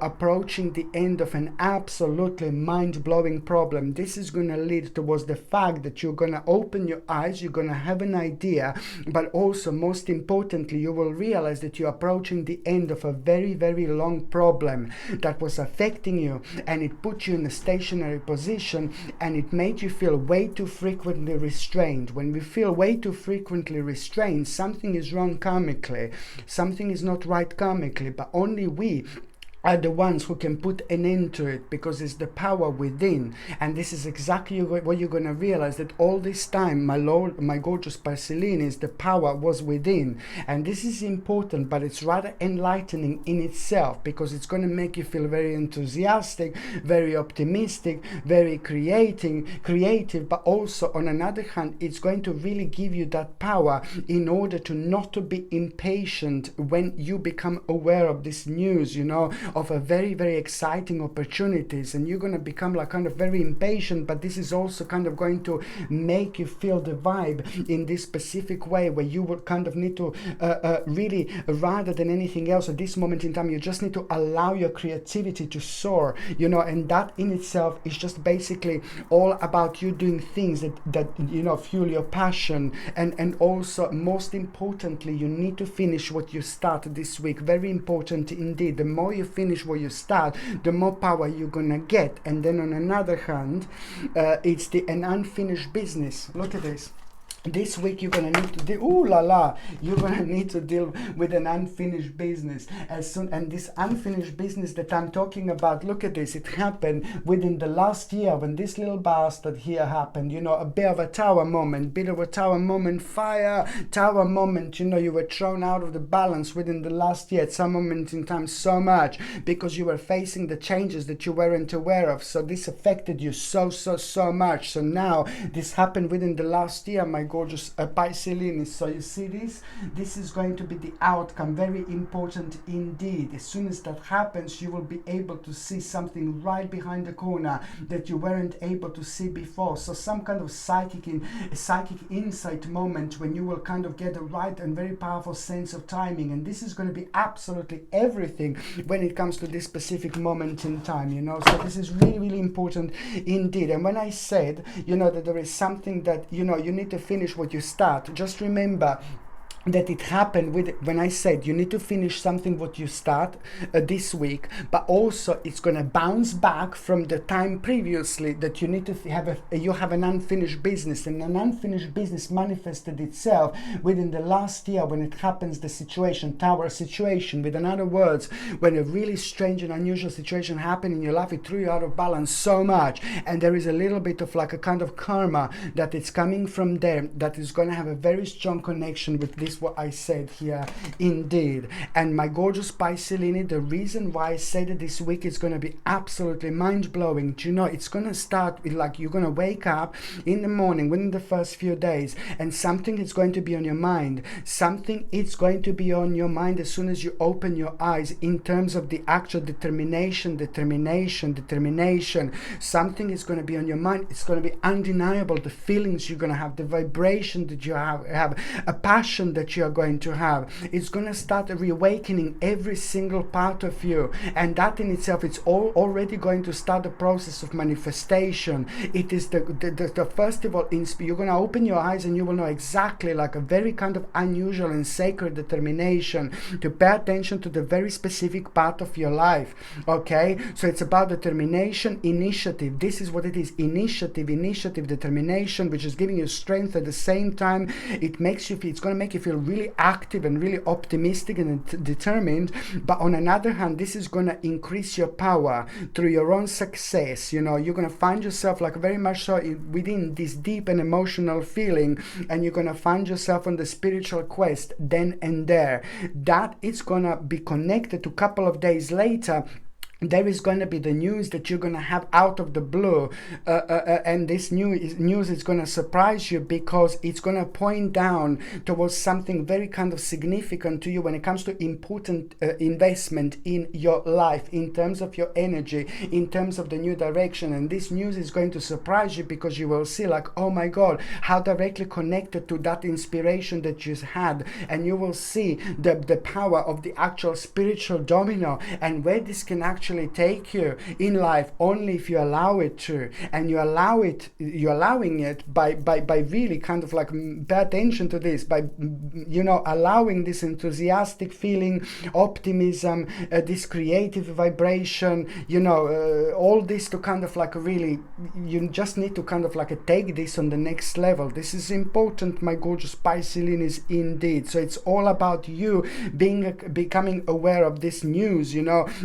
Speaker 1: approaching the end of an absolutely mind-blowing problem. This is going to lead towards the fact that you're going to open your eyes, you're going to have an idea, but also most importantly, you will realize that you're approaching the end of a very, very long problem that was affecting you, and it put you in a stationary position, and it made you feel way too frequently restrained. When we feel way too frequently restrained, something is wrong karmically, something is not right karmically, but only we are the ones who can put an end to it, because it's the power within. And this is exactly what you're going to realize, that all this time, my Lord, my gorgeous Parcelinis, the power was within. And this is important, but it's rather enlightening in itself, because it's going to make you feel very enthusiastic, very optimistic, very creative, but also on another hand, it's going to really give you that power in order to not to be impatient when you become aware of this news, you know, of a very, very exciting opportunities, and you're going to become like kind of very impatient. But this is also kind of going to make you feel the vibe in this specific way, where you will kind of need to really, rather than anything else at this moment in time, you just need to allow your creativity to soar, you know. And that in itself is just basically all about you doing things that you know, fuel your passion. And also, most importantly, you need to finish what you start this week. Very important indeed. The more you finish what you start, the more power you're gonna get. And then on another hand, it's an unfinished business. Look at this. This week you're gonna need to deal. You're gonna need to deal with an unfinished business and this unfinished business that I'm talking about. Look at this. It happened within the last year, when this little bastard here happened. You know, a bit of a tower moment, fire tower moment. You know, you were thrown out of the balance within the last year at some moment in time, so much because you were facing the changes that you weren't aware of. So this affected you so much. So now this happened within the last year, my gorgeous Pisces. So you see this is going to be the outcome. Very important indeed. As soon as that happens, you will be able to see something right behind the corner that you weren't able to see before. So some kind of psychic insight moment, when you will kind of get a right and very powerful sense of timing. And this is going to be absolutely everything when it comes to this specific moment in time, you know. So this is really, really important indeed. And when I said, you know, that there is something that, you know, you need to finish what you start, just remember that it happened when I said you need to finish something what you start this week, but also it's going to bounce back from the time previously that you need to have an unfinished business. And an unfinished business manifested itself within the last year when it happens, the situation, tower situation. With other words, when a really strange and unusual situation happened in your life, it threw you out of balance so much, and there is a little bit of like a kind of karma that it's coming from there, that is going to have a very strong connection with this what I said here indeed. And my gorgeous Pisces, the reason why I said that this week is going to be absolutely mind-blowing. Do you know, it's going to start with like you're going to wake up in the morning within the first few days, and something is going to be on your mind. Something is going to be on your mind as soon as you open your eyes, in terms of the actual determination. Something is going to be on your mind. It's going to be undeniable. The feelings you're going to have, the vibration that you have a passion that you are going to have. It's going to start reawakening every single part of you, and that in itself, it's already going to start the process of manifestation. It is the first of all, you're going to open your eyes and you will know exactly, like a very kind of unusual and sacred determination to pay attention to the very specific part of your life. Okay, so it's about determination, initiative. This is what it is: initiative, determination, which is giving you strength. At the same time, it's going to make you feel really active and really optimistic and determined. But on another hand, this is going to increase your power through your own success. You know, you're going to find yourself like very much so within this deep and emotional feeling, and you're going to find yourself on the spiritual quest then and there. That is going to be connected to a couple of days later there is going to be the news that you're going to have out of the blue, and this news is going to surprise you, because it's going to point down towards something very kind of significant to you when it comes to important investment in your life, in terms of your energy, in terms of the new direction. And this news is going to surprise you, because you will see like, oh my God, how directly connected to that inspiration that you had. And you will see the power of the actual spiritual domino, and where this can actually take you in life, only if you allow it to. And you're allowing it by really kind of like pay attention to this, by allowing this enthusiastic feeling, optimism, this creative vibration, all this to kind of like really, you just need to kind of like take this on the next level. This is important, my gorgeous Pisces, indeed. So it's all about you becoming aware of this news,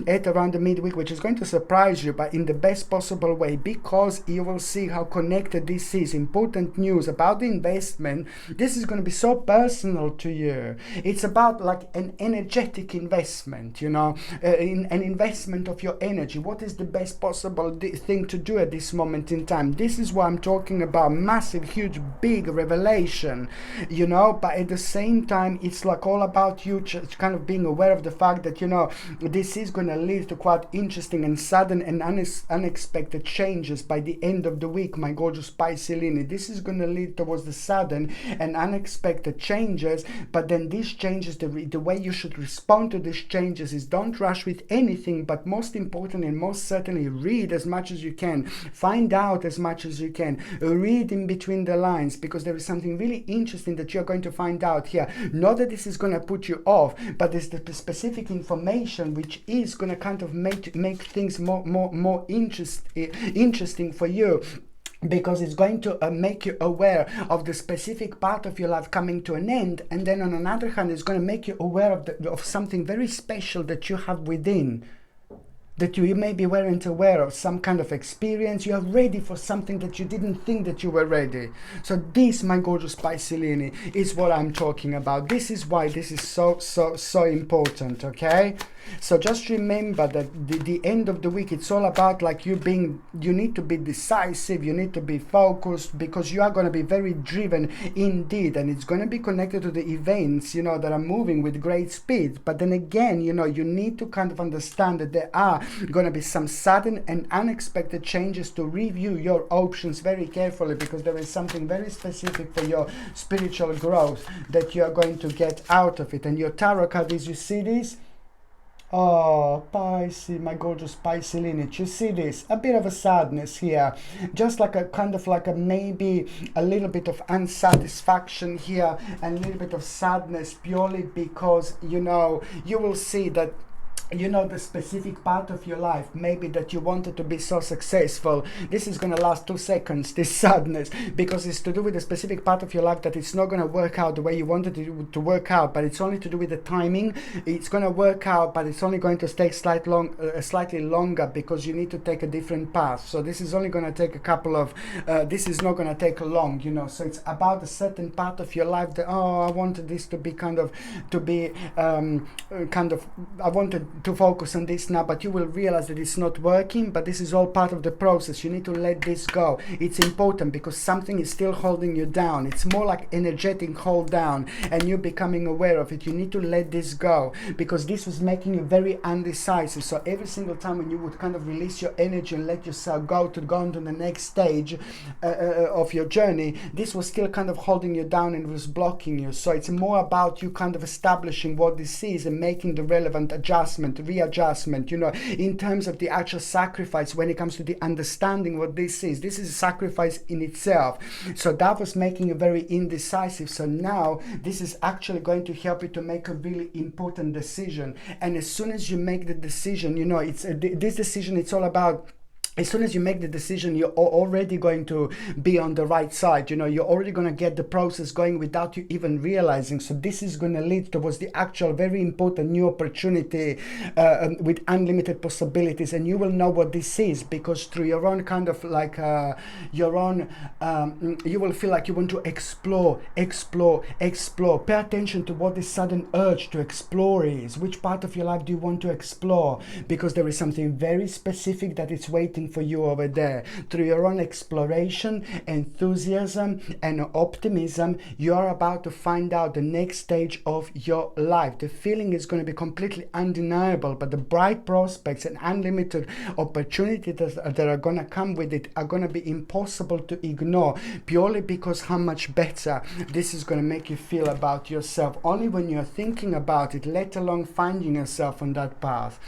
Speaker 1: at around the midweek, which is going to surprise you, but in the best possible way, because you will see how connected this is. Important news about the investment. This is going to be so personal to you. It's about like an energetic investment, in an investment of your energy. What is the best possible thing to do at this moment in time? This is what I'm talking about. Massive, huge, big revelation, but at the same time, it's like all about you just kind of being aware of the fact that, this is going to lead to quite interesting and sudden and unexpected changes by the end of the week, my gorgeous Pisces. This is going to lead towards the sudden and unexpected changes, but then these changes, the way you should respond to these changes is don't rush with anything, but most important and most certainly read as much as you can, find out as much as you can, read in between the lines, because there is something really interesting that you're going to find out here. Not that this is going to put you off, but there's the specific information which is going to kind of make things more interesting for you, because it's going to make you aware of the specific part of your life coming to an end. And then on another hand, it's going to make you aware of something very special that you have within, that you maybe weren't aware of, some kind of experience. You are ready for something that you didn't think that you were ready. So this, my gorgeous Pisces, is what I'm talking about. This is why this is so important, okay? So just remember that the end of the week, it's all about like you need to be decisive, you need to be focused, because you are going to be very driven indeed, and it's going to be connected to the events, that are moving with great speed. But then again, you need to kind of understand that there are going to be some sudden and unexpected changes, to review your options very carefully, because there is something very specific for your spiritual growth that you are going to get out of it. And your tarot card is, you see this? Oh, Pisces, my gorgeous Pisces, you see this? A bit of a sadness here. Just like a kind of like a maybe a little bit of unsatisfaction here, and a little bit of sadness, purely because, you will see that the specific part of your life, maybe that you wanted to be so successful. This is going to last 2 seconds, this sadness, because it's to do with a specific part of your life that it's not going to work out the way you wanted it to work out, but it's only to do with the timing. It's going to work out, but it's only going to take slightly longer, because you need to take a different path. So this is only going to take a couple of, this is not going to take long, so it's about a certain part of your life that, I wanted this to be I wanted to focus on this now, but you will realize that it's not working. But this is all part of the process. You need to let this go. It's important, because something is still holding you down. It's more like energetic hold down, and you're becoming aware of it. You need to let this go, because this was making you very undecisive. So every single time when you would kind of release your energy and let yourself go on to the next stage of your journey, this was still kind of holding you down and was blocking you. So it's more about you kind of establishing what this is and making the relevant readjustment, in terms of the actual sacrifice when it comes to the understanding what this is. This is a sacrifice in itself. So that was making you very indecisive. So now this is actually going to help you to make a really important decision. And as soon as you make the decision, it's this decision, it's all about as soon as you make the decision, you're already going to be on the right side. You know, you're already going to get the process going without you even realizing. So this is going to lead towards the actual very important new opportunity with unlimited possibilities. And you will know what this is, because through your own kind of like your own, you will feel like you want to explore. Pay attention to what this sudden urge to explore is. Which part of your life do you want to explore? Because there is something very specific that is waiting for you over there. Through your own exploration, enthusiasm and optimism, you are about to find out the next stage of your life. The feeling is going to be completely undeniable, but the bright prospects and unlimited opportunities that are going to come with it are going to be impossible to ignore, purely because how much better this is going to make you feel about yourself only when you're thinking about it, let alone finding yourself on that path.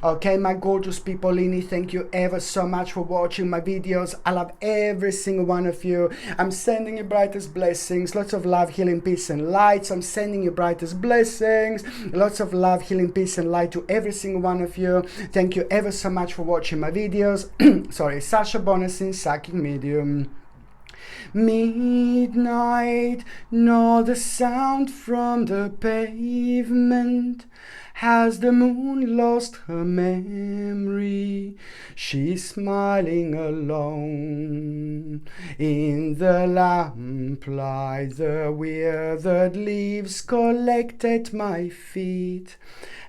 Speaker 1: Okay, my gorgeous peopleini, thank you ever so much for watching my videos. I love every single one of you. I'm sending you brightest blessings, lots of love, healing, peace and light. I'm sending you brightest blessings, lots of love, healing, peace and light to every single one of you. Thank you ever so much for watching my videos. Sorry, Sasha Bonasin, psychic medium. Midnight, nor the sound from the pavement. Has the moon lost her memory? She's smiling alone. In the lamplight, the withered leaves collect at my feet,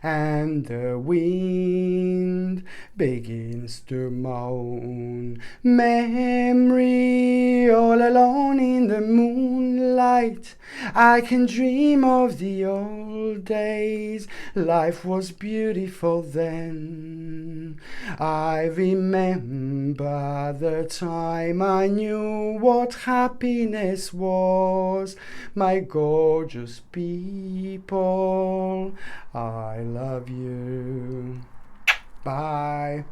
Speaker 1: and the wind begins to moan. Memory, all alone in the moonlight, I can dream of the old days. Life was beautiful then. I remember the time I knew what happiness was. My gorgeous people, I love you. Bye.